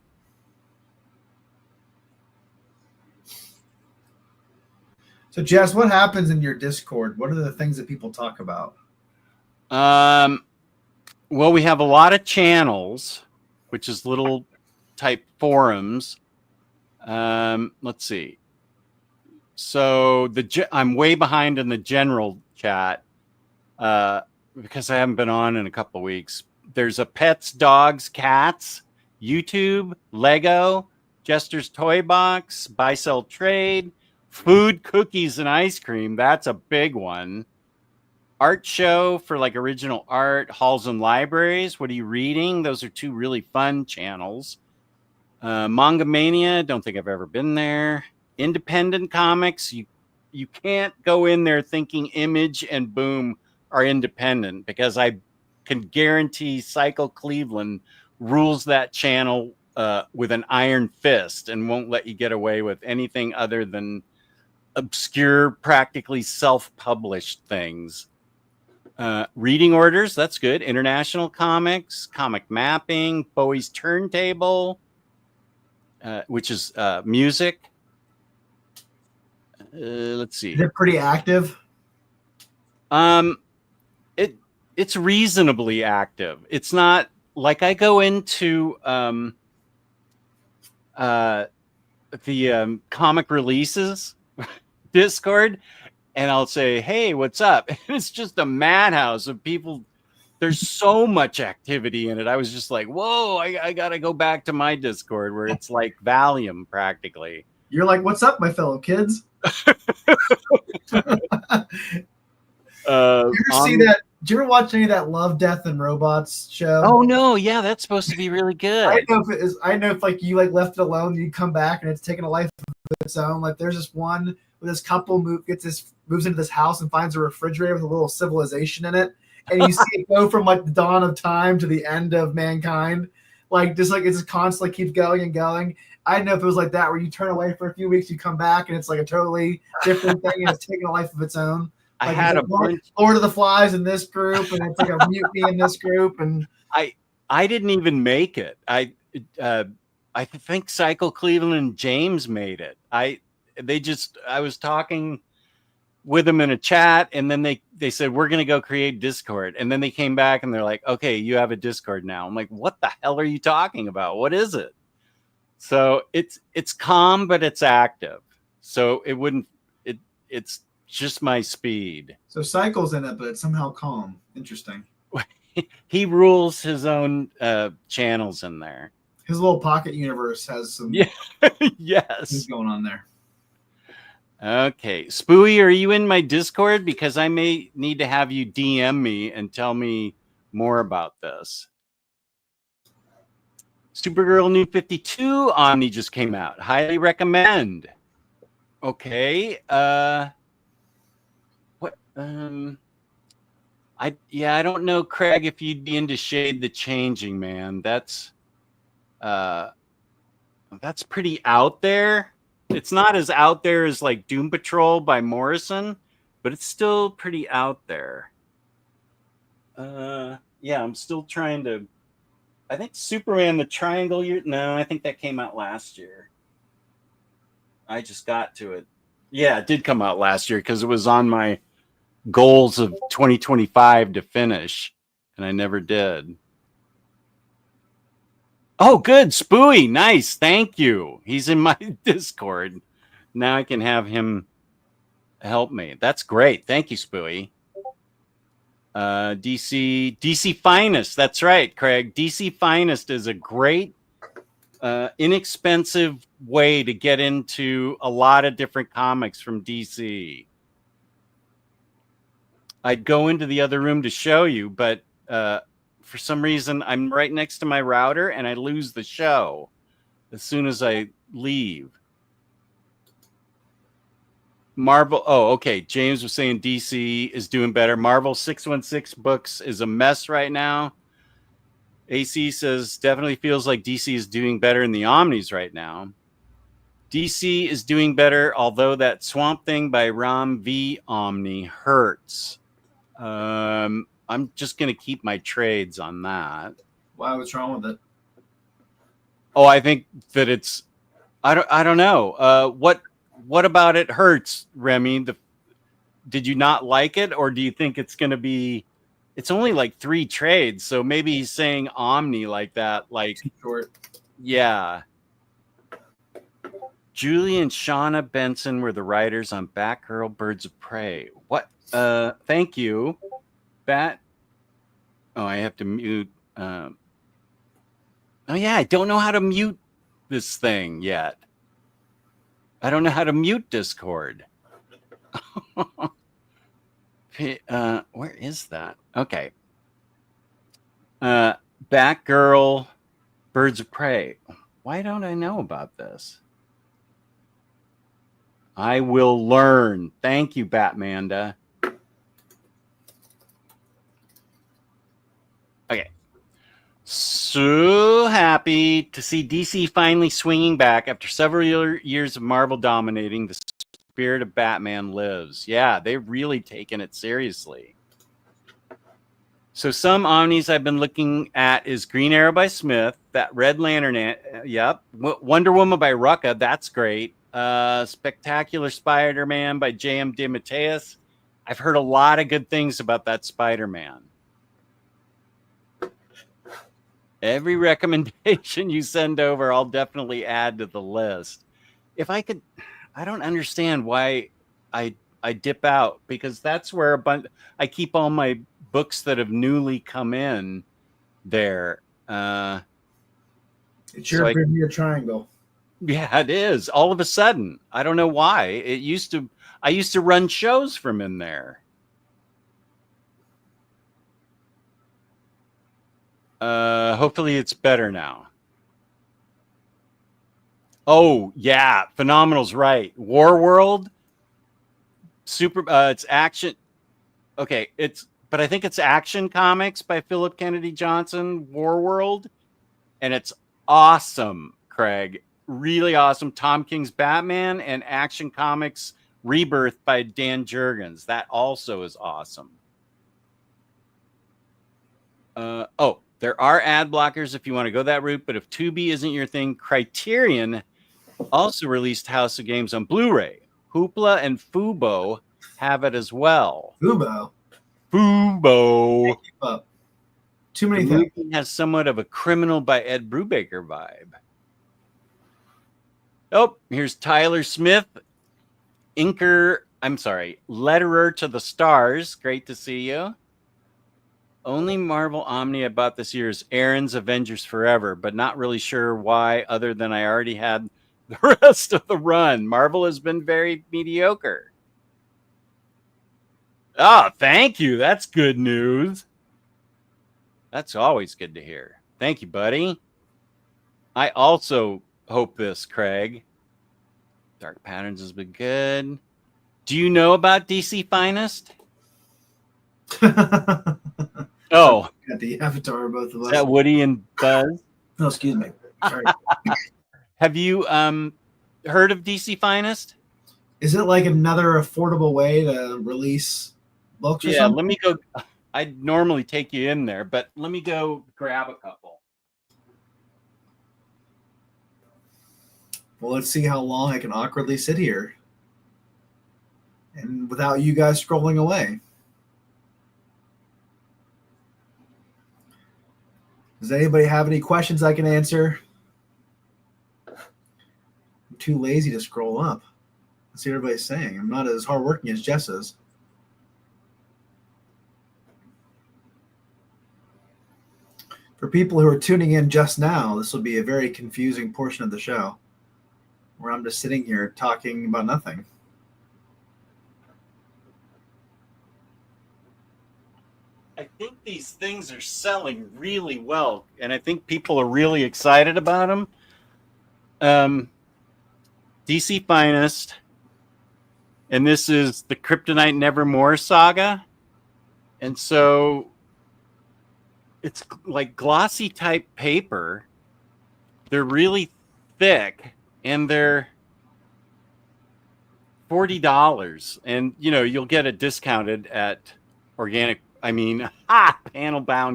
So, Jess, what happens in your Discord? What are the things that people talk about? Well, we have a lot of channels, which is little type forums. Let's see. So I'm way behind in the general chat because I haven't been on in a couple of weeks. There's a pets, dogs, cats, YouTube, Lego, Jester's Toy Box, Buy, Sell, Trade, food, cookies, and ice cream. That's a big one. Art show for like original art, halls and libraries. What are you reading? Those are 2 really fun channels. Manga Mania, don't think I've ever been there. Independent comics, you can't go in there thinking Image and Boom are independent, because I can guarantee Cycle Cleveland rules that channel with an iron fist and won't let you get away with anything other than obscure, practically self-published things. Reading orders, that's good. International comics, comic mapping, Bowie's Turntable, which is music. Let's see. Is it pretty active? It's reasonably active. It's not like I go into the comic releases Discord, and I'll say, "Hey, what's up?" And it's just a madhouse of people. There's so much activity in it. I was just like, "Whoa! I gotta go back to my Discord where it's like Valium practically." You're like, "What's up, my fellow kids?" You ever see that? Did you ever watch any of that Love, Death, and Robots show? Oh no, yeah, that's supposed to be really good. I know if like you like left it alone, and you come back and it's taking a life of its own. Like there's this one where this couple moves into this house and finds a refrigerator with a little civilization in it, and you see it go from like the dawn of time to the end of mankind. Like just like it just constantly keeps going and going. I didn't know if it was like that where you turn away for a few weeks, you come back, and it's like a totally different thing, and it's taking a life of its own. Like I had a Lord of the Flies in this group, and it's like a mutiny in this group, and I didn't even make it. I think Cycle Cleveland and James made it. I was talking with them in a chat, and then they said we're gonna go create Discord, and then they came back and they're like, okay, you have a Discord now. I'm like, what the hell are you talking about? What is it? So it's calm, but it's active. So it's just my speed. So Cycle's in it, but it's somehow calm. Interesting. He rules his own channels in there. His little pocket universe has some yes things going on there. Okay. Spooey, are you in my Discord? Because I may need to have you DM me and tell me more about this. Supergirl New 52 Omni just came out. Highly recommend. Okay. I don't know, Craig, if you'd be into Shade the Changing Man. That's pretty out there. It's not as out there as like Doom Patrol by Morrison, but it's still pretty out there. I'm still trying to. I think Superman the Triangle Year. No, I think that came out last year. I just got to it. Yeah, it did come out last year because it was on my goals of 2025 to finish, and I never did. Oh, good. Spooey. Nice. Thank you. He's in my Discord. Now I can have him help me. That's great. Thank you, Spooey. DC Finest. That's right, Craig. DC Finest is a great inexpensive way to get into a lot of different comics from DC. I'd go into the other room to show you, but for some reason I'm right next to my router and I lose the show as soon as I leave. Marvel. Oh, okay. James was saying DC is doing better. Marvel 616 books is a mess right now. AC says definitely feels like DC is doing better in the Omnis right now. DC is doing better, although that Swamp Thing by Ram V Omni hurts. I'm just going to keep my trades on that. Why? What's wrong with it? Oh, I think that it's. I don't know. What about it hurts, Remy? Did you not like it, or do you think it's going to be? It's only like 3 trades, so maybe he's saying Omni like that, like short. Yeah. Julie and Shauna Benson were the writers on Batgirl, Birds of Prey. What? Thank you, Bat. Oh, I have to mute. Oh yeah, I don't know how to mute this thing yet. I don't know how to mute Discord. Where is that? Okay. Batgirl, Birds of Prey. Why don't I know about this? I will learn. Thank you, Batmanda. Okay. So happy to see DC finally swinging back after several years of Marvel dominating. The spirit of Batman lives. Yeah, they've really taken it seriously. So some Omnis I've been looking at is Green Arrow by Smith, that Red Lantern, yep. Wonder Woman by Rucka, that's great. Spectacular Spider-Man by J.M. DeMatteis. I've heard a lot of good things about that Spider-Man. Every recommendation you send over, I'll definitely add to the list. If I could, I don't understand why I dip out, because that's where I keep all my books that have newly come in there. It's your Bermuda Triangle. Yeah, it is. All of a sudden, I don't know why. I used to run shows from in there. Hopefully it's better now. Oh, yeah. Phenomenal's right. War World. It's action. Okay, but I think it's Action Comics by Philip Kennedy Johnson, War World. And it's awesome, Craig. Really awesome. Tom King's Batman and Action Comics Rebirth by Dan Jurgens. That also is awesome. There are ad blockers if you want to go that route, but if Tubi isn't your thing, Criterion also released House of Games on Blu-ray. Hoopla and Fubo have it as well. Fubo. Too many things. The movie has somewhat of a Criminal by Ed Brubaker vibe. Oh, here's Tyler Smith, letterer to the stars. Great to see you. Only Marvel Omni I bought this year is Aaron's Avengers Forever, but not really sure why, other than I already had the rest of the run. Marvel has been very mediocre. Oh, thank you. That's good news. That's always good to hear. Thank you, buddy. I also hope this, Craig. Dark Patterns has been good. Do you know about DC Finest? Oh. Got the avatar of both of us. Is that Woody and Buzz? No, excuse me. Sorry. Have you heard of DC Finest? Is it like another affordable way to release books or something? Let me go. I'd normally take you in there, but let me go grab a couple. Well, let's see how long I can awkwardly sit here and without you guys scrolling away. Does anybody have any questions I can answer? I'm too lazy to scroll up. Let's see what everybody's saying. I'm not as hardworking as Jess is. For people who are tuning in just now, this will be a very confusing portion of the show where I'm just sitting here talking about nothing. I think these things are selling really well, and I think people are really excited about them. DC Finest, and this is the Kryptonite Nevermore saga. And so it's like glossy type paper. They're really thick, and they're $40. And, you know, you'll get it discounted at Panelbound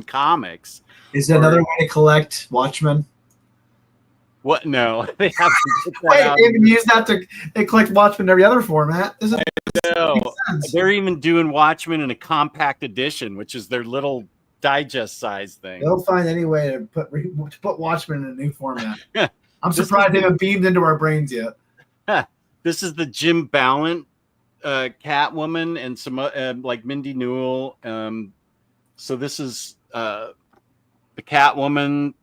Comics. Is there another way to collect Watchmen? What? No, they haven't put that Wait, out. they even use that they collect Watchmen in every other format. No, they're even doing Watchmen in a compact edition, which is their little digest size thing. They'll find any way to put Watchmen in a new format. I'm surprised they haven't beamed into our brains yet. This is the Jim Ballant Catwoman and some like Mindy Newell. So this is the Catwoman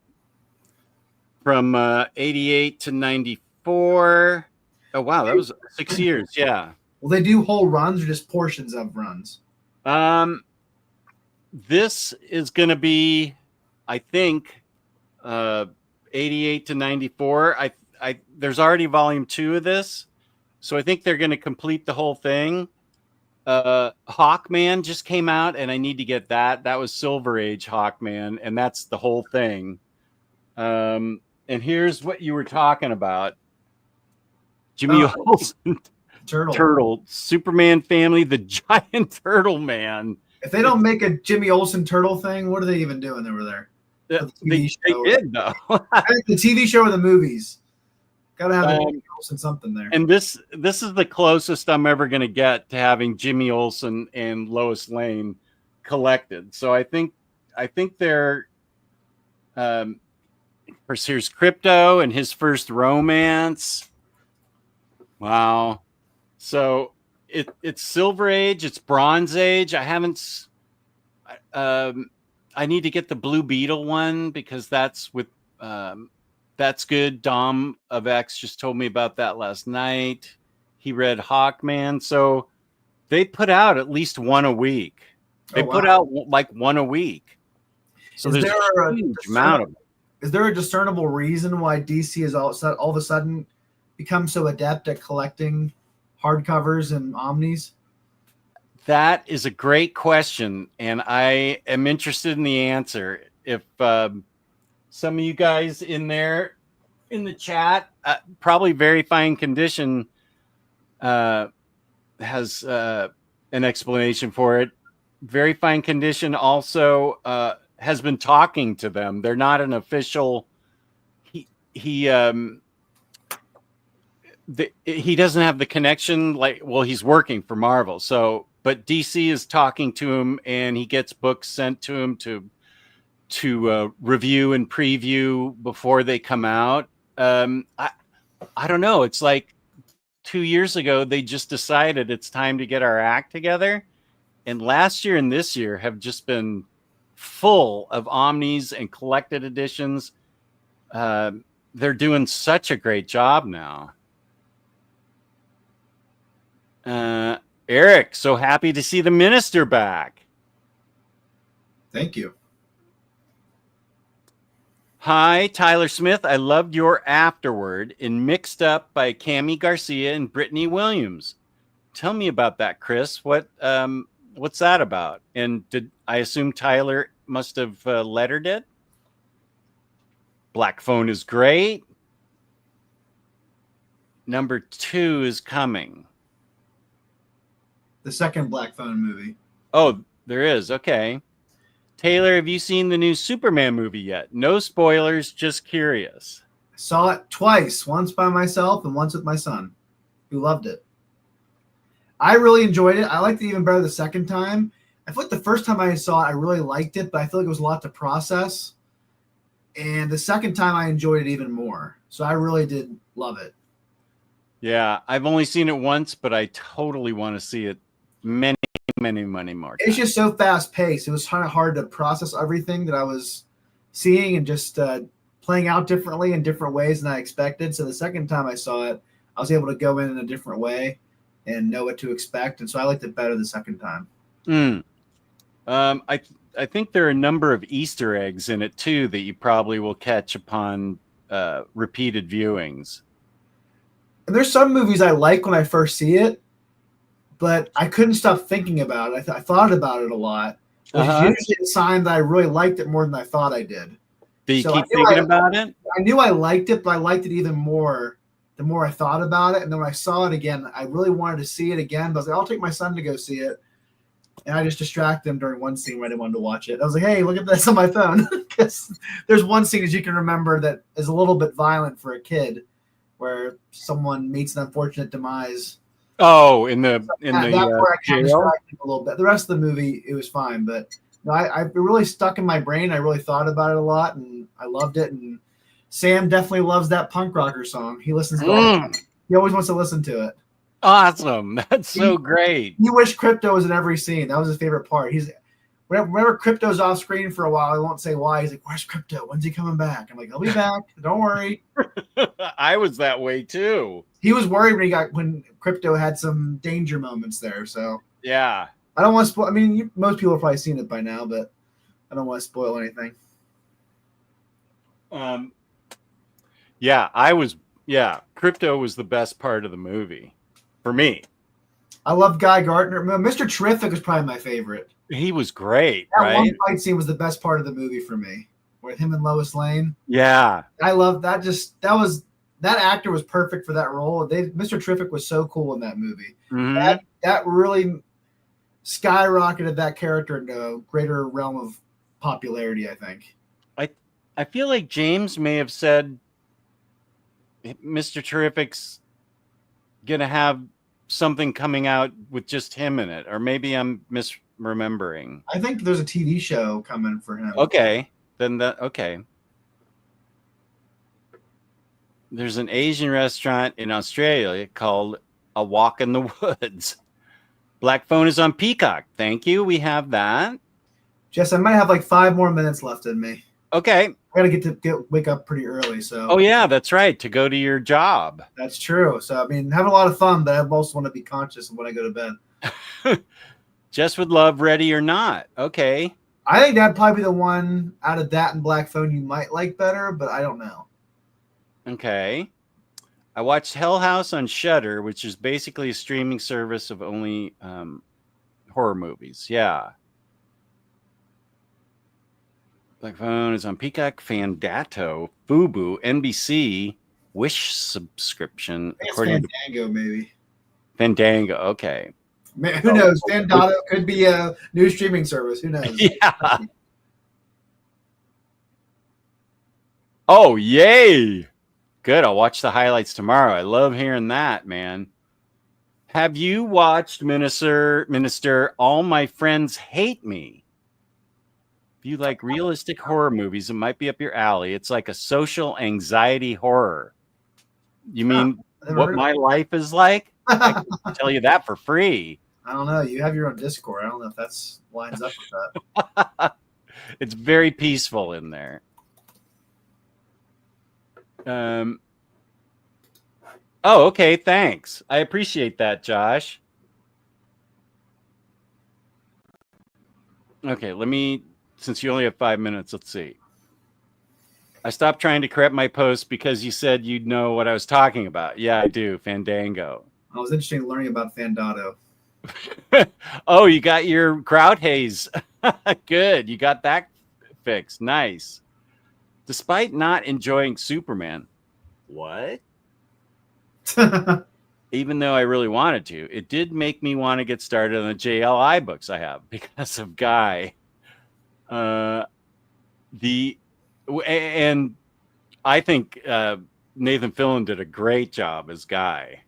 from 88 to 94. Oh wow, that was 6 years. Yeah. Will they do whole runs or just portions of runs? This is going to be, I think, 88 to 94. There's already volume 2 of this, so I think they're going to complete the whole thing. Hawkman just came out, and I need to get that. That was Silver Age Hawkman, and that's the whole thing. And here's what you were talking about. Jimmy Olsen. Turtle. Superman family, the giant turtle man. If they don't make a Jimmy Olsen turtle thing, what are they even doing over there? They did, though. The TV show or the movies? Gotta have Jimmy Olsen something there. And this is the closest I'm ever going to get to having Jimmy Olsen and Lois Lane collected. So I think they're here's Crypto and his first romance. Wow. So it's Silver Age, it's Bronze Age. I need to get the Blue Beetle one because that's with that's good. Dom of X just told me about that last night. He read Hawkman. So they put out at least one a week. They put out like one a week. So there's a huge amount of them. Is there a discernible reason why DC is all of a sudden become so adept at collecting hardcovers and omnis? That is a great question, and I am interested in the answer. If some of you guys in there in the chat, probably Very Fine Condition has an explanation for it. Very Fine Condition also has been talking to them. They're not an official. He doesn't have the connection. He's working for Marvel, so. But DC is talking to him, and he gets books sent to him to review and preview before they come out. I don't know. It's like 2 years ago, they just decided it's time to get our act together. And last year and this year have just been full of omnis and collected editions. They're doing such a great job now. Eric, so happy to see the minister back. Thank you. Hi, Tyler Smith. I loved your Afterward in Mixed Up by Cami Garcia and Brittany Williams. Tell me about that, Chris. What's that about? And I assume Tyler must have lettered it? Black Phone is great. Number 2 is coming. The second Black Phone movie. Oh, there is. Okay. Taylor, have you seen the new Superman movie yet? No spoilers, just curious. I saw it twice, once by myself and once with my son, who loved it. I really enjoyed it. I liked it even better the second time. I feel like the first time I saw it, I really liked it, but I feel like it was a lot to process. And the second time, I enjoyed it even more. So I really did love it. Yeah, I've only seen it once, but I totally want to see it many more times. It's just so fast paced. It was kind of hard to process everything that I was seeing and just playing out differently in different ways than I expected. So the second time I saw it, I was able to go in a different way and know what to expect, and so I liked it better the second time. I think there are a number of Easter eggs in it too that you probably will catch upon repeated viewings. And there's some movies I like when I first see it, but I couldn't stop thinking about it. I thought about it a lot, which is usually a sign that I really liked it more than I thought I did. Do you keep thinking about it? I knew I liked it, but I liked it even more the more I thought about it. And then when I saw it again, I really wanted to see it again. But I was like, I'll take my son to go see it. And I just distracted him during one scene where I didn't want to watch it. I was like, hey, look at this on my phone. Because there's one scene, as you can remember, that is a little bit violent for a kid, where someone meets an unfortunate demise. Oh, in the jail? A little bit. The rest of the movie, it was fine. But no, it really stuck in my brain. I really thought about it a lot, and I loved it. And Sam definitely loves that punk rocker song. He listens to it. He always wants to listen to it. Awesome. That's so great. He wished Crypto was in every scene. That was his favorite part. Whenever Crypto's off screen for a while, I won't say why. He's like, where's Crypto? When's he coming back? I'm like, he'll be back. Don't worry. I was that way too. He was worried when Crypto had some danger moments there. So yeah. I don't want to spoil. I mean, most people have probably seen it by now, but I don't want to spoil anything. Crypto was the best part of the movie for me. I love Guy Gardner. Mr. Terrific was probably my favorite. He was great. That one fight scene was the best part of the movie for me, with him and Lois Lane. Yeah, I love that. That actor was perfect for that role. Mr. Terrific was so cool in that movie. Mm-hmm. That really skyrocketed that character into a greater realm of popularity, I think. I feel like James may have said Mr. Terrific's gonna have something coming out with just him in it, or maybe I'm misremembering. I think there's a TV show coming for him. Okay. There's an Asian restaurant in Australia called A Walk in the Woods. Black Phone is on Peacock. Thank you. We have that. Jess, I might have like 5 more minutes left in me. Okay. I gotta wake up pretty early. So. Oh yeah, that's right. To go to your job. That's true. So I mean, having a lot of fun, but I also want to be conscious of when I go to bed. Jess would love Ready or Not. Okay. I think that'd probably be the one out of that and Black Phone you might like better, but I don't know. Okay. I watched Hell House on Shudder, which is basically a streaming service of only horror movies. Yeah. Black Phone is on Peacock, Fandato, Fubu, NBC, Wish subscription. According Fandango, maybe. Fandango, okay. Man, who knows? Fandato could be a new streaming service. Who knows? Yeah. Oh, yay. Good. I'll watch the highlights tomorrow. I love hearing that, man. Have you watched Minister, All My Friends Hate Me? If you like realistic horror movies, it might be up your alley. It's like a social anxiety horror. You mean what my life is like? I can tell you that for free. I don't know. You have your own Discord. I don't know if that's lines up with that. It's very peaceful in there. Oh, okay. Thanks. I appreciate that, Josh. Okay, since you only have 5 minutes, let's see. I stopped trying to correct my post because you said you'd know what I was talking about. Yeah, I do. Fandango. I was interested in learning about Fandato. Oh, you got your crowd haze. Good. You got that fixed. Nice. Despite not enjoying Superman. What? Even though I really wanted to, it did make me want to get started on the JLI books I have because of Guy. And I think Nathan Fillion did a great job as Guy.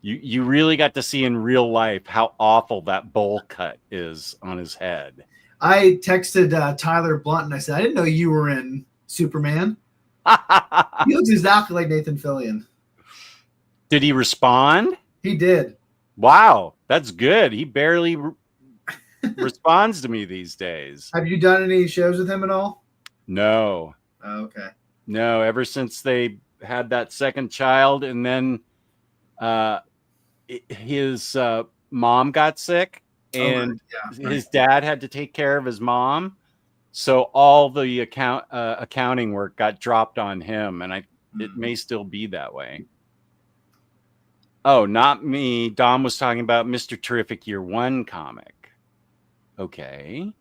You really got to see in real life how awful that bowl cut is on his head. I texted Tyler Blunt and I said, I didn't know you were in Superman. He looks exactly like Nathan Fillion. Did he respond? He did. Wow, that's good. He barely responds to me these days. Have you done any shows with him at all? No. Oh, okay. No, ever since they had that second child, and then his mom got sick, and his dad had to take care of his mom. So all the accounting work got dropped on him, and it may still be that way. Oh, not me. Dom was talking about Mr. Terrific Year One comic. Okay.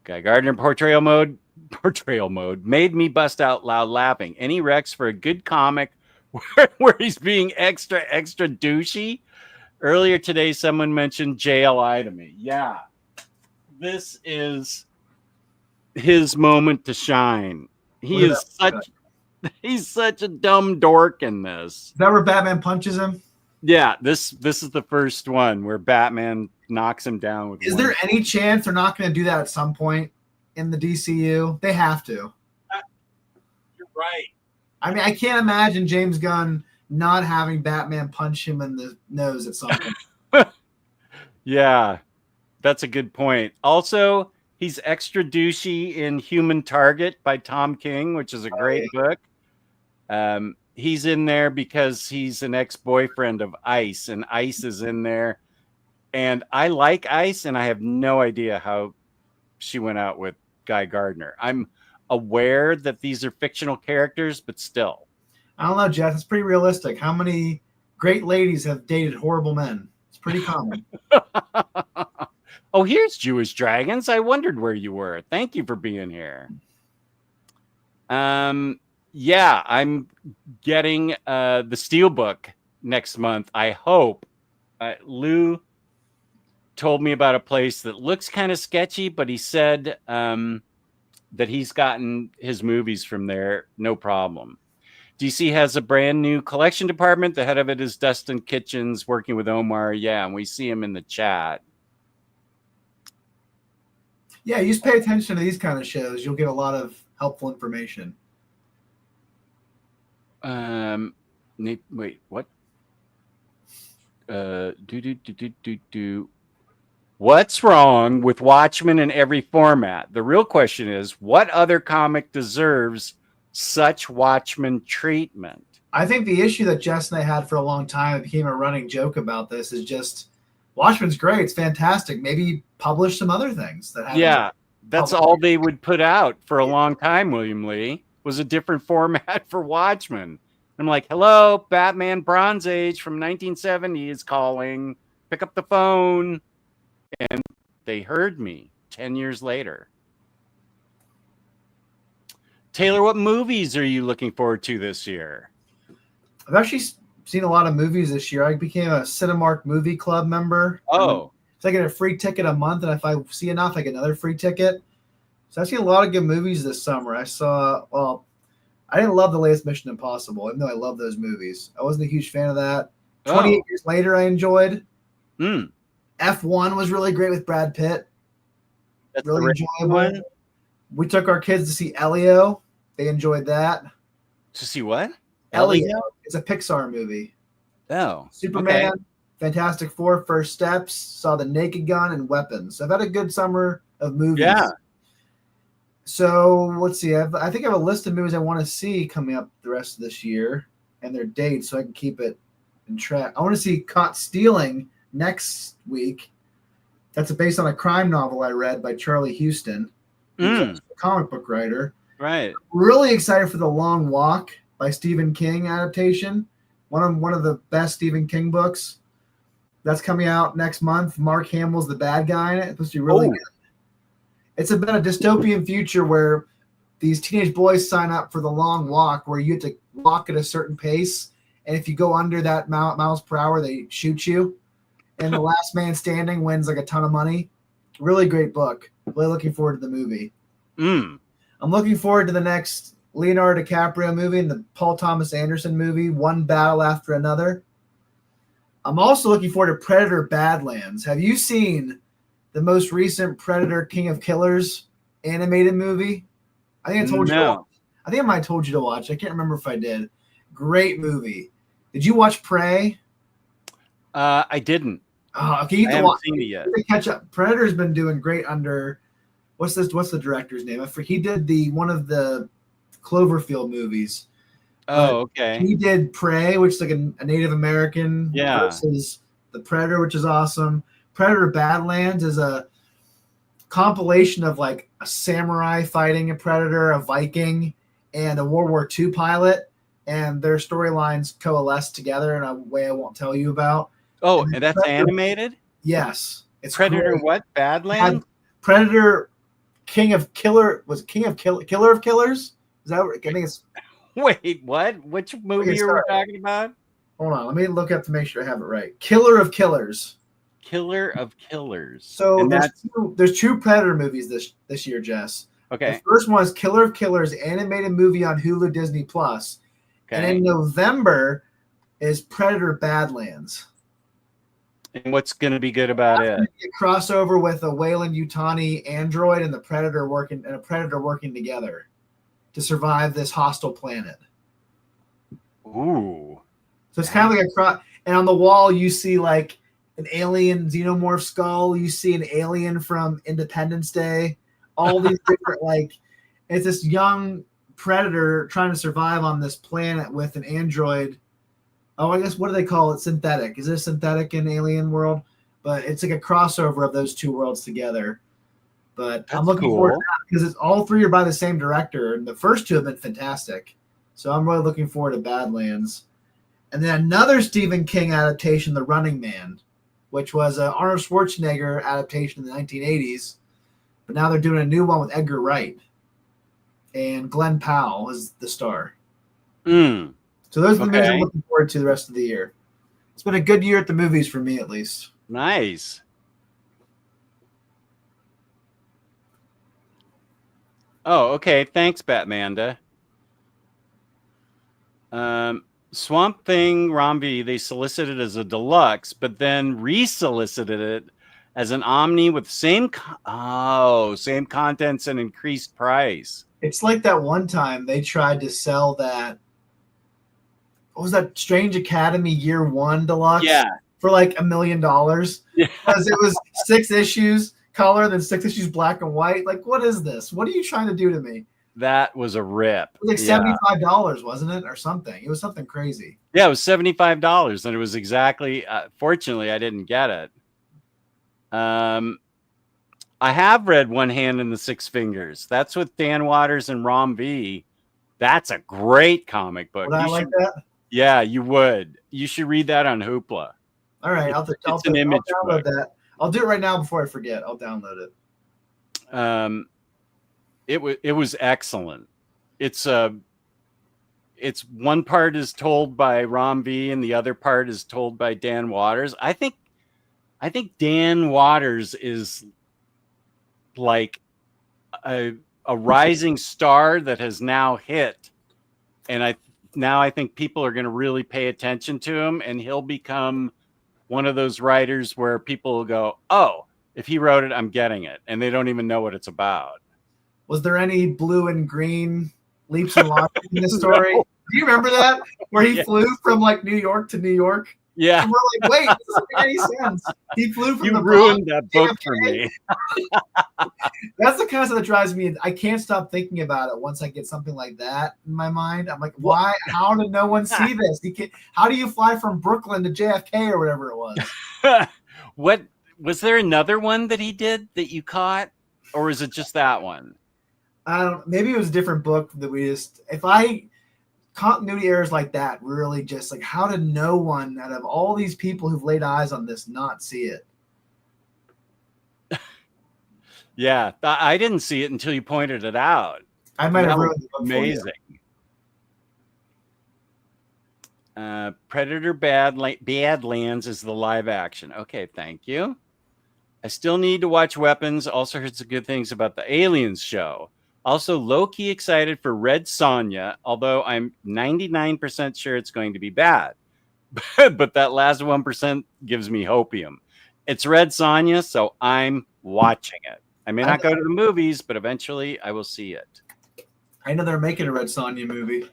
Guy Gardner portrayal mode made me bust out loud laughing. Any Rex for a good comic where he's being extra douchey? Earlier today, someone mentioned JLI to me. Yeah. This is his moment to shine. He's such a dumb dork in this. Is that where Batman punches him? Yeah, this is the first one where Batman knocks him down with Is there any chance they're not going to do that at some point in the DCU? They have to. You're right. I mean, I can't imagine James Gunn not having Batman punch him in the nose at some point. Yeah, that's a good point. Also, he's extra douchey in Human Target by Tom King, which is a great book. He's in there because he's an ex-boyfriend of Ice, and Ice is in there. And I like Ice, and I have no idea how she went out with Guy Gardner. I'm aware that these are fictional characters, but still. I don't know, Jeff. It's pretty realistic. How many great ladies have dated horrible men? It's pretty common. Oh, here's Jewish Dragons. I wondered where you were. Thank you for being here. Yeah, I'm getting the Steelbook next month. I hope. Lou told me about a place that looks kind of sketchy, but he said that he's gotten his movies from there, no problem. DC has a brand new collection department. The head of it is Dustin Kitchens, working with Omar. Yeah, and we see him in the chat. Yeah, you just pay attention to these kind of shows. You'll get a lot of helpful information. Wait, what? What's wrong with Watchmen in every format? The real question is, what other comic deserves such Watchmen treatment? I think the issue that Jess and I had for a long time, it became a running joke about this, is just Watchmen's great. It's fantastic. Maybe publish some other things that have. That's all they would put out for a long time, William Lee, was a different format for Watchmen. I'm like, hello, Batman Bronze Age from 1970 is calling. Pick up the phone. And they heard me 10 years later. Taylor, what movies are you looking forward to this year? I've actually seen a lot of movies this year. I became a Cinemark Movie Club member. Oh. So I get a free ticket a month, and if I see enough, I get another free ticket. So I've seen a lot of good movies this summer. I didn't love the latest Mission Impossible, even though I love those movies. I wasn't a huge fan of that. 28 Years Later, I enjoyed. F1 was really great with Brad Pitt. That's really enjoyable. One. We took our kids to see Elio. They enjoyed that. To see what? Elio. It's a Pixar movie. Oh. Superman, okay. Fantastic Four, First Steps, saw The Naked Gun, and Weapons. I've had a good summer of movies. Yeah. So let's see. I think I have a list of movies I want to see coming up the rest of this year and their dates so I can keep it in track. I want to see Caught Stealing next week. That's based on a crime novel I read by Charlie Houston, who's a comic book writer. Right. Really excited for The Long Walk by Stephen King adaptation. One of the best Stephen King books. That's coming out next month. Mark Hamill's the bad guy in it. It's supposed to be really good. It's about a dystopian future where these teenage boys sign up for the long walk, where you have to walk at a certain pace, and if you go under that miles per hour, they shoot you. And the last man standing wins like a ton of money. Really great book. Really looking forward to the movie. I'm looking forward to the next Leonardo DiCaprio movie and the Paul Thomas Anderson movie, One Battle After Another. I'm also looking forward to Predator Badlands. Have you seen the most recent Predator King of Killers animated movie? I think I told you to watch. I think I might have told you to watch. I can't remember if I did. Great movie. Did you watch Prey? I didn't. Okay, you I have to haven't watch. seen it yet. To catch up. Predator's been doing great under what's the director's name? He did one of the Cloverfield movies. Oh, okay. He did Prey, which is like a Native American Yeah. versus the Predator, which is awesome. Predator Badlands is a compilation of like a samurai fighting a predator, a Viking, and a World War II pilot, and their storylines coalesce together in a way I won't tell you about. Oh, and that's Predator, animated? yes. It's Predator great. what? Badlands? Predator King of Killers? Killer of Killers? Is that what I think it's Wait, what? Which movie are we talking about? Hold on, let me look up to make sure I have it right. Killer of Killers. Killer of Killers. So there's two Predator movies this year, Jess. Okay. The first one is Killer of Killers, animated movie on Hulu Disney Plus. Okay. And in November is Predator Badlands. And what's going to be good about it? A crossover with a Weyland-Yutani android and a predator working together to survive this hostile planet. Ooh. So it's kind of like a cross. And on the wall, you see like an alien xenomorph skull. You see an alien from Independence Day. All these different it's this young predator trying to survive on this planet with an android. Oh, I guess what do they call it? Synthetic. Is it synthetic in Alien World? But it's like a crossover of those two worlds together. But I'm looking forward to that because all three are by the same director, and the first two have been fantastic. So I'm really looking forward to Badlands. And then another Stephen King adaptation, The Running Man, which was an Arnold Schwarzenegger adaptation in the 1980s. But now they're doing a new one with Edgar Wright. And Glenn Powell is the star. So those are the movies I'm looking forward to the rest of the year. It's been a good year at the movies for me, at least. Nice. Oh, okay. Thanks, Batmanda. Swamp Thing Romby, they solicited as a deluxe, but then resolicited it as an Omni with same contents and increased price. It's like that one time they tried to sell that. What was that Strange Academy Year 1 deluxe? Yeah. For like $1 million. Yeah. Because it was 6 issues color, then 6 issues black and white. Like, what is this? What are you trying to do to me? That was a rip. It was like $75, wasn't it? Or something. It was something crazy. Yeah, it was $75. And it was exactly, fortunately, I didn't get it. I have read One Hand in the Six Fingers. That's with Dan Waters and Rom V. That's a great comic book. Would I like that? Yeah, you would. You should read that on Hoopla. All right, I'll download that. I'll do it right now before I forget. I'll download it. It was excellent. It's one part is told by Rom V and the other part is told by Dan Waters. I think Dan Waters is like a rising star that has now hit, and I think people are going to really pay attention to him, and he'll become one of those writers where people will go, "Oh, if he wrote it, I'm getting it," and they don't even know what it's about. Was there any blue and green leaps and launches in this story? No. Do you remember that where he flew from like New York to New York? Yeah. And we're like, wait, this doesn't make any sense. He flew from you ruined that book for me. That's the kind of stuff that drives me. I can't stop thinking about it once I get something like that in my mind. I'm like, why? How did no one see this? How do you fly from Brooklyn to JFK or whatever it was? What was there another one that he did that you caught, or is it just that one? I don't. Maybe it was a different book that we just. Continuity errors like that really just like, how did no one out of all these people who've laid eyes on this not see it? Yeah, I didn't see it until you pointed it out. I might have ruined the book. Amazing. Predator Badlands is the live action. Okay, thank you. I still need to watch Weapons. Also heard some good things about the Aliens show. Also, low-key excited for Red Sonja, although I'm 99% sure it's going to be bad. But that last 1% gives me hopium. It's Red Sonja, so I'm watching it. I may not go to the movies, but eventually I will see it. I know they're making a Red Sonja movie.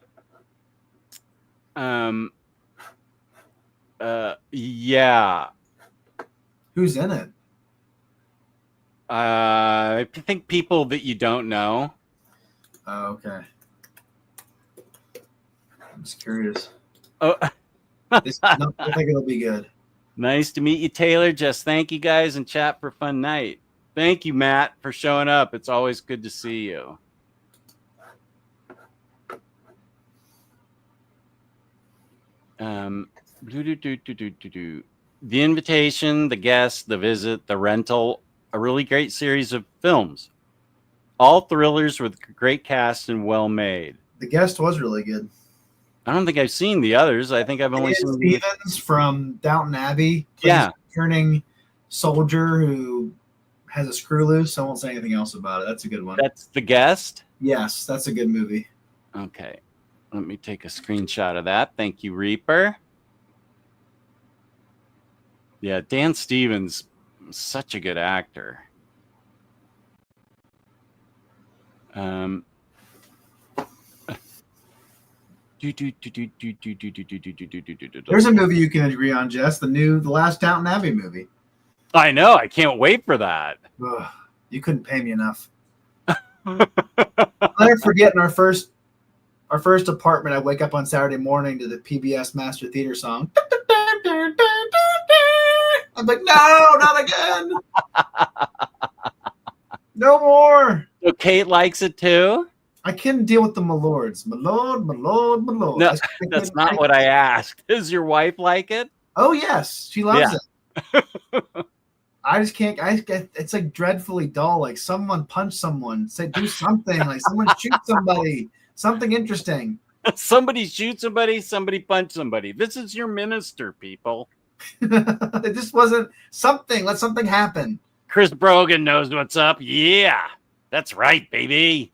Yeah. Who's in it? I think people that you don't know. Oh, okay. I'm just curious. Oh, I think it'll be good. nice to meet you, Taylor. Just thank you guys in chat for a fun night. Thank you, Matt, for showing up. It's always good to see you. The invitation, the guest, the visit, the rental, a really great series of films. All thrillers with great cast and well made. The guest was really good. I don't think I've seen the others. I think I've only seen Stevens from Downton Abbey. Yeah. Turning soldier who has a screw loose. I won't say anything else about it. That's a good one. That's the guest? Yes, that's a good movie. Okay. Let me take a screenshot of that. Thank you, Reaper. Yeah, Dan Stevens, such a good actor. There's a movie you can agree on, Jess. The last Downton Abbey movie. I know. I can't wait for that. Ugh, you couldn't pay me enough. I'll never forget in our first apartment, I wake up on Saturday morning to the PBS Master Theater song. I'm like, no, not again. No more. So Kate likes it too? I couldn't deal with the my lords. My lord, my lord, my lord. No, that's not what I asked. Does your wife like it? Oh, yes. She loves it. I just can't. It's like dreadfully dull. Like someone punch someone. Say, do something. Like someone shoot somebody. Something interesting. Somebody shoot somebody. Somebody punch somebody. This is your minister, people. It just wasn't something. Let something happen. Chris Brogan knows what's up. Yeah, that's right, baby.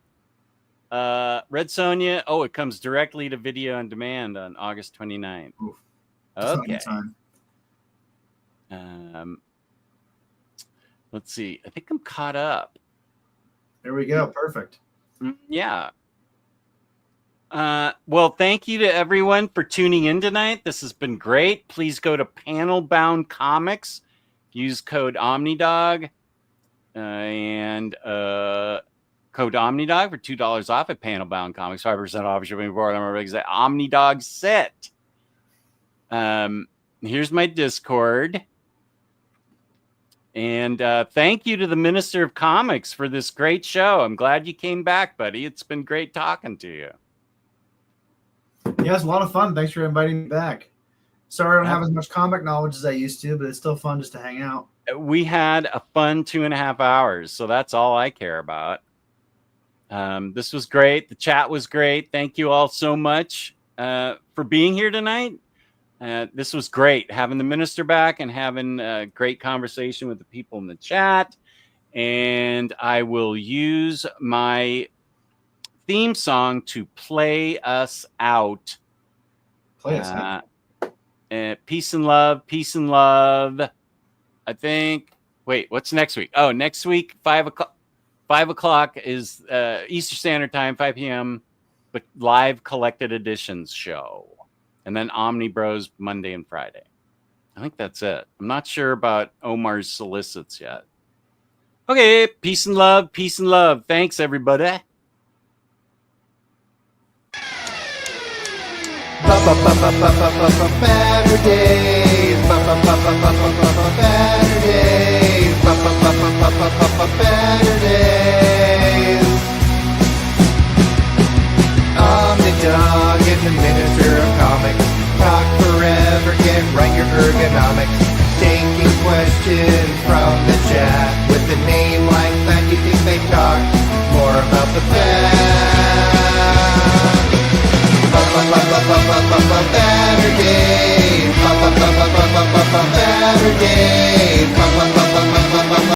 Red Sonja. Oh, it comes directly to video on demand on August 29th. Oof. Okay. Let's see. I think I'm caught up. There we go. Perfect. Yeah. Well, thank you to everyone for tuning in tonight. This has been great. Please go to Panelbound Comics. Use code Omnidog and code Omnidog for $2 off at Panelbound Comics. 5% off shipping for Omnidog set. Here's my Discord. And thank you to the Minister of Comics for this great show. I'm glad you came back, buddy. It's been great talking to you. Yeah, it's a lot of fun. Thanks for inviting me back. Sorry I don't have as much comic knowledge as I used to, but it's still fun just to hang out. We had a fun 2.5 hours, so that's all I care about. This was great. The chat was great. Thank you all so much for being here tonight. This was great, having the minister back and having a great conversation with the people in the chat. And I will use my theme song to play us out. Play us out. Peace and love. Peace and love. I think. Wait, what's next week? Oh, next week, 5 o'clock. 5 o'clock is Eastern Standard Time, 5 p.m. But live collected editions show. And then Omni Bros Monday and Friday. I think that's it. I'm not sure about Omar's solicits yet. Okay, peace and love. Peace and love. Thanks, everybody. Batterdays. Batterdays.